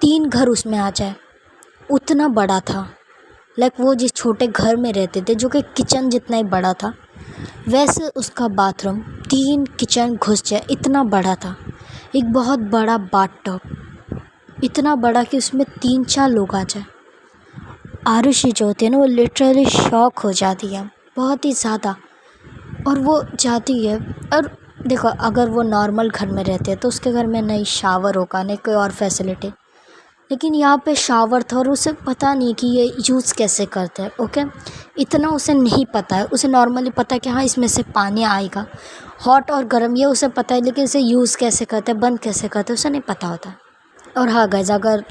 3 घर उसमें आ जाए उतना बड़ा था। लाइक वो जिस छोटे घर में रहते थे जो कि किचन जितना ही बड़ा था, वैसे उसका बाथरूम 3 किचन घुस जाए इतना बड़ा था। एक बहुत बड़ा बाथटब, इतना बड़ा कि उसमें 3-4 लोग आ जाए। आरुषि जो होती है ना वो लिटरली शॉक हो जाती है बहुत ही ज़्यादा, और वो जाती है। और देखो अगर वो नॉर्मल घर में रहते हैं तो उसके घर में नहीं शावर होगा नहीं कोई और फैसिलिटी, लेकिन यहाँ पे शावर था और उसे पता नहीं कि ये यूज़ कैसे करते हैं। ओके, इतना उसे नहीं पता है। उसे नॉर्मली पता है कि हाँ इसमें से पानी आएगा, हॉट और गर्म ये उसे पता है, लेकिन इसे यूज़ कैसे करते हैं, बंद कैसे करते हैं, उसे नहीं पता होता। और हाँ गाइस, अगर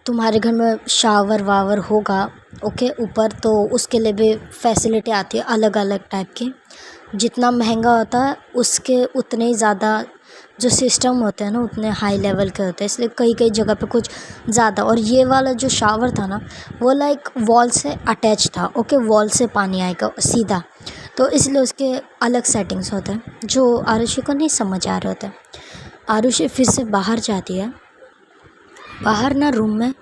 तुम्हारे घर में शावर वावर होगा ओके ऊपर, तो उसके लिए भी फैसिलिटी आती है अलग अलग टाइप की। जितना महंगा होता है उसके उतने ही ज़्यादा जो सिस्टम होते हैं ना उतने हाई लेवल के होते हैं, इसलिए कई कई जगह पे कुछ ज़्यादा। और ये वाला जो शावर था ना वो लाइक वॉल से अटैच था। ओके, वॉल से पानी आएगा सीधा, तो इसलिए उसके अलग सेटिंग्स होते हैं जो आरुषि को नहीं समझ आ रहे होते। आरुषि फिर से बाहर जाती है। बाहर ना रूम में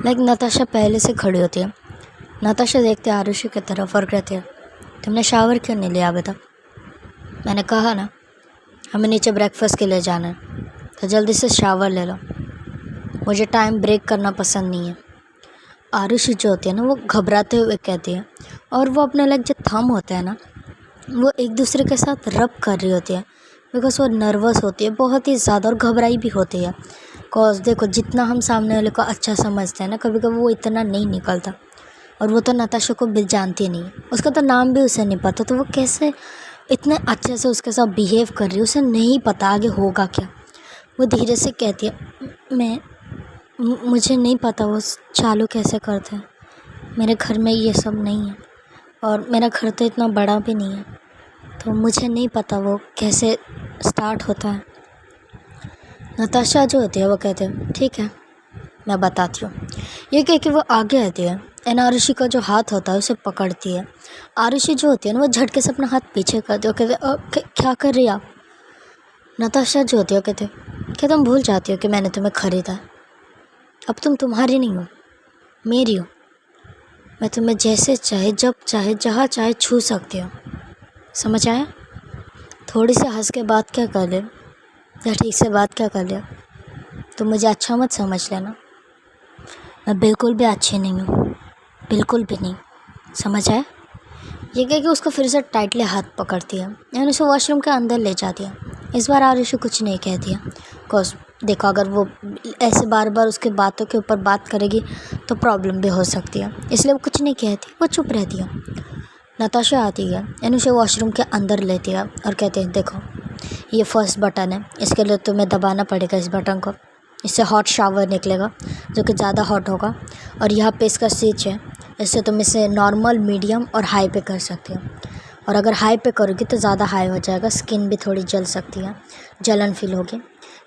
लाइक नताशा पहले से खड़ी होती है। नताशा देखते हैं आरुषि की तरफ और कहती है, तुमने शावर क्यों नहीं लिया अभी तक? मैंने कहा ना हमें नीचे ब्रेकफास्ट के लिए जाना है, तो जल्दी से शावर ले लो, मुझे टाइम ब्रेक करना पसंद नहीं है। आरुषि जो होती है ना वो घबराते हुए कहती है, और वो अपने लाइक जो थंब होते हैं ना वो एक दूसरे के साथ रब कर रही होती है, बिकॉज वो नर्वस होती है बहुत ही ज़्यादा और घबराई भी होती है। कॉज देखो जितना हम सामने वाले को अच्छा समझते हैं ना कभी कभी वो इतना नहीं निकलता। और वो तो नताशा को भी जानती नहीं है, उसका तो नाम भी उसे नहीं पता, तो वो कैसे इतने अच्छे से उसके साथ बिहेव कर रही है, उसे नहीं पता आगे होगा क्या। वो धीरे से कहती है, मुझे नहीं पता वो चालू कैसे करते हैं, मेरे घर में ये सब नहीं है और मेरा घर तो इतना बड़ा भी नहीं है, तो मुझे नहीं पता वो कैसे स्टार्ट होता है। नताशा जो होती है वो कहते हैं ठीक है मैं बताती हूँ। ये कह के वो आगे आती है एंड आरुषि का जो हाथ होता है उसे पकड़ती है। आरुषि जो होती है ना वो झटके से अपना हाथ पीछे करती है, कहते क्या कर रही है आप? नताशा जो होती है कहते क्या तुम भूल जाती हो कि मैंने तुम्हें ख़रीदा है? अब तुम तुम्हारी नहीं हो, मेरी हो। मैं तुम्हें जैसे चाहे जब चाहे जहाँ चाहे छू सकती हूँ, समझ आया? थोड़ी सी हंस के बात क्या कर ले या ठीक से बात क्या कर लिया, तो मुझे अच्छा मत समझ लेना, मैं बिल्कुल भी अच्छी नहीं हूँ, बिल्कुल भी नहीं, समझ आया? ये कह के उसको फिर से टाइटली हाथ पकड़ती है यानी उसे वॉशरूम के अंदर ले जाती है। इस बार आरुषि कुछ नहीं कहती है, बिकॉज देखो अगर वो ऐसे बार बार उसके बातों के ऊपर बात करेगी तो प्रॉब्लम भी हो सकती है, इसलिए वो कुछ नहीं कहती, वो चुप रहती है। नताशा आती है यानी उसे वॉशरूम के अंदर लेती है और कहते हैं देखो ये फर्स्ट बटन है, इसके लिए तुम्हें दबाना पड़ेगा इस बटन को, इससे हॉट शावर निकलेगा जो कि ज़्यादा हॉट होगा। और यहाँ पे इसका स्विच है, इससे तुम इसे नॉर्मल मीडियम और हाई पे कर सकते हो। और अगर हाई पे करोगी तो ज़्यादा हाई हो जाएगा, स्किन भी थोड़ी जल सकती है, जलन फील होगी,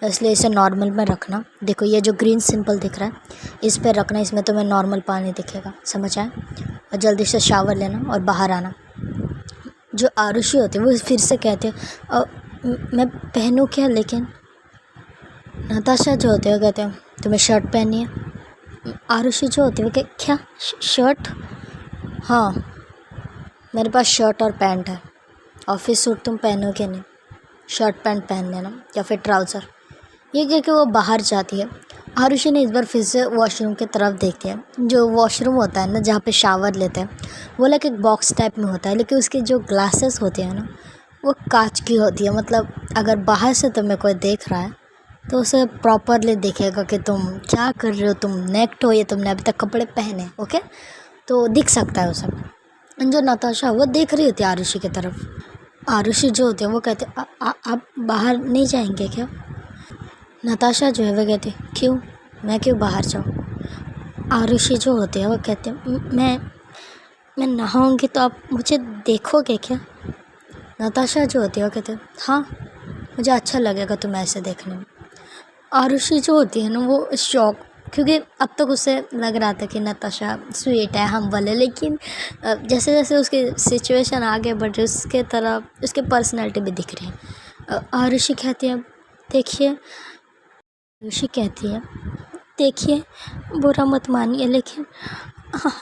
इसलिए इसे नॉर्मल में रखना। देखो ये जो ग्रीन सिंपल दिख रहा है इस पर रखना, इसमें तुम्हें नॉर्मल पानी दिखेगा, समझ आए? और जल्दी से शावर लेना और बाहर आना। जो आरुषि होती है वो फिर से कहते हैं मैं पहनूँ क्या? लेकिन नताशा जो होते हैं कहते हैं तुम्हें शर्ट पहननी है। आरुषि जो होती है वो क्या शर्ट? हाँ मेरे पास शर्ट और पैंट है, ऑफिस सूट तुम पहनोगे नहीं, शर्ट पैंट पहन लेना या फिर ट्राउज़र। ये कह के वो बाहर जाती है। आरुषि ने इस बार फिर से वॉशरूम की तरफ देखती है। जो वॉशरूम होता है ना जहाँ पे शावर लेते हैं वो लाइक एक बॉक्स टाइप में होता है, लेकिन उसके जो ग्लासेस होते हैं ना वो कांच की होती है। मतलब अगर बाहर से तुम्हें कोई देख रहा है तो उसे प्रॉपरली देखेगा कि तुम क्या कर रहे हो, तुम नेक्ट हो या तुमने अभी तक कपड़े पहने, ओके, तो दिख सकता है उसे। जो नताशा वो देख रही होती है आरुषि की तरफ। आरुषि जो होती है वो कहते आप बाहर नहीं जाएंगे क्या? नताशा जो है वो कहती क्यों, मैं क्यों बाहर जाऊँ? आरुषि जो होती है वो कहते मैं नहाऊंगी तो आप मुझे देखोगे क्या? नताशा जो होती है वो कहते हाँ मुझे अच्छा लगेगा तुम्हें ऐसे देखने में। आरुषि जो होती है ना वो शॉक, क्योंकि अब तक उसे लग रहा था कि नताशा स्वीट है, हम्बल है, लेकिन जैसे जैसे उसकी सिचुएशन आगे बढ़ रही उसके तरफ उसके पर्सनैलिटी भी दिख रही है। आरुषि कहती है देखिए, आरुषि कहती है देखिए बुरा मत मानिए, लेकिन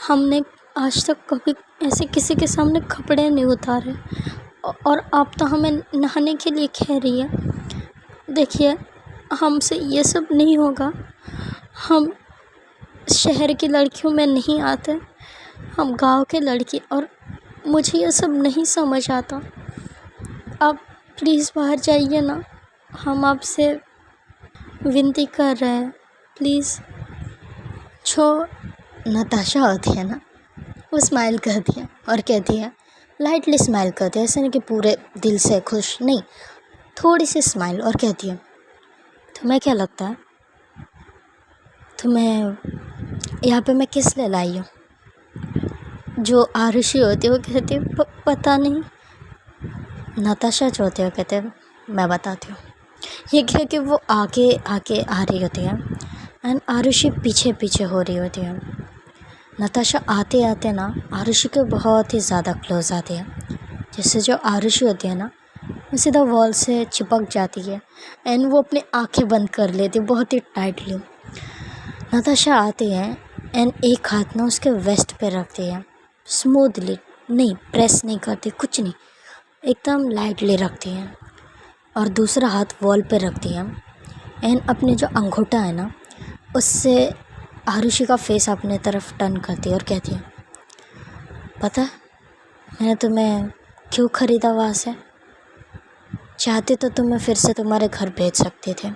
हमने आज तक कभी ऐसे किसी के सामने कपड़े नहीं उतारे और आप तो हमें नहाने के लिए कह रही है। देखिए हमसे ये सब नहीं होगा, हम शहर की लड़कियों में नहीं आते, हम गांव के लड़की, और मुझे ये सब नहीं समझ आता। आप प्लीज़ बाहर जाइए ना, हम आपसे विनती कर रहे हैं, प्लीज़। जो नताशा होती है ना, वो स्माइल करती है और कहती है, लाइटली स्माइल करती है, ऐसे नहीं कि पूरे दिल से खुश, नहीं, थोड़ी सी स्माइल, और कहती है, तुम्हें क्या लगता है, तुम्हें यहाँ पे मैं किस लिए लाई हूँ? जो आरुषि होती है वो कहती है, पता नहीं। नताशा जो होती है वो कहते हैं, मैं बताती हूँ। ये कह के वो आगे आगे आ रही होती है एंड आरुषि पीछे पीछे हो रही होती है। नताशा आते आते ना आरुषि के बहुत ही ज़्यादा क्लोज आती है, जिससे जो आरुषि होती है ना वो सीधा वॉल से चिपक जाती है एंड वो अपनी आंखें बंद कर लेती है बहुत ही टाइटली। नताशा आती है एंड एक हाथ ना उसके वेस्ट पे रखती है, स्मूथली, नहीं प्रेस नहीं करती, कुछ नहीं, एकदम लाइटली रखती है, और दूसरा हाथ वॉल पे रखती है एंड अपने जो अंगूठा है ना उससे आरुषि का फेस अपने तरफ टर्न करती है और कहती है, पता है मैंने तुम्हें क्यों ख़रीदा वहाँ से? चाहते तो तुम्हें फिर से तुम्हारे घर भेज सकते थे,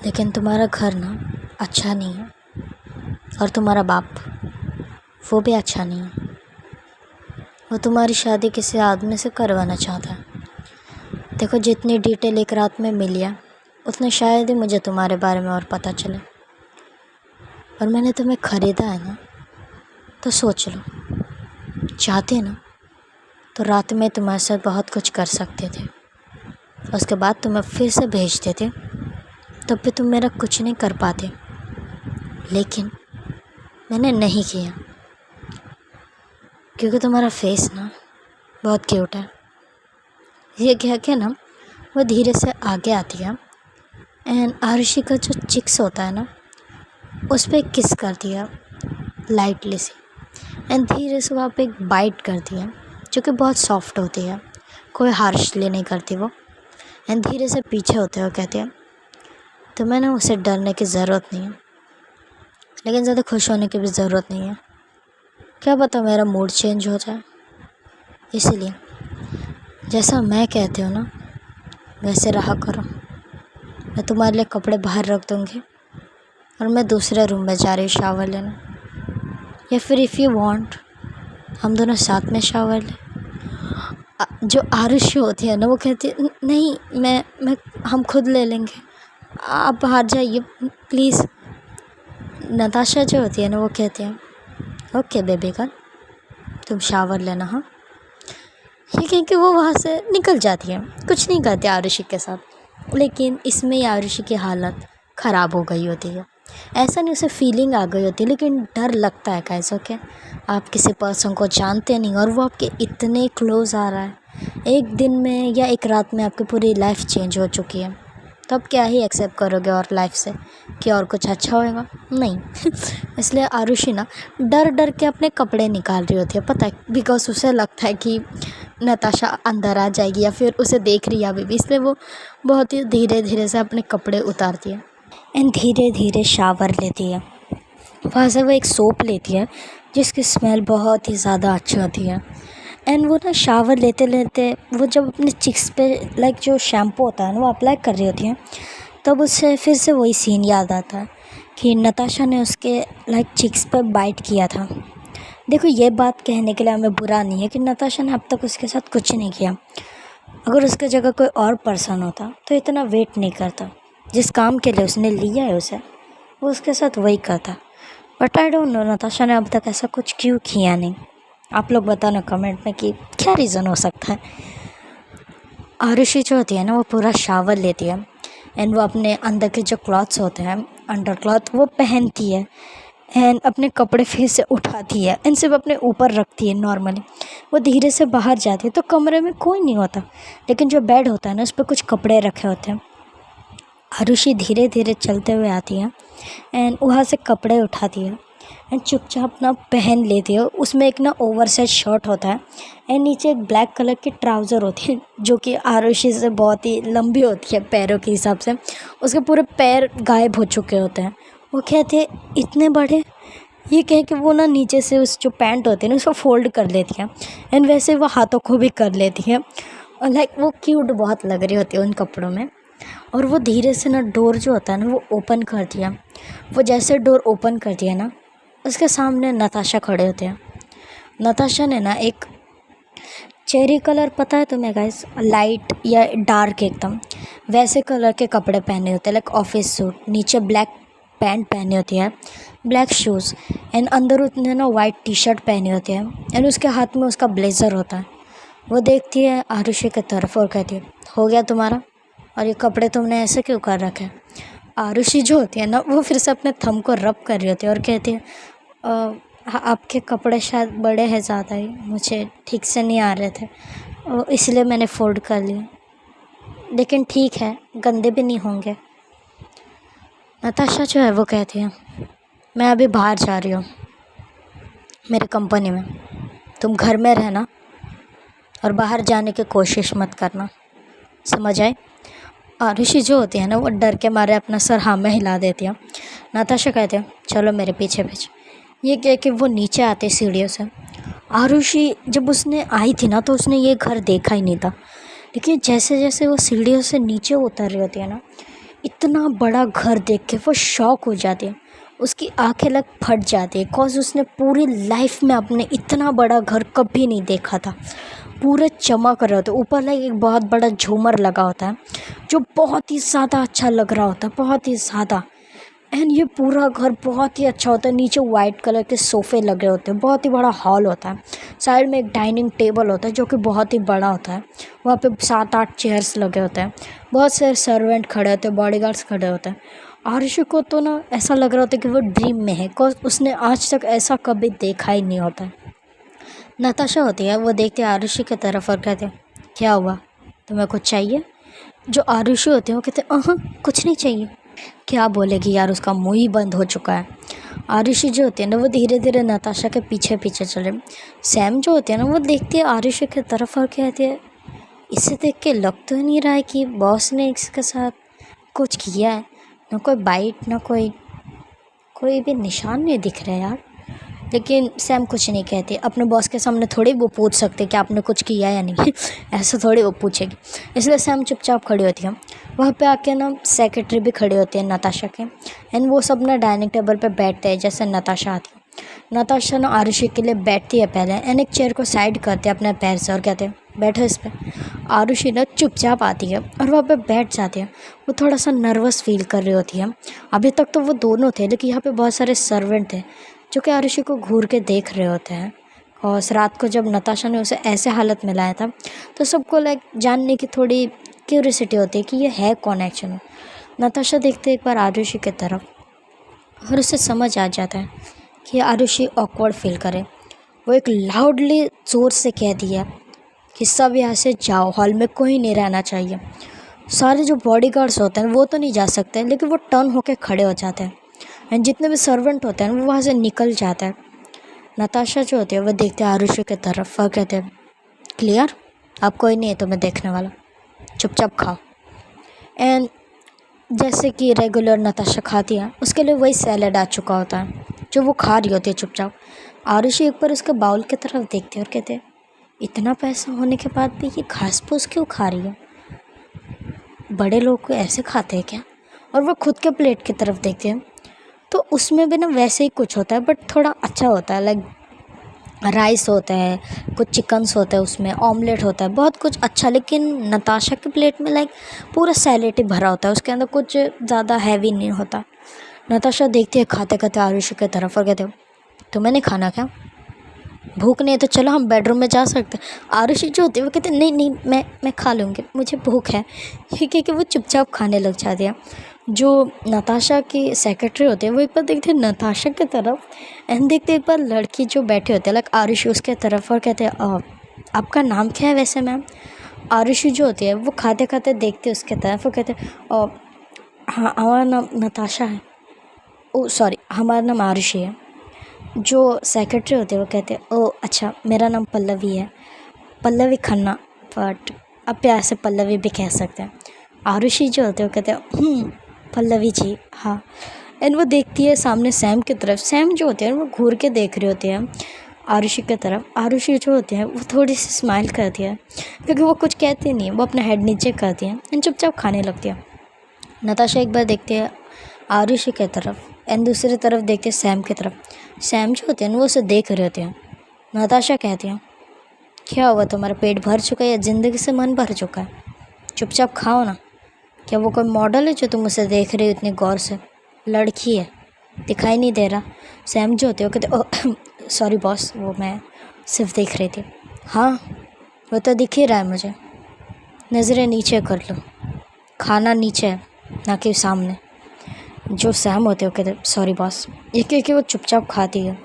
लेकिन तुम्हारा घर ना अच्छा नहीं है और तुम्हारा बाप वो भी अच्छा नहीं है। वो तुम्हारी शादी किसी आदमी से करवाना चाहता है। देखो जितनी डिटेल एक रात में मिली है उतने शायद ही मुझे तुम्हारे बारे में और पता चले, और मैंने तुम्हें ख़रीदा है ना, तो सोच लो, चाहते ना तो रात में तुम्हारे साथ बहुत कुछ कर सकते थे, उसके बाद तुम्हें फिर से भेज देते, तब भी तुम मेरा कुछ नहीं कर पाते, लेकिन मैंने नहीं किया क्योंकि तुम्हारा फेस ना बहुत क्यूट है। ये कह के ना वो धीरे से आगे आती है एंड आरुषि का जो चिक्स होता है ना उस पर किस करती है लाइटली से, एंड धीरे से वहाँ पे एक बाइट करती है जो कि बहुत सॉफ्ट होती है, कोई हार्शली नहीं करती वो, एंड धीरे से पीछे होते हुए कहती है, तो मैंने उसे डरने की ज़रूरत नहीं है, लेकिन ज़्यादा खुश होने की भी ज़रूरत नहीं है, क्या पता मेरा मूड चेंज हो जाए, इसीलिए जैसा मैं कहती हूँ ना वैसे रहा करो। मैं तुम्हारे लिए कपड़े बाहर रख दूँगी और मैं दूसरे रूम में जा रही हूँ शावर लेने, या फिर इफ़ यू वांट हम दोनों साथ में शावर लें। जो आरुषि होती है ना वो कहती है, नहीं मैं हम खुद ले लेंगे, आप बाहर जाइए प्लीज़। नताशा जो होती है ना वो कहती है, ओके बेबी गर्ल तुम शावर लेना। हाँ, ये कह के वो वहाँ से निकल जाती है, कुछ नहीं करती आरुषि के साथ, लेकिन इसमें ही आरुषि की हालत ख़राब हो गई होती है। ऐसा नहीं, उसे फीलिंग आ गई होती है, लेकिन डर लगता है कैसे कि आप किसी पर्सन को जानते नहीं और वो आपके इतने क्लोज़ आ रहा है, एक दिन में या एक रात में आपकी पूरी लाइफ चेंज हो चुकी है, तब क्या ही एक्सेप्ट करोगे और लाइफ से कि और कुछ अच्छा होएगा? नहीं। इसलिए आरुषि ना डर डर के अपने कपड़े निकाल रही होती है, पता है, बिकॉज उसे लगता है कि नताशा अंदर आ जाएगी या फिर उसे देख रही है अभी भी, इसलिए वो बहुत ही धीरे धीरे से अपने कपड़े उतारती है एंड धीरे धीरे शावर लेती है। वहाँ से वो एक सोप लेती है जिसकी स्मेल बहुत ही ज़्यादा अच्छी होती है, एंड वो ना शावर लेते लेते वो जब अपने चिक्स पे लाइक जो शैम्पू होता है ना वो अप्लाई कर रही होती है, तब उससे फिर से वही सीन याद आता है कि नताशा ने उसके लाइक चिक्स पर बाइट किया था। देखो ये बात कहने के लिए हमें बुरा नहीं है कि नताशा ने अब तक उसके साथ कुछ नहीं किया, अगर उसके जगह कोई और पर्सन होता तो इतना वेट नहीं करता, जिस काम के लिए उसने लिया है उसे वो उसके साथ वही करता, but I don't know Natasha ने अब तक ऐसा कुछ क्यों किया नहीं। आप लोग बताना कमेंट में कि क्या रीज़न हो सकता है। आरुषि जो होती है ना वो पूरा शावर लेती है एंड वो अपने अंदर के जो क्लॉथ्स होते हैं अंडर क्लॉथ वो पहनती है एंड अपने कपड़े फिर से उठाती है एंड सिर्फ अपने ऊपर रखती है नॉर्मली। वो धीरे से बाहर जाती है तो कमरे में कोई नहीं होता, लेकिन जो बेड होता है ना उस पर कुछ कपड़े रखे होते हैं। आरुषि धीरे धीरे चलते हुए आती है एंड वहाँ से कपड़े उठाती है एंड चुपचाप ना पहन लेती है। उसमें एक ना ओवर साइज शर्ट होता है एंड नीचे एक ब्लैक कलर की ट्राउज़र होती है जो कि आरुषि से बहुत ही लंबी होती है पैरों के हिसाब से, उसके पूरे पैर गायब हो चुके होते हैं। वो कहते हैं इतने बड़े, ये कह के वो ना नीचे से उस जो पैंट होती है ना उसको फोल्ड कर लेती है एंड वैसे वो हाथों को भी कर लेती है और लाइक वो क्यूट बहुत लग रही होती है उन कपड़ों में। और वो धीरे से ना डोर जो होता है ना वो ओपन कर दिया। वो जैसे डोर ओपन कर दिया ना, उसके सामने नताशा खड़े होते हैं। नताशा ने ना एक चेरी कलर, पता है तुम्हें गाइस, लाइट या डार्क एकदम वैसे कलर के कपड़े पहने होते हैं, लाइक ऑफिस सूट, नीचे ब्लैक पैंट पहने होती है, ब्लैक शूज़, एंड अंदर उसने ना वाइट टी शर्ट पहनी होती है, एंड उसके हाथ में उसका ब्लेज़र होता है। वो देखती है आरुषि की तरफ और कहती है, हो गया तुम्हारा, और ये कपड़े तुमने ऐसे क्यों कर रखे हैं? आरुषि जो होती है ना वो फिर से अपने थंब को रब कर रही होती है और कहती है, आपके कपड़े शायद बड़े हैं ज़्यादा ही, मुझे ठीक से नहीं आ रहे थे, इसलिए मैंने फोल्ड कर लिए, लेकिन ठीक है, गंदे भी नहीं होंगे। नताशा जो है वो कहती है, मैं अभी बाहर जा रही हूँ मेरी कंपनी में, तुम घर में रहना और बाहर जाने की कोशिश मत करना, समझ आए? आरुषि जो होती है ना वो डर के मारे अपना सर हाँ में हिला देती है। नताशा कहते हैं, चलो मेरे पीछे पीछे। ये कह के वो नीचे आते सीढ़ियों से। आरुषि जब उसने आई थी ना तो उसने ये घर देखा ही नहीं था, लेकिन जैसे जैसे वो सीढ़ियों से नीचे उतर रही होती है ना, इतना बड़ा घर देख के वो शॉक हो जाती है। उसकी आंखें लग फट जाती है, बिकॉज उसने पूरी लाइफ में अपने इतना बड़ा घर कभी नहीं देखा था। पूरे चमक रहे होते, ऊपर लाइक एक बहुत बड़ा झूमर लगा होता है जो बहुत ही ज़्यादा अच्छा लग रहा होता है, बहुत ही ज़्यादा। एंड ये पूरा घर बहुत ही अच्छा होता है, नीचे वाइट कलर के सोफ़े लगे होते हैं, बहुत ही बड़ा हॉल होता है, साइड में एक डाइनिंग टेबल होता है जो कि बहुत ही बड़ा होता है, वहाँ पे 7-8 चेयर्स लगे होते हैं, बहुत सारे सर्वेंट खड़े होते हैं, बॉडीगार्ड्स खड़े होते हैं। आरुषि को तो ना ऐसा लग रहा होता है कि वो ड्रीम में है, बिकॉज उसने आज तक ऐसा कभी देखा ही नहीं होता है। नताशा होती है वो देखती है आरुषि की तरफ और कहते हैं, क्या हुआ, तुम्हें कुछ चाहिए? जो आरुषि होती है वो कहते हैं, कुछ नहीं चाहिए। क्या बोलेगी यार, उसका मुंह ही बंद हो चुका है। आरुषि जो होती है ना वो धीरे धीरे नताशा के पीछे पीछे चले। सैम जो होती है ना वो देखती है आरुषि की तरफ और कहती है, इसे देख के लग तो नहीं रहा है कि बॉस ने इसके साथ कुछ किया है, ना कोई बाइट, ना कोई भी निशान नहीं दिख रहा है यार। लेकिन सैम कुछ नहीं कहती, अपने बॉस के सामने थोड़ी वो पूछ सकते कि आपने कुछ किया या नहीं ऐसा थोड़ी वो पूछेगी, इसलिए सैम चुपचाप खड़ी होती है। वहाँ पे आके ना सेक्रेटरी भी खड़ी होती है नताशा के, एंड वो सब ना डाइनिंग टेबल पे बैठते हैं जैसे नताशा आती है। नताशा ना आरुषि के लिए बैठती है पहले, एंड एक चेयर को साइड करते हैं अपने पैर से और कहते हैं, बैठो इस पर। आरुषि ना चुपचाप आती है और वहाँ पे बैठ जाती है। वो थोड़ा सा नर्वस फील कर रही होती है, अभी तक तो वो दोनों थे, लेकिन यहाँ पे बहुत सारे सर्वेंट थे जो कि आरुषि को घूर के देख रहे होते हैं। और रात को जब नताशा ने उसे ऐसे हालत में लाया था तो सबको लाइक जानने की थोड़ी क्यूरियोसिटी होती है कि ये है कौन एक्चुअली में। नताशा देखते एक बार आरुषि की तरफ और उसे समझ आ जाता है कि आरुषि ऑकवर्ड फील करे। वो एक लाउडली ज़ोर से कह दिया कि सब यहाँ से जाओ, हॉल में कोई नहीं रहना चाहिए। सारे जो बॉडीगार्ड्स होते हैं वो तो नहीं जा सकते, लेकिन वो टर्न होकर खड़े हो जाते हैं, एंड जितने भी सर्वेंट होते हैं वो वहाँ से निकल जाते हैं। नताशा जो होती है वो देखते हैं आरुषि की तरफ और कहते हैं, क्लियर, अब कोई नहीं है तुम्हें देखने वाला, चुपचाप खाओ। एंड जैसे कि रेगुलर नताशा खाती है उसके लिए वही सैलेड आ चुका होता है जो वो खा रही होती है चुपचाप। आरुषि एक बार उसके बाउल की तरफ देखते हैं और कहते हैं, इतना पैसा होने के बाद भी ये घास फूस क्यों खा रही है, बड़े लोग को ऐसे खाते हैं क्या? और वो खुद के प्लेट की तरफ देखते हैं तो उसमें भी ना वैसे ही कुछ होता है, बट थोड़ा अच्छा होता है, लाइक राइस होता है, कुछ चिकन्स होता है, उसमें ऑमलेट होता है, बहुत कुछ अच्छा। लेकिन नताशा के प्लेट में लाइक पूरा सैलेड ही भरा होता है, उसके अंदर कुछ ज़्यादा हैवी नहीं होता। नताशा देखती है खाते खाते आरुषि की तरफ और कहते हो, तुम्हें नहीं खाना क्या? भूख नहीं है तो चलो हम बेडरूम में जा सकते हैं। आरुषि जो होती है वो कहते नहीं नहीं, मैं खा लूँगी, मुझे भूख है। क्योंकि वो चुपचाप खाने लग जाती है। जो नताशा की सेक्रेटरी होते हैं वो एक बार देखते हैं नताशा की तरफ, एंड देखते एक बार लड़की जो बैठे होते हैं लाइक आरुषि उसके तरफ और कहते हैं, आपका नाम क्या है वैसे मैम? आरुषि जो होती है वो खाते खाते देखते उसके तरफ और कहते हैं, हाँ हमारा नाम नताशा है, ओ सॉरी हमारा नाम आरुषि है। जो सेक्रेटरी होते हैं वो कहते हैं, ओ अच्छा मेरा नाम पल्लवी है, पल्लवी खन्ना, बट अब प्यार से पल्लवी भी कह सकते हैं। आरुषि जो होते हैं वो कहते हैं, पल्लवी जी हाँ। एंड वो देखती है सामने सैम की तरफ, सैम जो होते हैं वो घूर के देख रहे होते हैं आरुषि की तरफ। आरुषि जो होती है वो थोड़ी सी स्माइल करती है क्योंकि वो कुछ कहती नहीं है, वो अपना हेड नीचे करती है एंड चुपचाप खाने लगती है। नताशा एक बार देखती है आरुषि की तरफ एंड दूसरी तरफ देखते हैं सैम की तरफ। सैम जो होते हैं ना वो उसे देख रहे होते हैं। नताशा कहती है, क्या हुआ, तुम्हारा पेट भर चुका है या ज़िंदगी से मन भर चुका है? चुपचाप खाओ ना। क्या वो कोई मॉडल है जो तुम उसे देख रही हो इतनी गौर से? लड़की है, दिखाई नहीं दे रहा? सैम जो होते हो कहते, सॉरी बॉस, वो मैं सिर्फ देख रही थी। हाँ, वो तो दिख ही रहा है मुझे। नज़रें नीचे कर लो, खाना नीचे है ना कि सामने। जो सैम होते हो कहते, सॉरी बॉस। ये क्योंकि वो चुपचाप खाती है।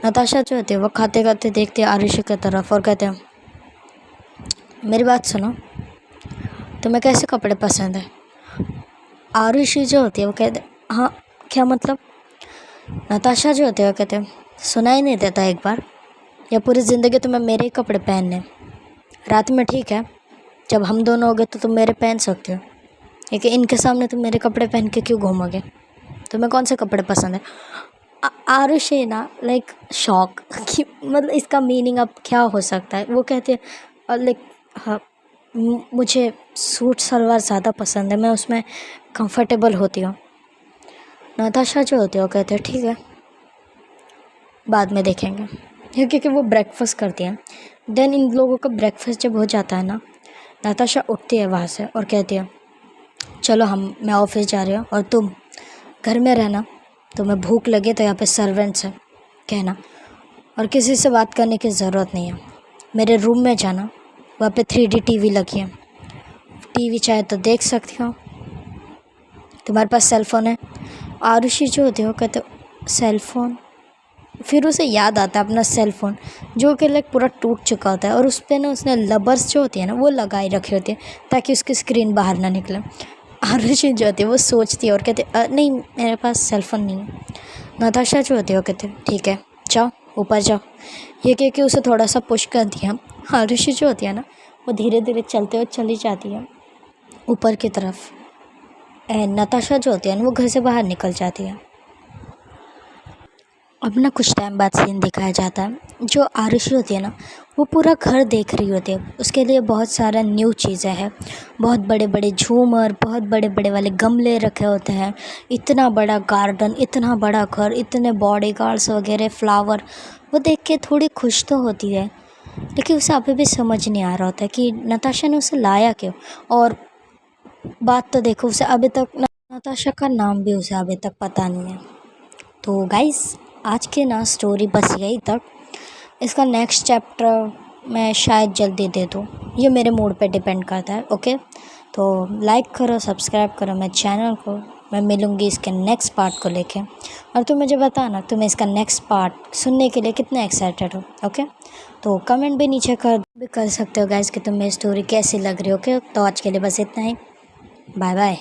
नताशा जो होती है वो खाते खाते देखते हैं आरुषि की तरफ और कहते हैं, मेरी बात सुनो, तुम्हें कैसे कपड़े पसंद है? आरुषि जो होती है वो कहते, हाँ क्या मतलब? नताशा जो होते हैं वो कहते हैं, सुनाई नहीं देता एक बार? या पूरी ज़िंदगी तुम्हें मेरे ही कपड़े पहनने? रात में ठीक है, जब हम दोनों हो गए तो तुम मेरे पहन सकते हो, लेकिन इनके सामने तुम मेरे कपड़े पहन के क्यों घूमोगे? तुम्हें कौन से कपड़े पसंद है? आरुषि ना लाइक शॉक कि मतलब इसका मीनिंग अब क्या हो सकता है। वो कहते हैं लाइक, हाँ मुझे सूट सलवार ज़्यादा पसंद है, मैं उसमें कंफर्टेबल होती हूँ। नताशा जो होती है वो कहते हैं, ठीक है बाद में देखेंगे। क्योंकि वो ब्रेकफास्ट करती हैं। देन इन लोगों का ब्रेकफास्ट जब हो जाता है ना, नताशा उठती है वहाँ से और कहती है, चलो मैं ऑफिस जा रही हूँ और तुम घर में रहना। तुम्हें भूख लगे तो यहाँ पे सर्वेंट से कहना, और किसी से बात करने की ज़रूरत नहीं है। मेरे रूम में जाना, वहाँ पे 3D टीवी लगी है, टीवी चाहे तो देख सकती हो। तुम्हारे पास सेल फ़ोन है? आरुषि जो होती है वो कहते, सेल फ़ोन? फिर उसे याद आता है अपना सेल फ़ोन जो कि लाइक पूरा टूट चुका होता है, और उस पर ना उसने लबर्स जो होती है ना वो लगाई रखी होती है ताकि उसकी स्क्रीन बाहर ना निकले। आरुषि जो होती है वो सोचती है और कहते, नहीं मेरे पास सेल फ़ोन नहीं है। नताशा जो होती है वो कहते, ठीक है जाओ ऊपर जाओ। ये कह के उसे थोड़ा सा पुश कर दिया। आरुषि जो होती है ना वो धीरे धीरे चलते हुए चली जाती है ऊपर की तरफ। एंड नताशा जो होती है ना वो घर से बाहर निकल जाती है। अब ना कुछ टाइम बाद सीन दिखाया जाता है। जो आरुषि होती है ना वो पूरा घर देख रही होती है। उसके लिए बहुत सारा न्यू चीज़ें हैं, बहुत बड़े बड़े झूमर, बहुत बड़े बड़े वाले गमले रखे होते हैं, इतना बड़ा गार्डन, इतना बड़ा घर, इतने बॉडीगार्ड्स वगैरह, फ्लावर। वो देख के थोड़ी खुश तो होती है, लेकिन उसे अभी भी समझ नहीं आ रहा होता कि नताशा ने उसे लाया क्यों। और बात तो देखो, उसे अभी तक नताशा का नाम भी उसे अभी तक पता नहीं है। तो गाइस आज की ना स्टोरी बस यही तक। इसका नेक्स्ट चैप्टर मैं शायद जल्दी दे दूँ, ये मेरे मूड पे डिपेंड करता है। ओके, तो लाइक करो, सब्सक्राइब करो मेरे चैनल को। मैं मिलूँगी इसके नेक्स्ट पार्ट को लेके, और तुम मुझे बताना तुम्हें इसका नेक्स्ट पार्ट सुनने के लिए कितने एक्साइटेड हो। ओके, तो कमेंट भी नीचे कर सकते हो गाइस कि तुम्हें स्टोरी कैसी लग रही है। ओके, तो आज के लिए बस इतना ही। Bye bye.